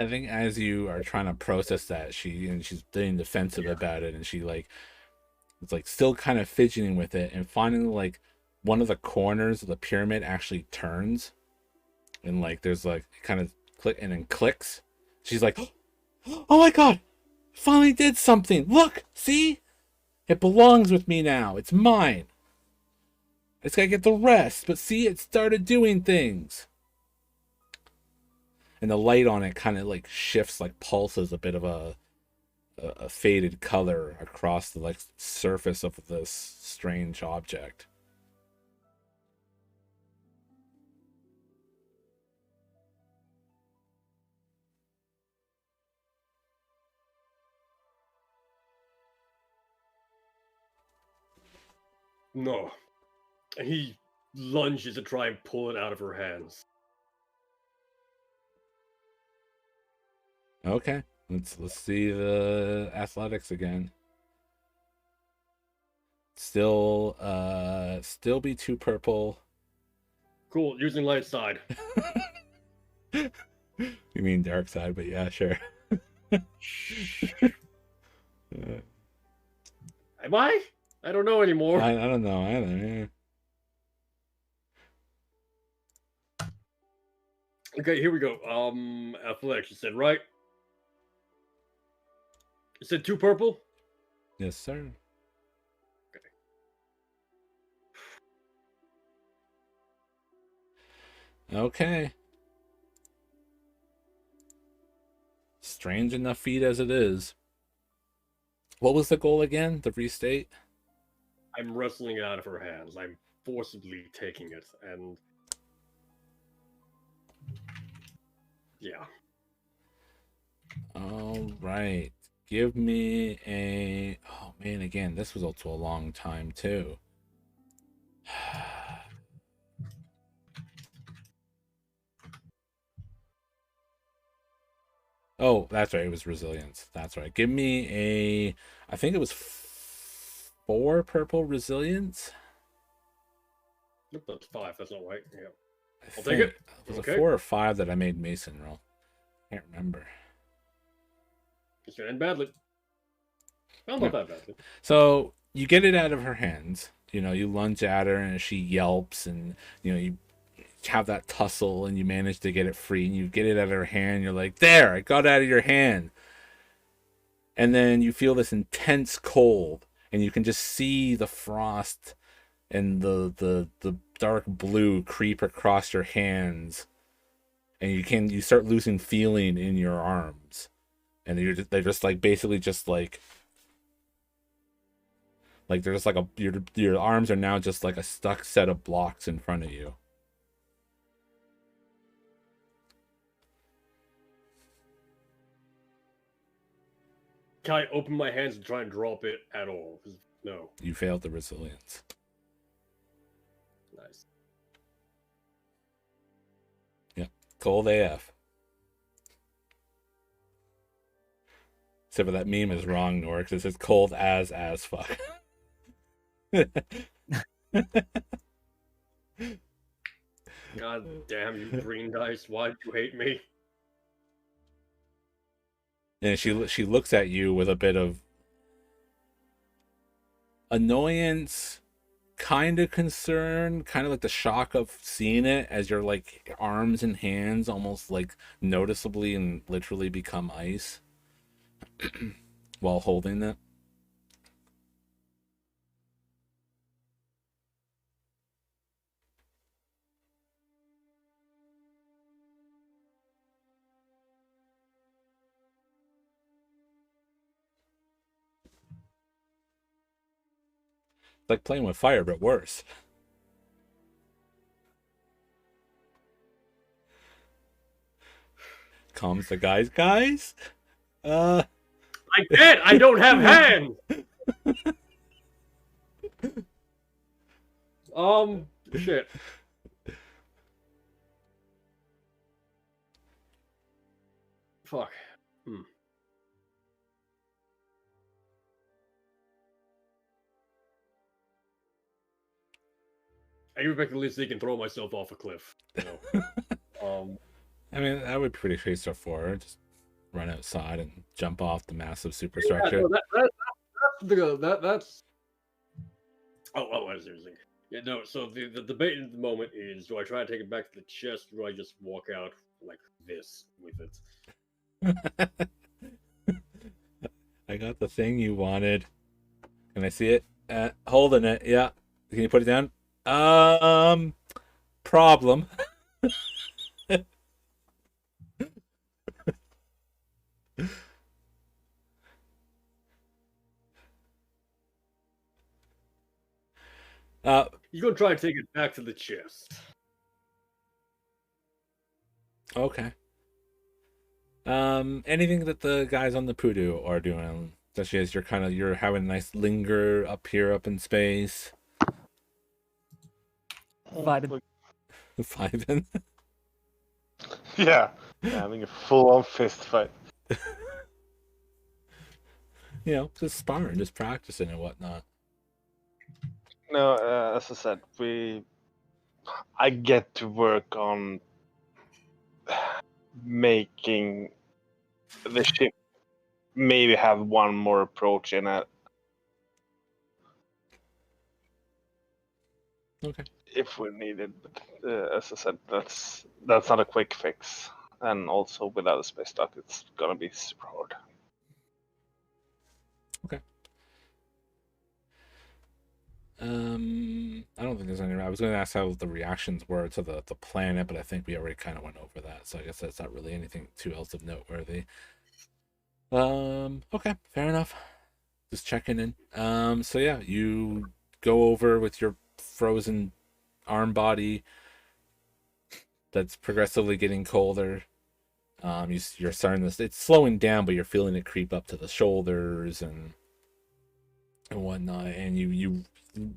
I think as you are trying to process that, she's being defensive about it, and it's like still kind of fidgeting with it, and finally like one of the corners of the pyramid actually turns, and like there's like kind of click and then clicks. She's like, "Oh my god, finally did something! Look, see, it belongs with me now. It's mine. It's gotta get the rest, but see, it started doing things." And the light on it kind of like shifts, like pulses a bit of a faded color across the like surface of this strange object. No. And he lunges to try and pull it out of her hands. Okay, let's see the athletics again. Still be 2 purple. Cool, using light side. You mean dark side, but yeah, sure. Am I? I don't know anymore. I don't know either. Yeah. Okay, here we go. Athletics, you said, right? You said 2 purple? Yes, sir. Okay. Strange enough feat as it is. What was the goal again? The restate? I'm wrestling it out of her hands. I'm forcibly taking it, and yeah. All right. Give me a... Oh, man, again, this was also a long time, too. Oh, that's right. It was resilience. That's right. Give me a... I think it was 4 purple resilience. Nope, that's 5. That's not right. Yeah. I I'll think take it. Was Okay. it 4 or 5 that I made Mason roll? Can't remember. It's gonna end badly. Well, not that badly. So you get it out of her hands. You know, you lunge at her and she yelps, and you have that tussle, and you manage to get it free, and you get it out of her hand. You're like, there, I got it out of your hand. And then you feel this intense cold, and you can just see the frost and the dark blue creep across your hands, and you start losing feeling in your arms, and they're just like basically just like they're just like your arms are now just like a stuck set of blocks in front of you. Can I open my hands and try and drop it at all? 'Cause no. You failed the resilience. Nice. Yeah, cold AF. Except for that meme is wrong, Nor, because it says cold as fuck. God damn you, green dice! Why'd you hate me? And she looks at you with a bit of Annoyance, kind of concern, kind of like the shock of seeing it as your like arms and hands almost like noticeably and literally become ice while holding it. It's like playing with fire, but worse. Calms the guys. I can't. I don't have hands. Shit. Fuck. I effectively think I can throw myself off a cliff. You know? I mean, that would be pretty straightforward. Just run outside and jump off the massive superstructure. Yeah, no, that's. Oh, I was thinking. Yeah, no. So the debate at the moment is: do I try to take it back to the chest, or do I just walk out like this with it? I got the thing you wanted. Can I see it? Holding it. Yeah. Can you put it down? Problem. You're gonna try to take it back to the chest. Okay. Anything that the guys on the Poodoo are doing, especially as you're having a nice linger up here, up in space. Vibing. Vibing. Yeah, having a full-on fist fight. You know, just sparring, just practicing and whatnot. No, as I said, I get to work on making the ship maybe have one more approach in it. Okay. If we need it, but as I said, that's not a quick fix, and also without a space dock, it's gonna be super hard. Okay. I don't think there's any. I was going to ask how the reactions were to the planet, but I think we already kind of went over that, so I guess that's not really anything too else of noteworthy. Okay, fair enough. Just checking in. So yeah, you go over with your frozen arm body that's progressively getting colder. You're starting to, it's slowing down, but you're feeling it creep up to the shoulders and whatnot, and you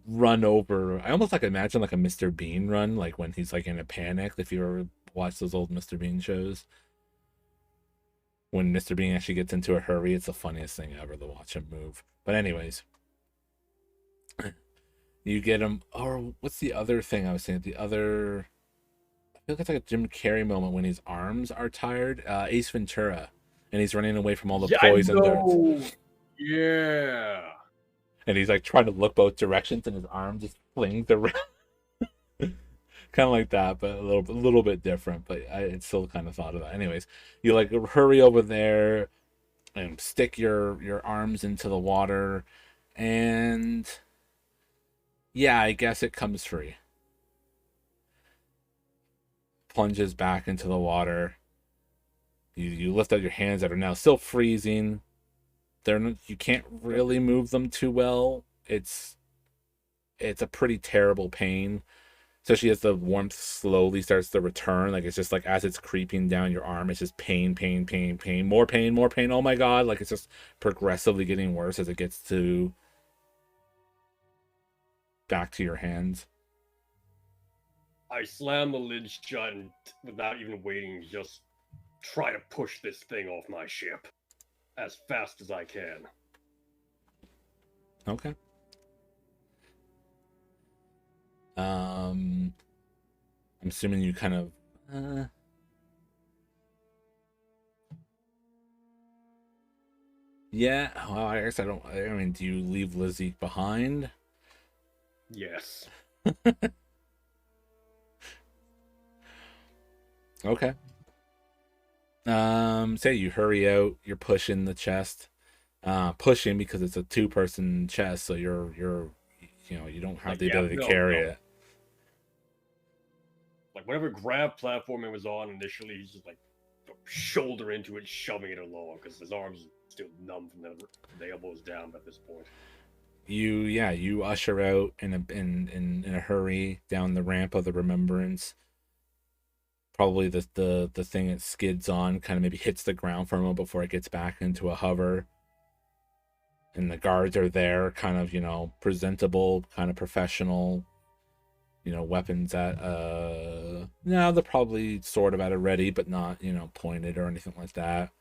run over. I almost like imagine like a Mr. Bean run, like when he's like in a panic. If you ever watch those old Mr. Bean shows, when Mr. Bean actually gets into a hurry, it's the funniest thing ever to watch him move. But anyways, you get him. Or what's the other thing I was saying? I feel like it's like a Jim Carrey moment when his arms are tired. Ace Ventura, and he's running away from all the poison darts. Yeah. And he's like trying to look both directions, and his arm just flings around. Kind of like that, but a little bit different. But I still kind of thought of that. Anyways, you like hurry over there and stick your arms into the water, and yeah, I guess it comes free. Plunges back into the water. You lift out your hands that are now still freezing. You can't really move them too well. It's a pretty terrible pain, especially as the warmth slowly starts to return. Like it's just like as it's creeping down your arm, it's just pain, more pain. Oh my god! Like it's just progressively getting worse as it gets to back to your hands. I slam the lid shut and, without even waiting, just try to push this thing off my ship as fast as I can. Okay. I'm assuming you kind of Yeah, well, I guess I don't. I mean, do you leave Lizzie behind? Yes. Okay. Say you hurry out. You're pushing the chest. Pushing because it's a two-person chest, so you're you don't have Like, the yeah, ability to no, carry no. it. Like whatever grab platform it was on initially, he's just like shoulder into it, shoving it along because his arms are still numb from the elbows down at this point. You usher out in a hurry down the ramp of the remembrance. Probably the thing it skids on kind of maybe hits the ground for a moment before it gets back into a hover. And the guards are there, kind of, presentable, kind of professional, weapons at no, they're probably sort of at a ready, but not, pointed or anything like that.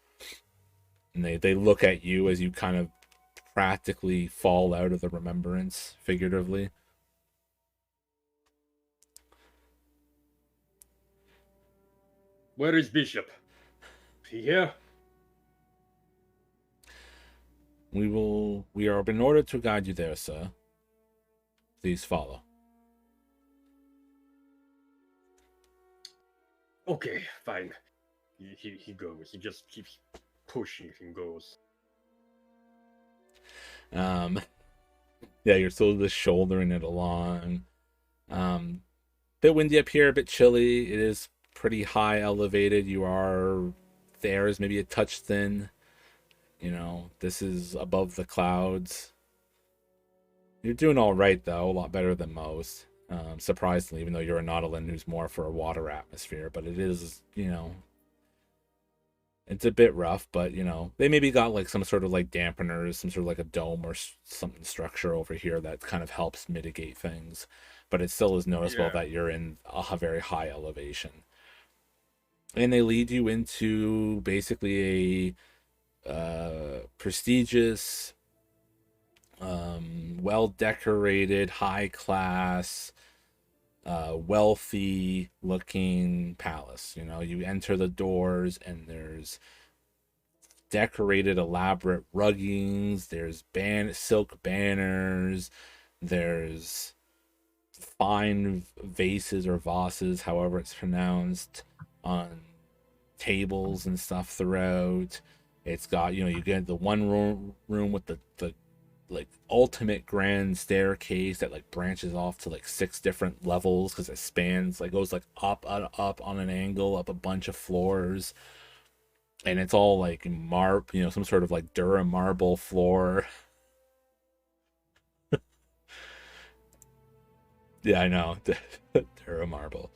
And they look at you as you kind of practically fall out of the remembrance, figuratively. Where is Bishop? He here? We are in order to guide you there, sir. Please follow. Okay, fine. He goes. He just keeps pushing and goes. Yeah, you're still just shouldering it along. Bit windy up here, a bit chilly. It is pretty high elevated. The air is maybe a touch thin. This is above the clouds. You're doing all right, though. A lot better than most. Surprisingly, even though you're a Nautilin who's more for a water atmosphere. But it is, it's a bit rough. But, they maybe got like some sort of like dampeners, some sort of like a dome or something structure over here that kind of helps mitigate things. But it still is noticeable that you're in a very high elevation. And they lead you into basically a prestigious, well-decorated, high-class, wealthy-looking palace. You enter the doors and there's decorated, elaborate ruggings. There's silk banners. There's fine vases or vases, however it's pronounced, on tables and stuff throughout. It's got, you get the one room with the like ultimate grand staircase that like branches off to like 6 different levels because it spans, like goes like up on an angle up a bunch of floors, and it's all like some sort of like Dura marble floor. Yeah, I know. Dura marble.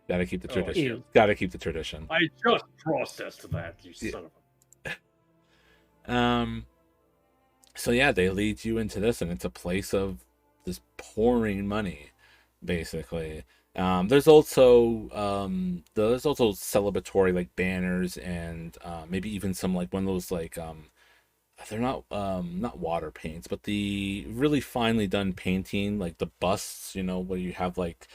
Gotta keep the tradition. Gotta keep the tradition. I just processed that, you son of a... So yeah, they lead you into this, and it's a place of this pouring money, basically. There's also celebratory like banners and maybe even some like one of those like they're not water paints, but the really finely done painting, like the busts, where you have like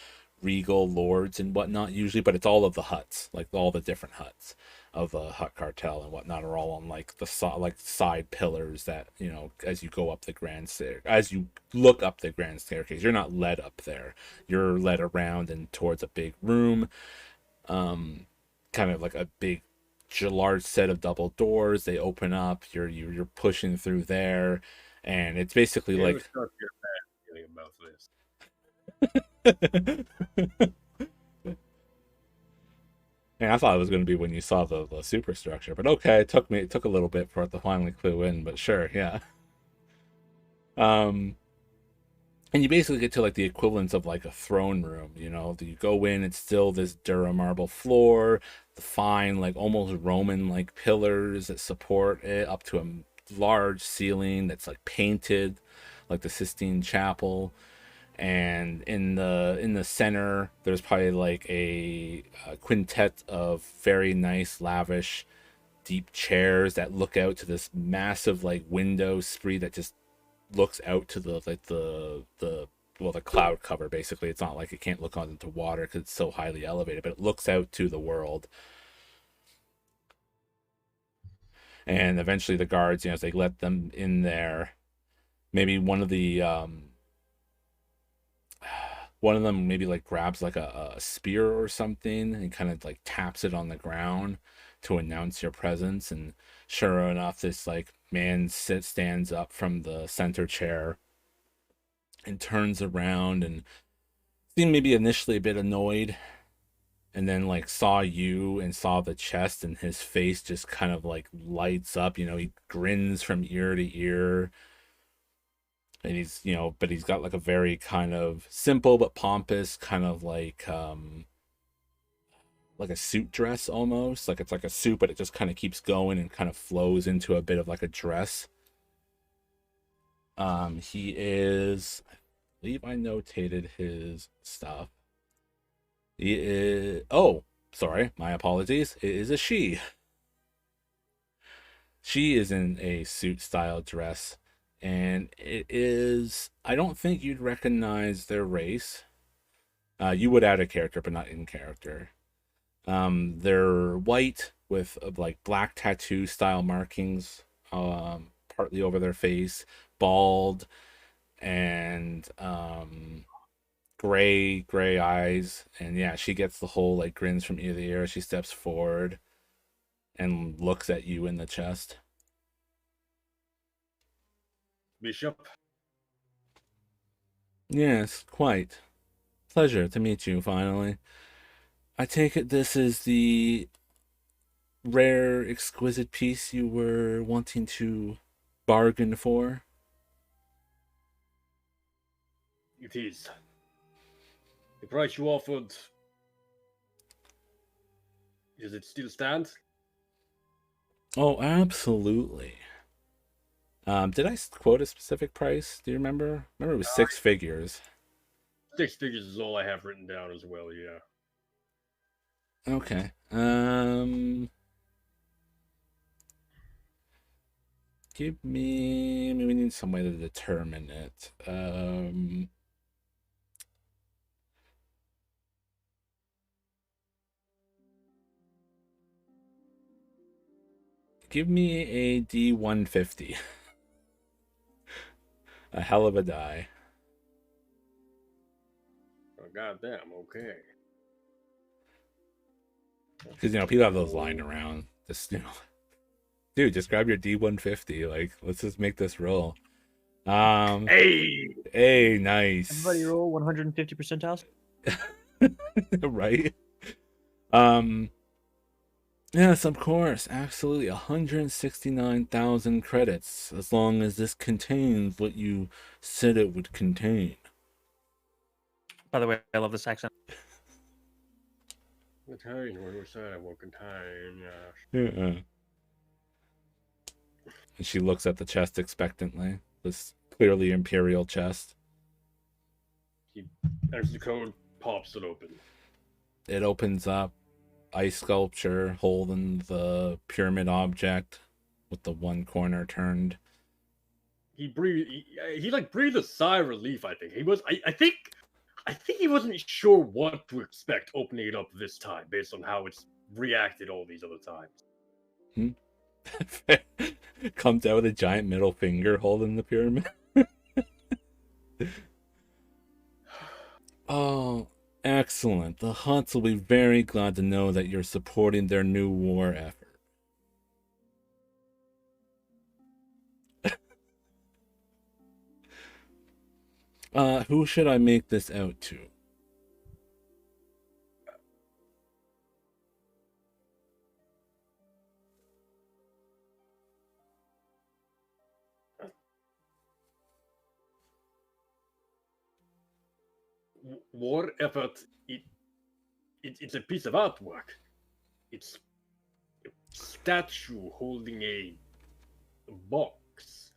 regal lords and whatnot usually, but it's all of the huts, like all the different huts of the Hut Cartel and whatnot are all on like the side pillars that, as you go up the grand as you look up the grand staircase, you're not led up there. You're led around and towards a big room, kind of like a big large set of double doors. They open up. You're pushing through there, and it's basically like Start your bad feeling about this. Yeah, I thought it was going to be when you saw the superstructure, but okay, it took a little bit for it to finally clue in, but sure, yeah. And you basically get to like the equivalent of like a throne room, you go in, it's still this Dura marble floor, the fine like almost Roman like pillars that support it up to a large ceiling that's like painted like the Sistine Chapel. And in the center there's probably like a quintet of very nice lavish deep chairs that look out to this massive like window spree that just looks out to the cloud cover. Basically, it's not like it can't look out into water because it's so highly elevated, but it looks out to the world. And eventually the guards, as they let them in there, maybe one of them maybe like grabs like a spear or something and kind of like taps it on the ground to announce your presence. And sure enough, this like man stands up from the center chair and turns around and seemed maybe initially a bit annoyed, and then like saw you and saw the chest, and his face just kind of like lights up. He grins from ear to ear, and but he's got like a very kind of simple but pompous kind of like a suit dress almost. Like it's like a suit, but it just kind of keeps going and kind of flows into a bit of like a dress. He is, I believe I notated his stuff. He is, oh, sorry, my apologies. It is a she. She is in a suit style dress, and it is, I don't think you'd recognize their race. You would add a character, but not in character. They're white with like black tattoo style markings, partly over their face, bald, and gray eyes. And yeah, she gets the whole like grins from ear to ear. She steps forward and looks at you in the chest. Bishop. Yes, quite. Pleasure to meet you finally. I take it this is the rare, exquisite piece you were wanting to bargain for? It is. The price you offered, does it still stand? Oh, absolutely. Did I quote a specific price? Do you remember? Remember it was 6 figures. 6 figures is all I have written down as well, yeah. Okay. Give me, I mean, we need some way to determine it. Give me a D150. A hell of a die. Oh, goddamn, okay. Because, people have those lying around. Just, dude, just grab your D150. Like, let's just make this roll. Hey, nice. Everybody roll 150 percentiles. Right? Yes, of course. Absolutely. 169,000 credits. As long as this contains what you said it would contain. By the way, I love this accent. Contain, what was that? What contain, Yeah. And she looks at the chest expectantly. This clearly imperial chest. He enters the code, pops it open. It opens up. Ice sculpture holding the pyramid object with the one corner turned. He breathed. He like breathed a sigh of relief. I think he was. I think he wasn't sure what to expect opening it up this time, based on how it's reacted all these other times. Comes out with a giant middle finger holding the pyramid. Oh, excellent. The Huts will be very glad to know that you're supporting their new war effort. Who should I make this out to? War effort. It's a piece of artwork. It's a statue holding a box.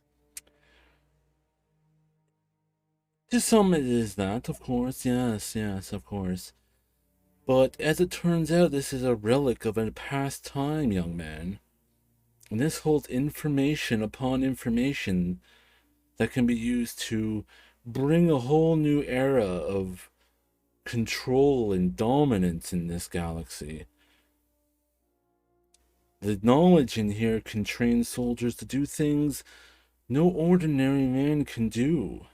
To some it is that, of course. Yes, of course. But as it turns out, this is a relic of a past time, young man. And this holds information upon information that can be used to bring a whole new era of control and dominance in this galaxy. The knowledge in here can train soldiers to do things no ordinary man can do.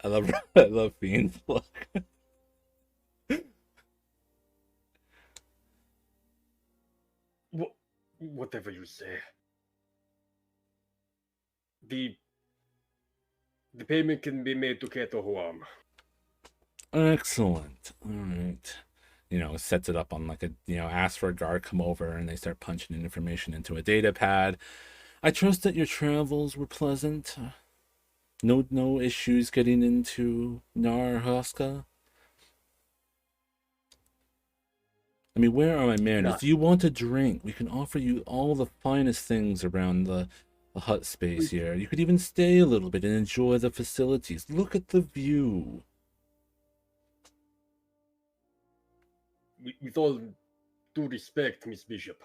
I love I love Fiend's look. Whatever you say. The payment can be made to Keto Huam. Excellent. All right. Sets it up on like a, asks for a guard, come over, and they start punching in information into a data pad. I trust that your travels were pleasant. No issues getting into Narhaska. I mean, where are my manners? Do you want a drink? We can offer you all the finest things around the hut space here. You could even stay a little bit and enjoy the facilities. Look at the view. With all due respect, Miss Bishop,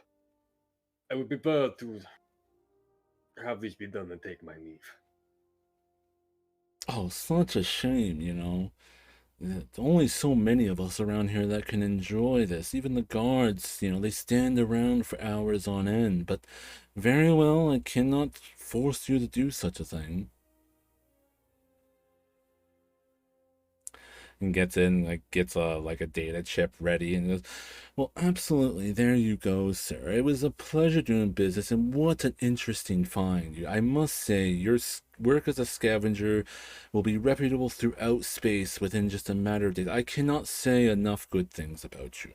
I would prefer to have this be done and take my leave. Oh, such a shame, There's only so many of us around here that can enjoy this. Even the guards, they stand around for hours on end. But very well, I cannot force you to do such a thing. And gets a data chip ready and goes, well, absolutely, there you go, sir. It was a pleasure doing business, and what an interesting find. I must say, your work as a scavenger will be reputable throughout space within just a matter of days. I cannot say enough good things about you.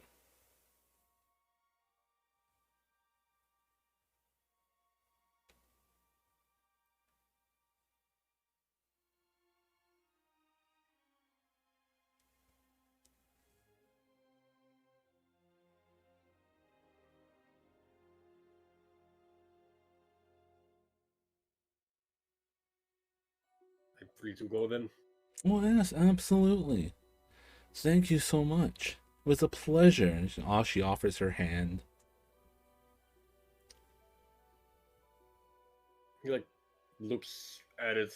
I'm free to go then? Well, yes, absolutely. Thank you so much. It was a pleasure. And she offers her hand. He looks at it.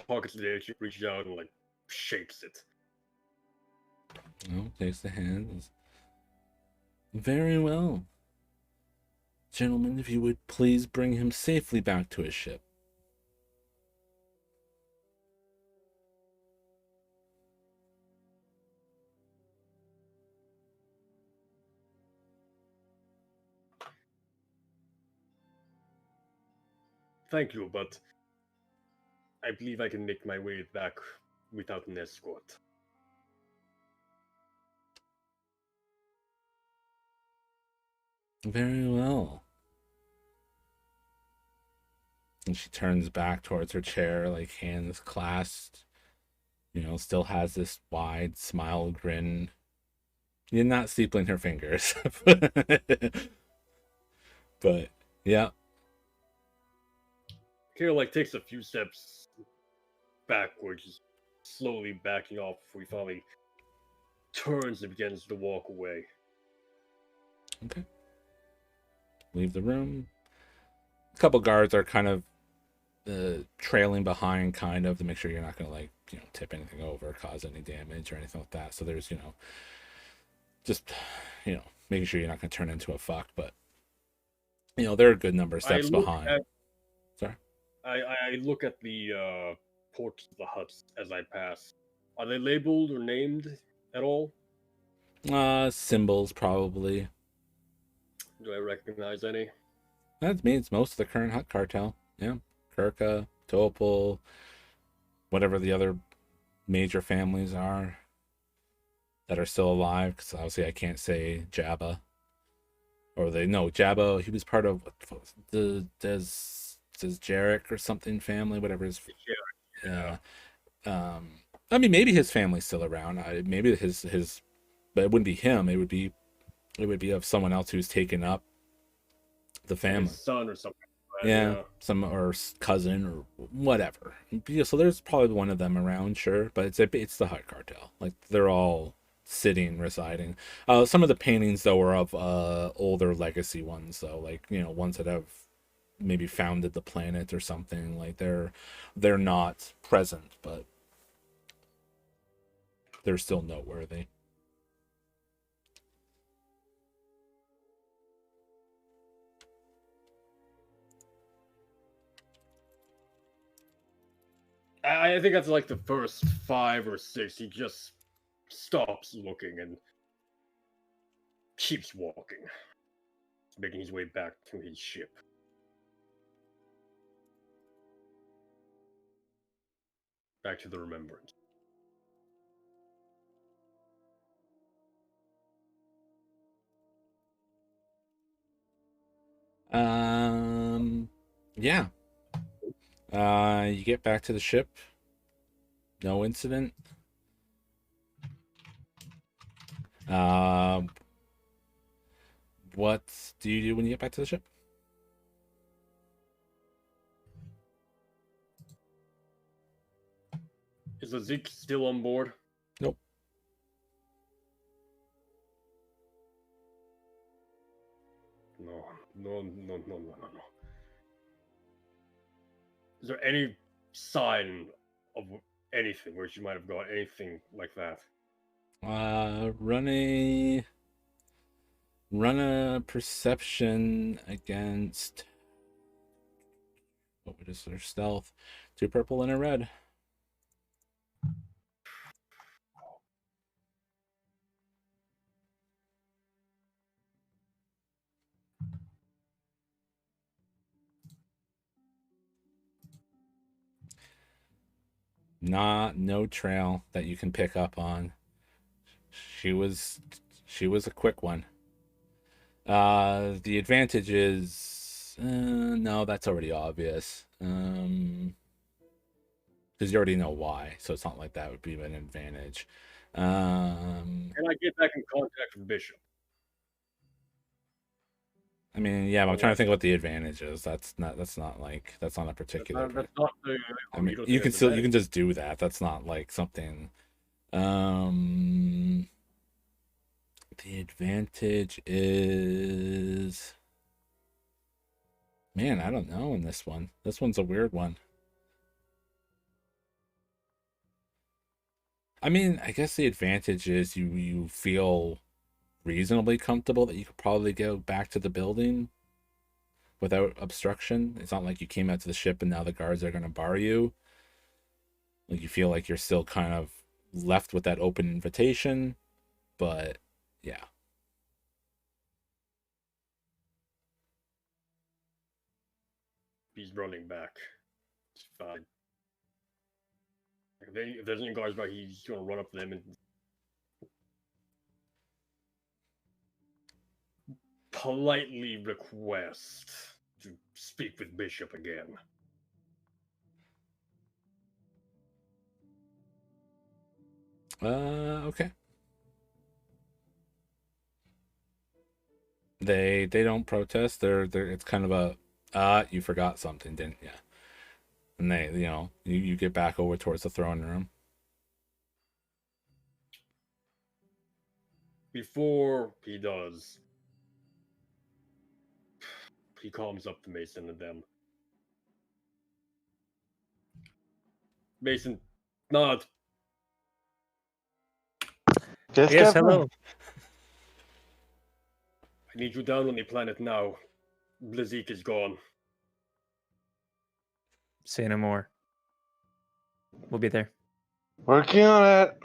Pockets the chip, reaches out and shakes it. Takes the hand. Very well. Gentlemen, if you would please bring him safely back to his ship. Thank you, but I believe I can make my way back without an escort. Very well. And she turns back towards her chair, hands clasped. Still has this wide smile grin. You're not steepling her fingers. But, yeah. Kira takes a few steps backwards, just slowly backing off before he finally turns and begins to walk away. Okay. Leave the room. A couple guards are kind of trailing behind, to make sure you're not going to tip anything over, cause any damage or anything like that. So there's just making sure you're not going to turn into a fuck. But they're a good number of steps behind. Sorry. I look at the ports of the huts as I pass. Are they labeled or named at all? Symbols probably. Do I recognize any? That means most of the current hut cartel. Yeah. Kirka, Topol, whatever the other major families are that are still alive, because obviously I can't say Jabba. Or Jabba, he was part of the Jarek or something family, whatever his... Yeah. I mean, maybe his family's still around. Maybe his but it wouldn't be him. It would be of someone else who's taken up the family. His son or something. Yeah, some or cousin or whatever. Yeah, so there's probably one of them around, sure, but it's the Hut Cartel. Like they're all sitting, residing. Some of the paintings though are of older legacy ones, though, like ones that have maybe founded the planet or something. Like they're not present, but they're still noteworthy. I think that's like the first 5 or 6. He just stops looking and keeps walking, making his way back to his ship. Back to the Remembrance. Yeah. You get back to the ship. No incident. What do you do when you get back to the ship? Is Zeke still on board? Nope. No. Is there any sign of anything where she might have got anything like that? Run a perception against, what is their stealth? 2 purple and a red. No trail that you can pick up on. She was a quick one. The advantage is no, that's already obvious. Because you already know why, so it's not like that would be an advantage. Can I get back in contact with Bishop? I mean, yeah, I'm trying to think what the advantage is. That's not a particular. That's not the. I mean, you can just do that. That's not like something. The advantage is, man, I don't know in this one. This one's a weird one. I mean, I guess the advantage is you feel reasonably comfortable that you could probably go back to the building without obstruction. It's not like you came out to the ship and now the guards are going to bar you. Like you feel like you're still kind of left with that open invitation, but yeah. He's running back. It's fine. If there's any guards back, he's gonna run up to them and politely request to speak with Bishop again. Okay. They don't protest. They're it's kind of a you forgot something, didn't you? And they, you get back over towards the throne room. Before he does, he calms up to Mason and them. Mason, nod. Yes, hello. I need you down on the planet now. Blazik is gone. Say no more. We'll be there. Working on it.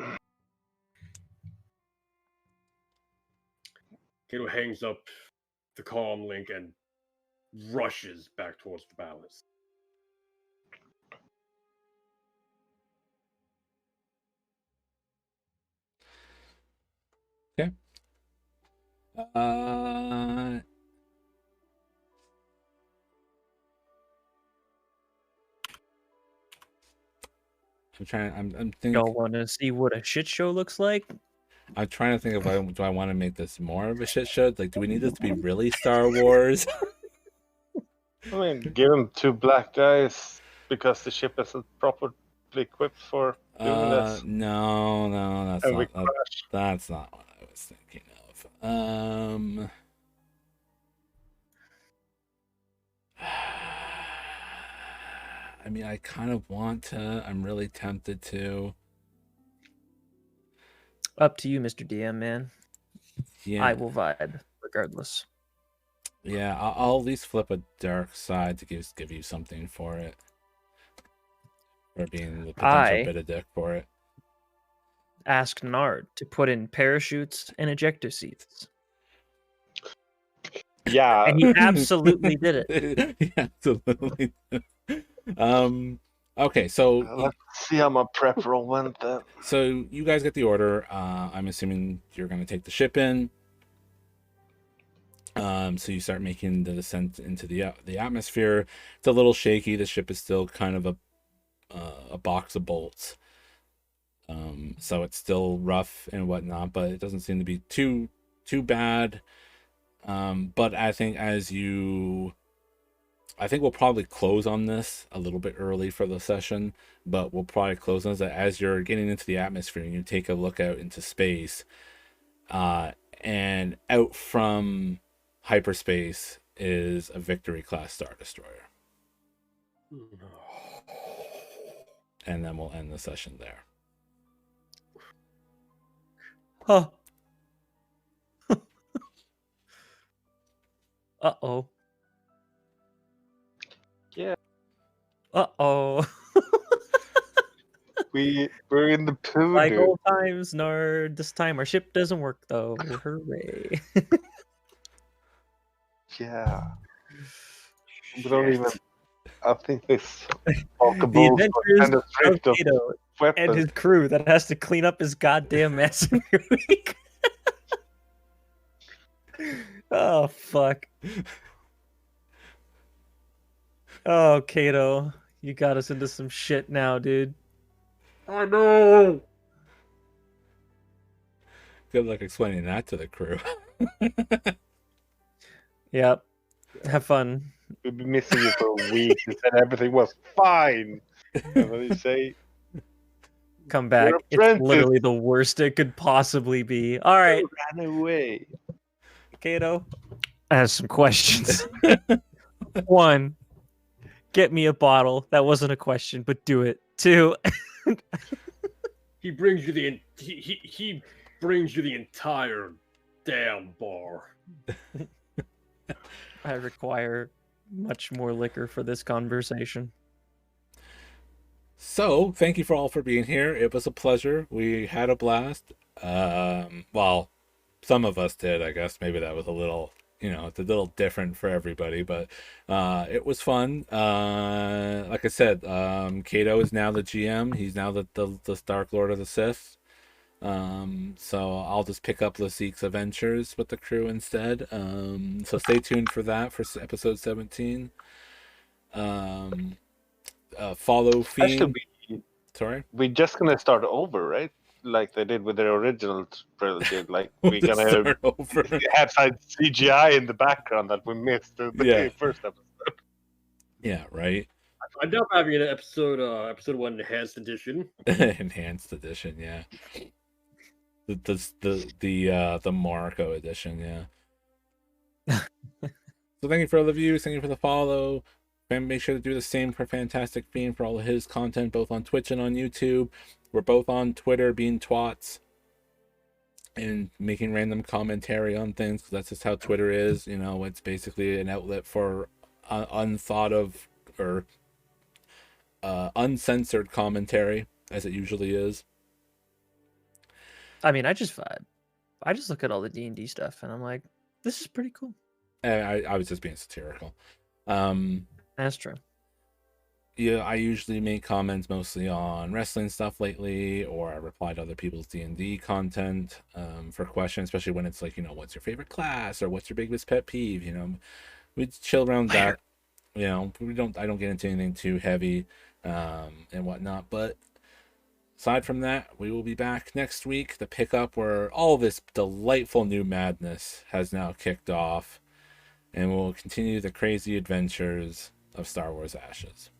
Kato hangs up the comm link and rushes back towards the palace. Okay. I'm thinking. Y'all want to see what a shit show looks like? I'm trying to think of, do I want to make this more of a shit show? Like, do we need this to be really Star Wars? I mean, give him 2 black dice because the ship isn't properly equipped for doing this. No, that's And we not crash. that's not what I was thinking of. I mean, I kind of want to. I'm really tempted to. Up to you, Mr. DM, man. Yeah, I will vibe regardless. yeah. I'll at least flip a dark side to give you something for it, for being the potential I bit of dick for it. asked Nard to put in parachutes and ejector seats, Yeah. and he absolutely did it. He absolutely. Okay, so Let's see how my prep roll went then. so you guys get the order. I'm assuming you're going to take the ship in. So you start making the descent into the atmosphere. It's a little shaky. The ship is still kind of a box of bolts. So it's still rough and whatnot, but it doesn't seem to be too bad. But I think we'll probably close on this a little bit early for the session, but we'll probably close on this as you're getting into the atmosphere and you take a look out into space, and out from hyperspace is a Victory class Star Destroyer. And then we'll end the session there. Huh. Uh-oh. Yeah. Uh-oh. We're in the poo, Like dude. old times, Nard. This time our ship doesn't work, though. Hooray. Yeah. We don't even. I think this The Pokeball adventures kind of stripped of of Kato and weapons. his crew that has to clean up his goddamn mess every week. Oh, fuck. Oh, Kato. You got us into some shit now, dude. I know. Good luck explaining that to the crew. Yep. Have fun. We've been missing you for a week. You said everything was fine. And then you say, Come back. You're a It's princess. literally the worst it could possibly be. All right, "You ran away." Kato. I have some questions. One, get me a bottle. That wasn't a question, but do it. Two, He brings you he brings you the entire damn bar. I require much more liquor for this conversation. So, thank you for all for being here. It was a pleasure. We had a blast. Well, some of us did, I guess. Maybe that was a little, it's a little different for everybody, but it was fun. Like I said, Kato is now the GM. He's now the Dark Lord of the Sith. So I'll just pick up Lasik's adventures with the crew instead. So stay tuned for that for episode 17. Follow Fiend. Actually, Sorry? we're just gonna start over, right? Like they did with their original trilogy. Like we're Just gonna start over. have some CGI in the background that we missed in the Yeah. first episode. Yeah, right. I'm now having an episode 1 enhanced edition. Enhanced edition, yeah. The Marco edition, yeah. So thank you for all the views, thank you for the follow. And make sure to do the same for Fantastic Fiend for all of his content, both on Twitch and on YouTube. We're both on Twitter being twats and making random commentary on things, because that's just how Twitter is. It's basically an outlet for unthought of or uncensored commentary, as it usually is. I mean, I just vibe. I just look at all the D&D stuff, and I'm like, this is pretty cool. I was just being satirical. That's true. Yeah, I usually make comments mostly on wrestling stuff lately, or I reply to other people's D&D content for questions, especially when it's like, what's your favorite class, or what's your biggest pet peeve, we chill around that. I don't get into anything too heavy and whatnot, but aside from that, we will be back next week to pick up where all this delightful new madness has now kicked off. and we'll continue the crazy adventures of Star Wars Ashes.